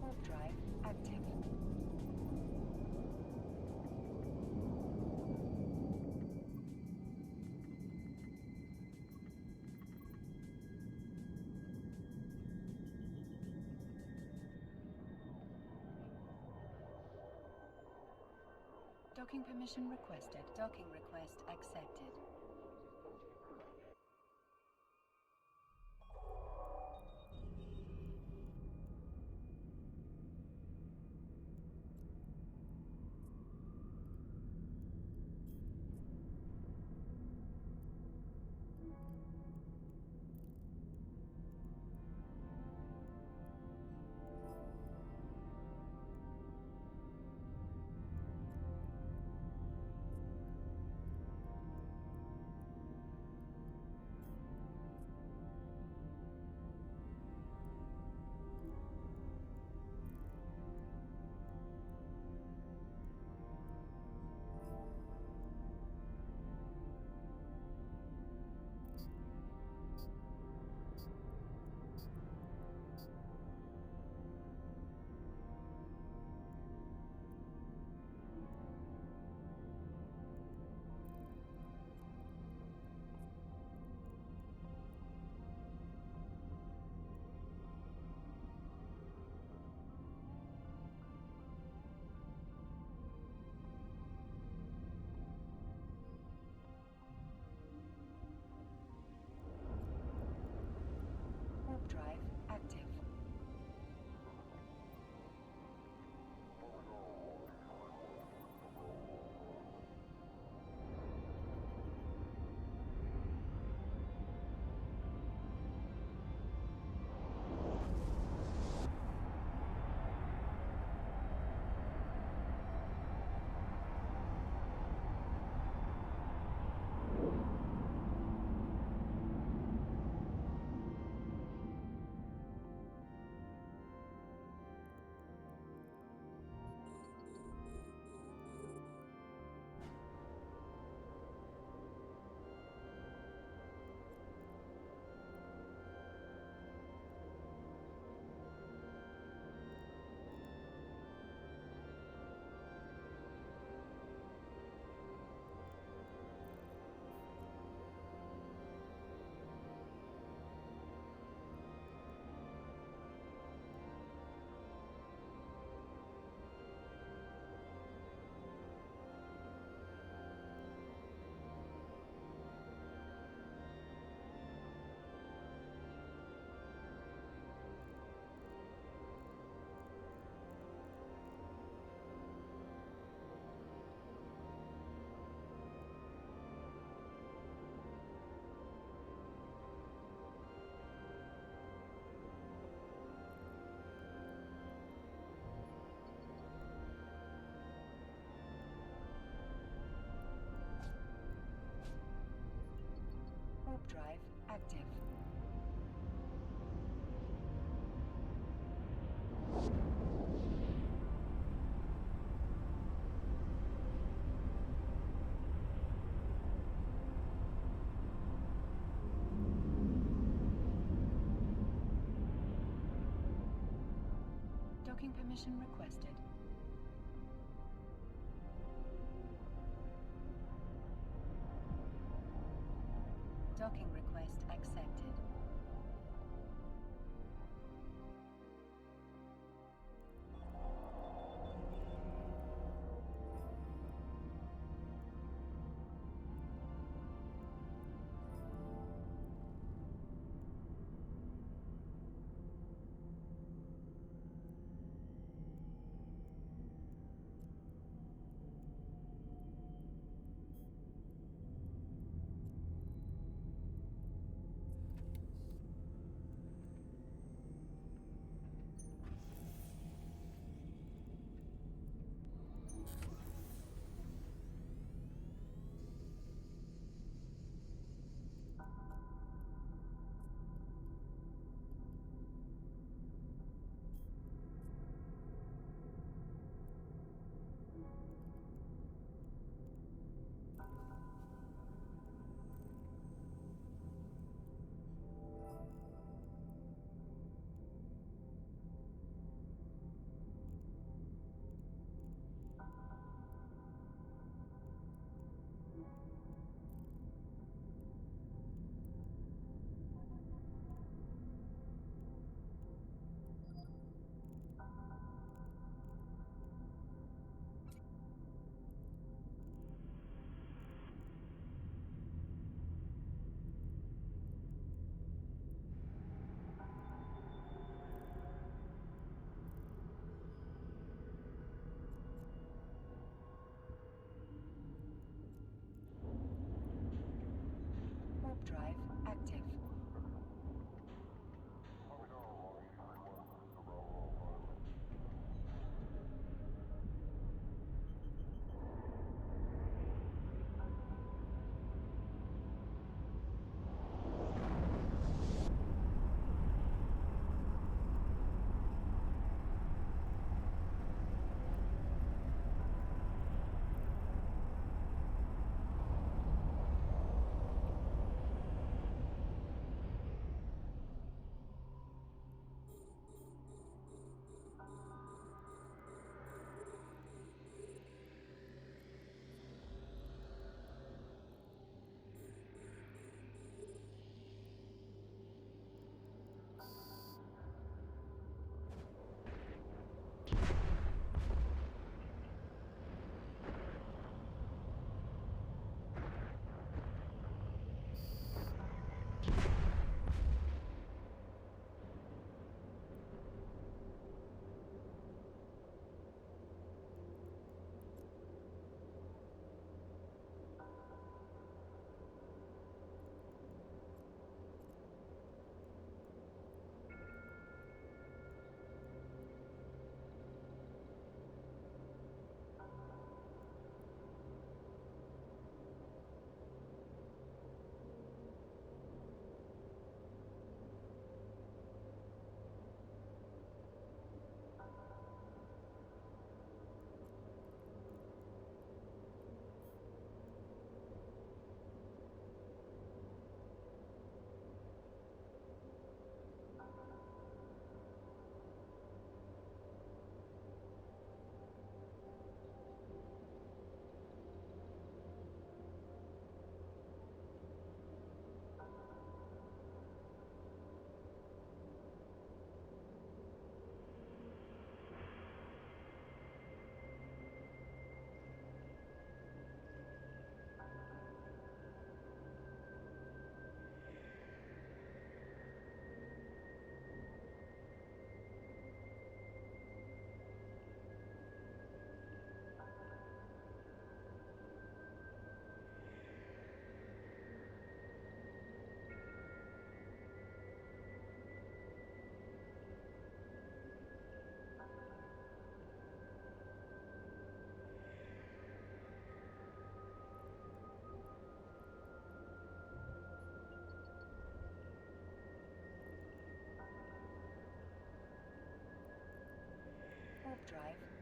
Warp drive active. Docking permission requested. Docking request accepted. drive active. Docking permission requested. Docking request accepted.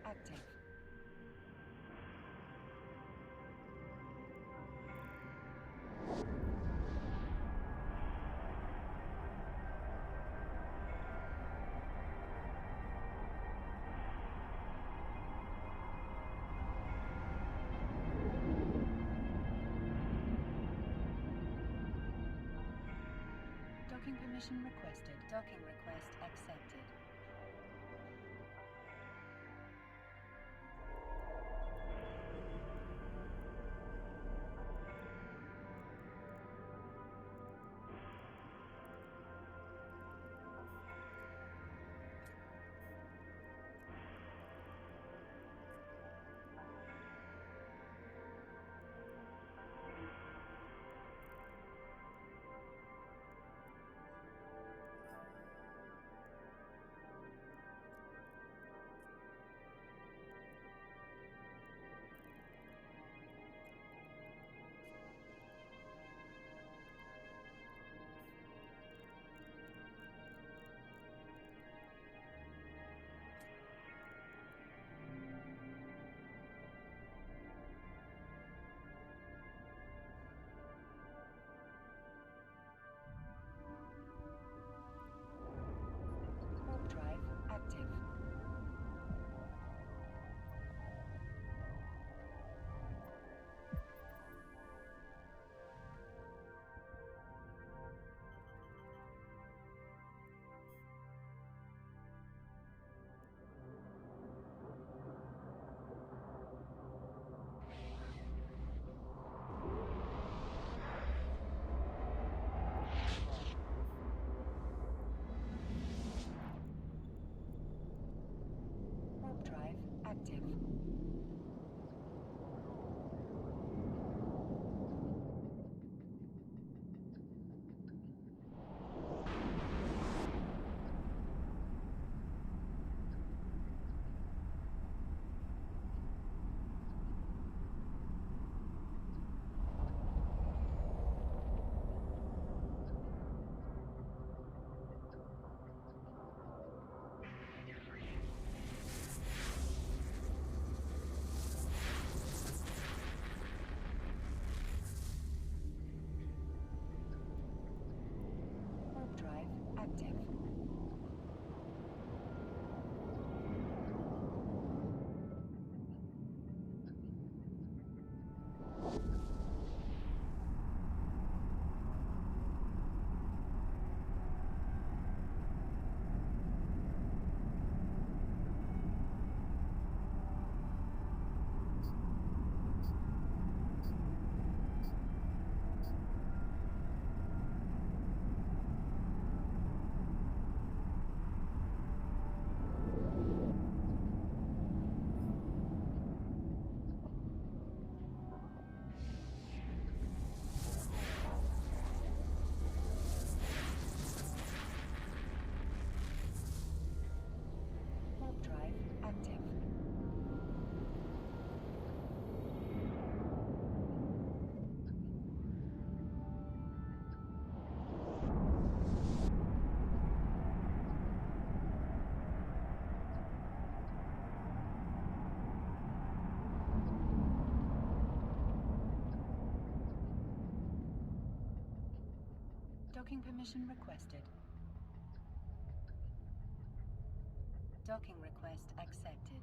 active. Docking permission requested. Docking request accepted. Warp drive active. Warp drive active. Warp drive active. Warp drive active. Docking permission requested. Docking request accepted.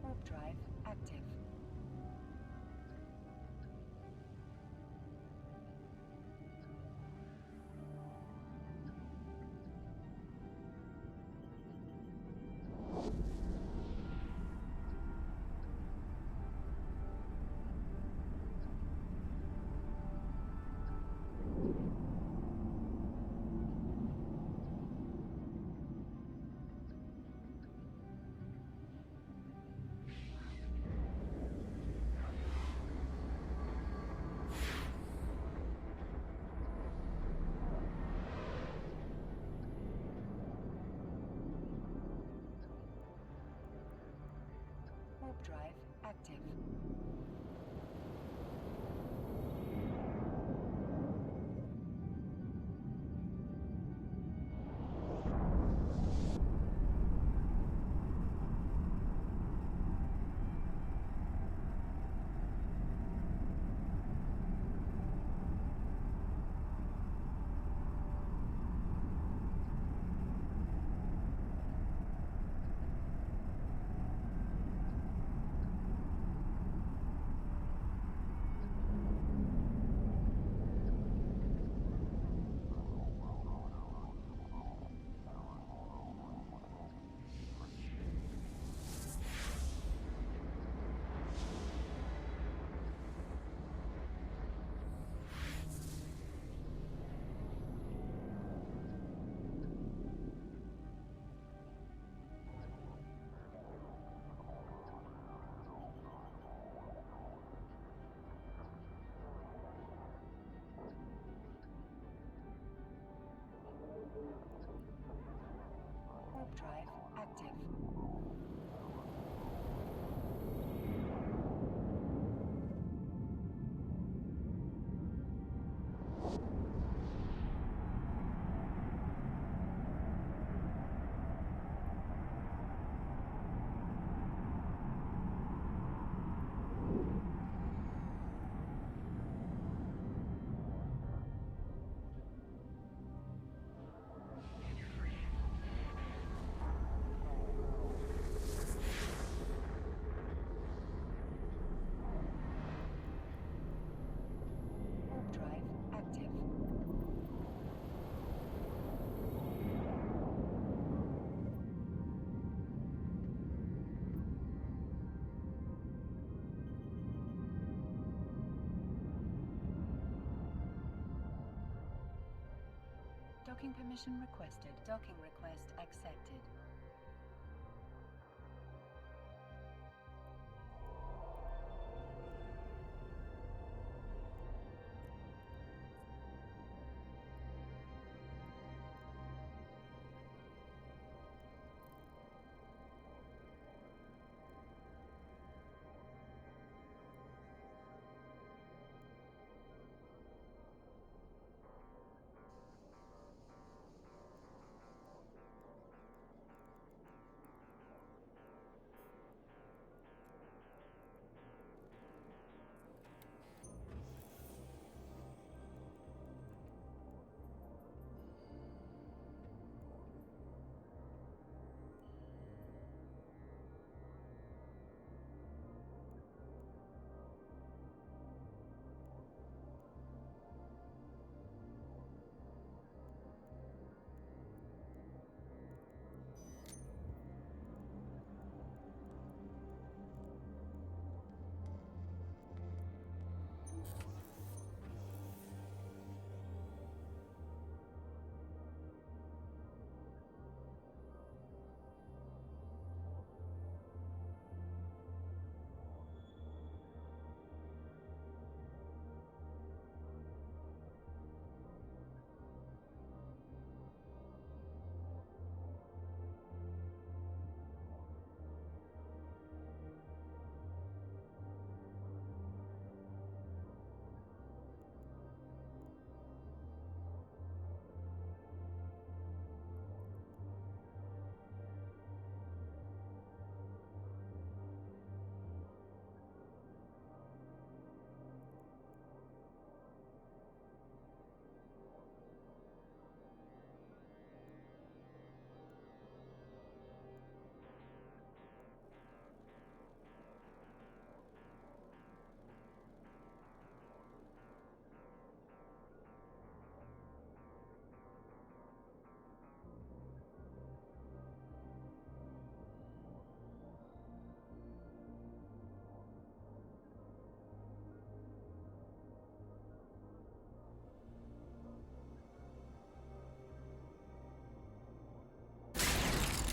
Warp drive active. active. Warp drive active. Warp drive active. Docking permission requested. Docking request accepted.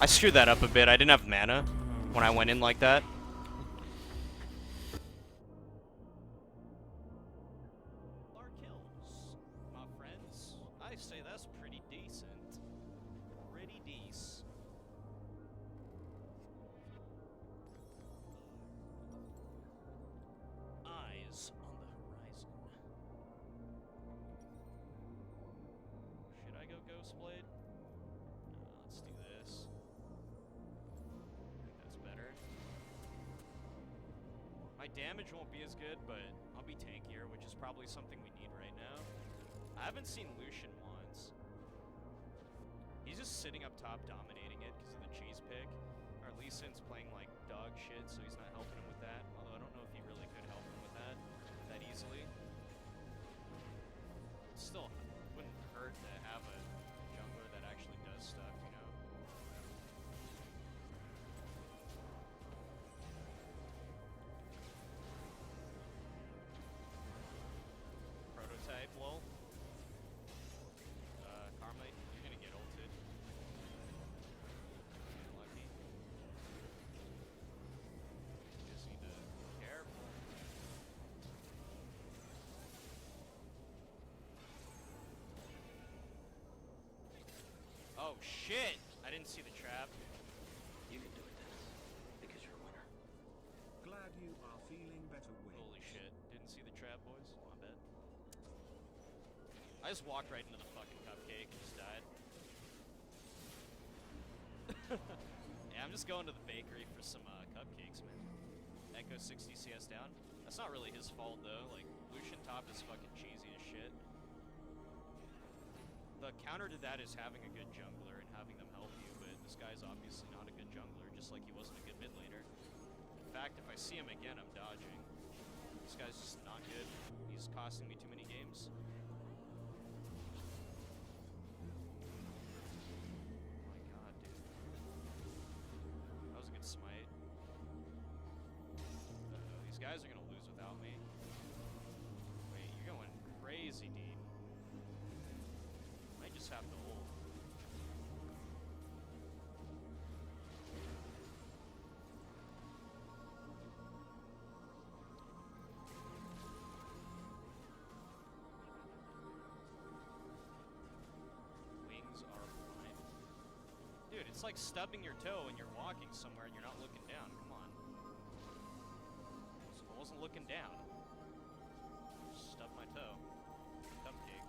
I screwed that up a bit. I didn't have mana when I went in like that. Our kills, my friends. I say that's pretty decent. Pretty decent. damage won't be as good, but I'll be tankier, which is probably something we need right now. I haven't seen Lucian once. He's just sitting up top dominating it because of the cheese pick. Our Lee Sin's playing like dog shit, so he's not helping him with that. Although I don't know if he really could help him with that easily. It still wouldn't hurt to have a jungler that actually does stuff, you know? Prototype, lol. Carmite, you're gonna get ulted. Get lucky. You just need to be careful. Oh shit! I didn't see the trap. You can do it, Dennis, because you're a winner. Glad you are feeling better, Wings. Holy shit. Didn't see the trap, boys. My bad. I just walked right into the fucking cupcake and just died. Yeah, I'm just going to the bakery for some cupcakes, man. Echo 60 CS down. That's not really his fault, though. Like, Lucian top is fucking cheesy as shit. The counter to that is having a good jungler and having them help you, but this guy's obviously not a good jungler, just like he wasn't a good mid laner. In fact, if I see him again, I'm dodging. This guy's just not good. He's costing me too many games. Oh my god, dude. That was a good smite. Uh-oh, these guys are gonna lose without me. Wait, you're going crazy deep. I just have to ult. Wings are blind. Dude, it's like stubbing your toe and you're walking somewhere and you're not looking down. Come on. I wasn't looking down. Just stubbed my toe. Cupcake.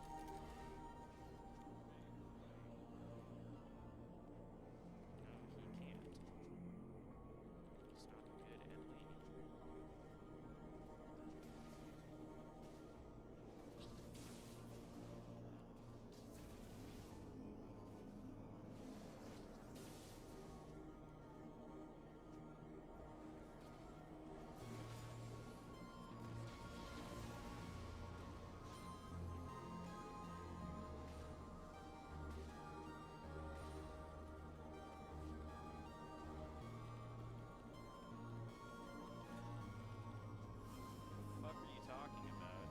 What the fuck are you talking about?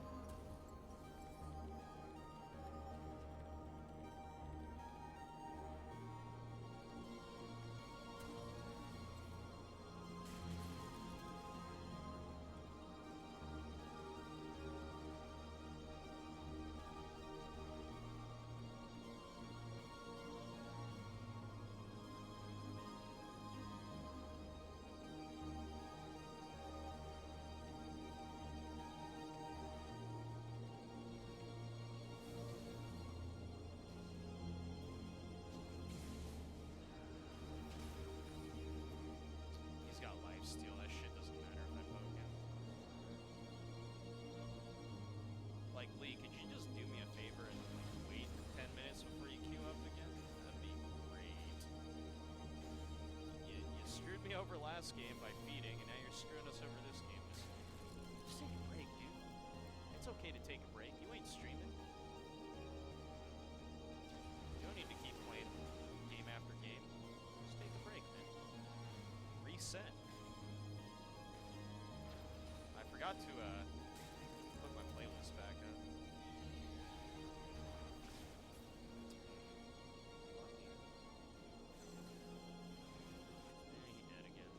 He's got lifesteal. That shit doesn't matter if I poke him. Like, Lee, could you just do me a favor and wait 10 minutes before you queue up again? That'd be great. You screwed me over last game by feeding, and now you're screwing us over this game. Just take a break, dude. It's okay to take a break. You ain't streaming. You don't need to keep playing game after game. Just take a break, man. Reset. I forgot to put my playlist back up. Lucky. He dead again.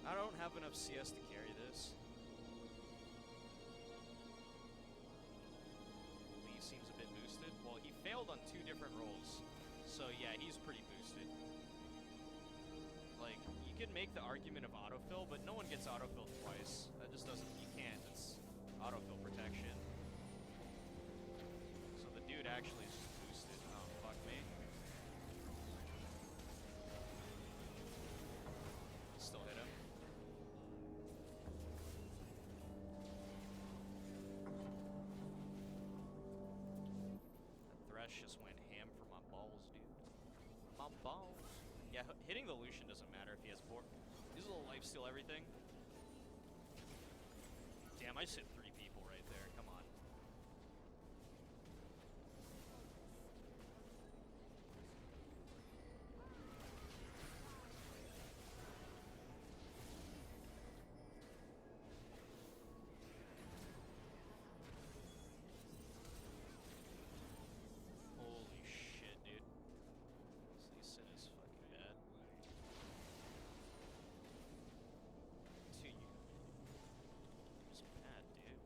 I don't have enough CS to carry this. Lee seems a bit boosted. Well, he failed on 2 different rolls. So yeah, he's pretty boosted. Like, you could make the argument of autofill, but no one gets autofill twice. That just doesn't, you can't, it's autofill protection. So the dude actually is just boosted. Oh, fuck me. Rush just went ham for my balls, dude. My balls. Yeah, hitting the Lucian doesn't matter if he has poor. He's a little lifesteal everything. Damn, I just hit 3 people right there. Come on. Holy shit, dude. This Sin is fucking bad. To you. It's bad, dude.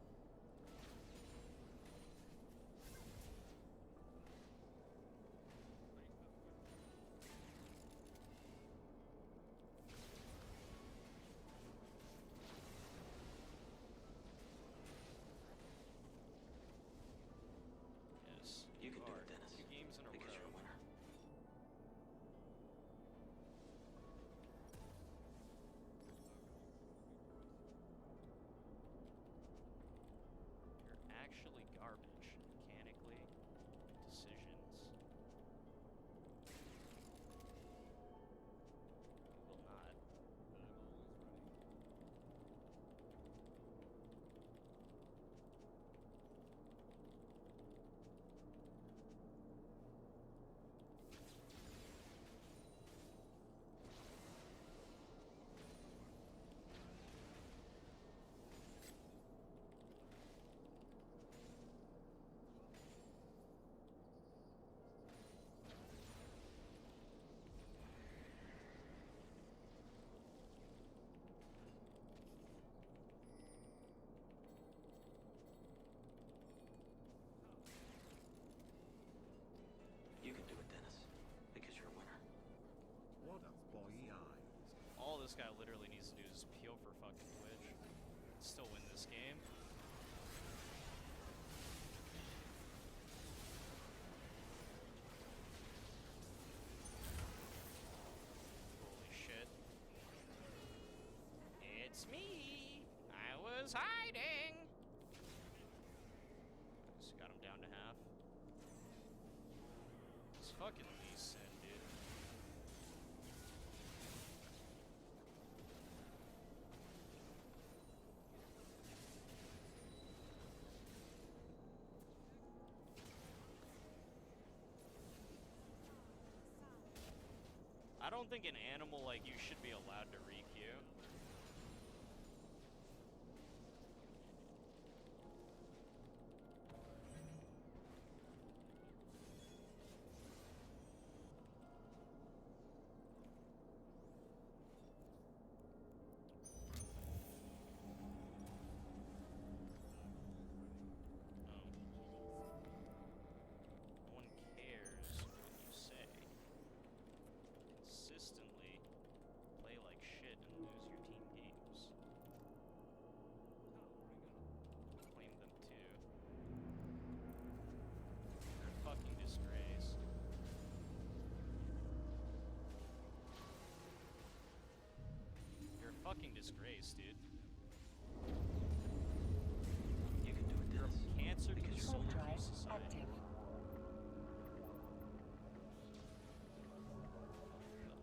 Yes, You can do are. it, Dennis. 2 games in a Because you're a row. winner. You're actually garbage, mechanically. Decisions. You will not. You can do it, Dennis. Because you're a winner. What a boy eyes. All this guy literally needs to do is peel for fucking Twitch. Still win this game. Holy shit. It's me! I was hiding! Just got him down to half. It's fucking Lee Sin, dude. I don't think an animal like you should be allowed to re-queue. No one cares what you say. Consistently play like shit and lose your team games. Claim them too. They're a fucking disgrace. You're a fucking disgrace, dude. You can do it, You're Dennis. a cancer to the Because you're a solar winner. queue Drive society. active.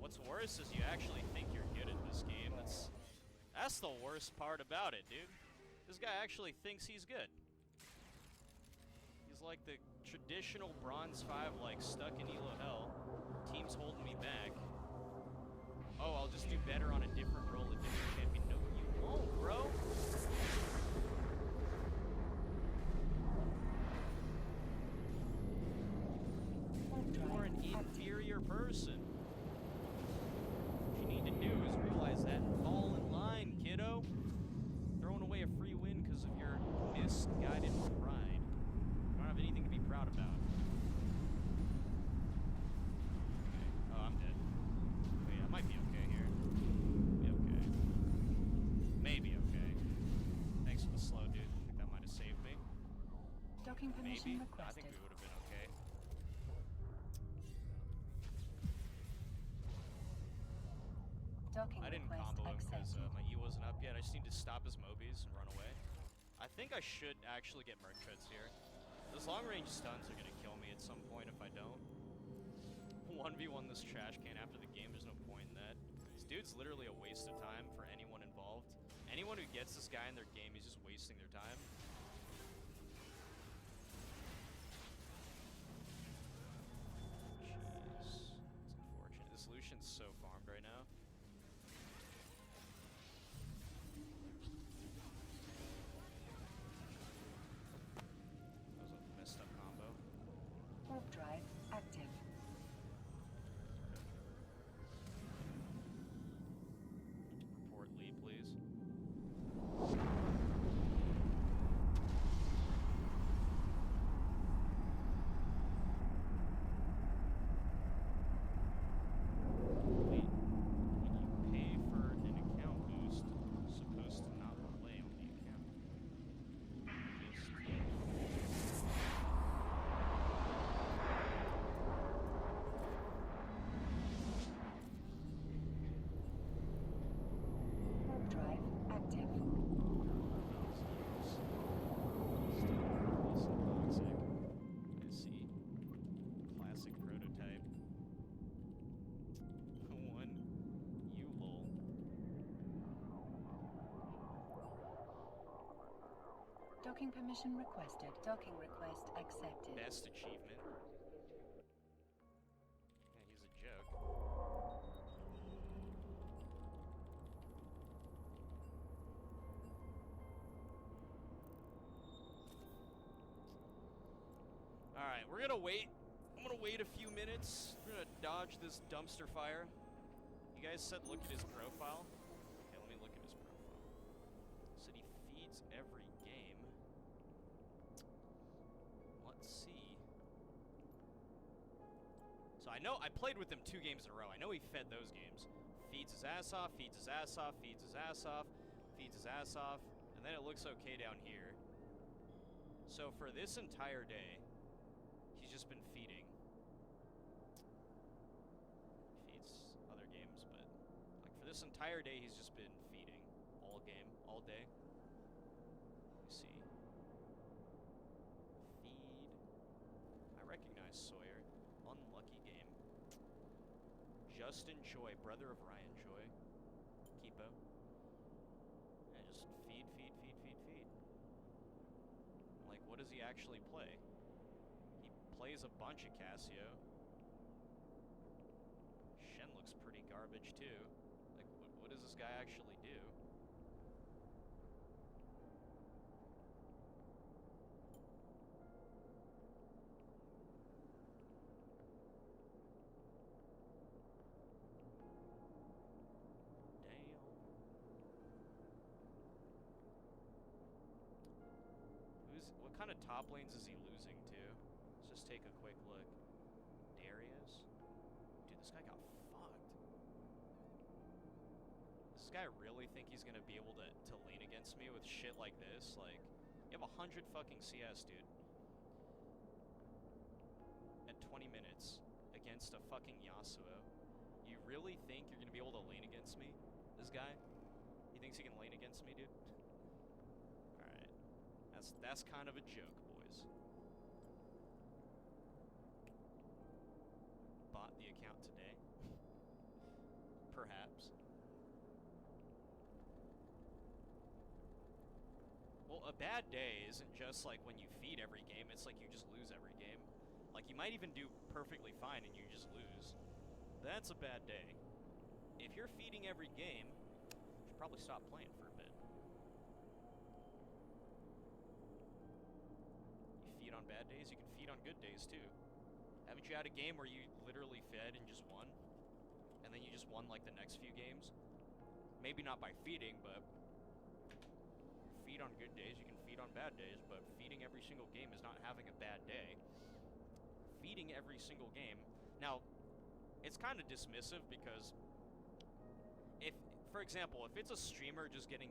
What's worse is you actually think you're good at this game. That's the worst part about it, dude. This guy actually thinks he's good. He's like the traditional Bronze 5, like, stuck in Elo Hell. Team's holding me back. Oh, I'll just do better on a different role, a different champion. No, you won't, bro. You're an inferior person. What you need to do is realize that and fall in line, kiddo. Throwing away a free win because of your misguided pride. You don't have anything to be proud about. Okay. Oh, I'm dead. Wait, I might be okay here. Be okay. Maybe okay. Thanks for the slow, dude. I think that might have saved me. Docking permission Maybe. I requested. think we would have been okay. Docking I didn't request combo him because accepted. my E wasn't up yet. I just need to stop his Mobies and run away. I think I should actually get Merc Treads here. Those long-range stuns are gonna kill me at some point if I don't. 1v1 this trash can after the game, there's no point in that. This dude's literally a waste of time for anyone involved. Anyone who gets this guy in their game, he's just wasting their time. Jeez. It's unfortunate. This Lucian's so farmed right now. That was a messed up combo. Warp drive active. Report Lee, please. Wait, when you pay for an account boost, it's supposed to not play on the account. Just Warp drive active. I see. Classic prototype. One. You lol. Docking permission requested. Docking request accepted. Best achievement. Yeah, he's a joke. Alright, we're gonna wait. I'm gonna wait a few minutes. We're gonna dodge this dumpster fire. You guys said look at his profile. Okay, let me look at his profile. Said he feeds every game. Let's see. So I know I played with him 2 games in a row. I know he fed those games. Feeds his ass off, feeds his ass off, feeds his ass off, feeds his ass off, and then it looks okay down here. So for this entire day, he's just been feeding. Feeds other games, but like for this entire day, he's just been feeding all game, all day. Let me see. Feed. I recognize Sawyer. Unlucky game. Justin Choi, brother of Ryan Choi. Kipo. And just feed, feed, feed, feed, feed. Like, what does he actually play? He plays a bunch of Casio. Shen looks pretty garbage too. Like, what does this guy actually do? Damn. What kind of top lanes is he losing to? Let's just take a quick look. Darius? Dude, this guy got fucked. Does this guy really think he's gonna be able to lane against me with shit like this? Like, you have 100 fucking CS, dude. At 20 minutes against a fucking Yasuo. You really think you're gonna be able to lane against me? This guy? He thinks he can lane against me, dude? Alright. That's kind of a joke, boys. Bought the account today. Perhaps. Well, a bad day isn't just like when you feed every game, it's like you just lose every game. Like, you might even do perfectly fine and you just lose. That's a bad day. If you're feeding every game, you should probably stop playing for a bit. You feed on bad days, you can feed on good days too. Haven't you had a game where you literally fed and just won? And then you just won like the next few games? Maybe not by feeding, but you feed on good days, you can feed on bad days, but feeding every single game is not having a bad day. Feeding every single game. Now, it's kind of dismissive because if, for example, if it's a streamer just get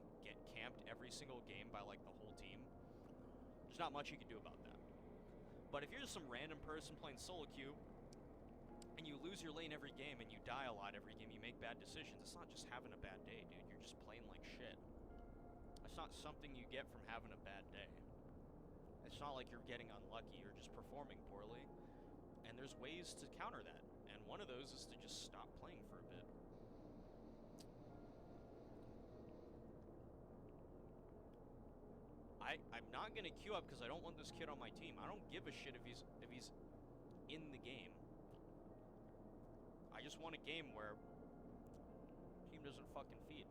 camped every single game by like the whole team, there's not much you can do about that. But if you're just some random person playing solo queue and you lose your lane every game and you die a lot every game, you make bad decisions, it's not just having a bad day, dude. You're just playing like shit. That's not something you get from having a bad day. It's not like you're getting unlucky, you're just performing poorly. And there's ways to counter that. And one of those is to just stop playing for a bit. I'm not gonna queue up because I don't want this kid on my team. I don't give a shit if he's in the game. I just want a game where team doesn't fucking feed.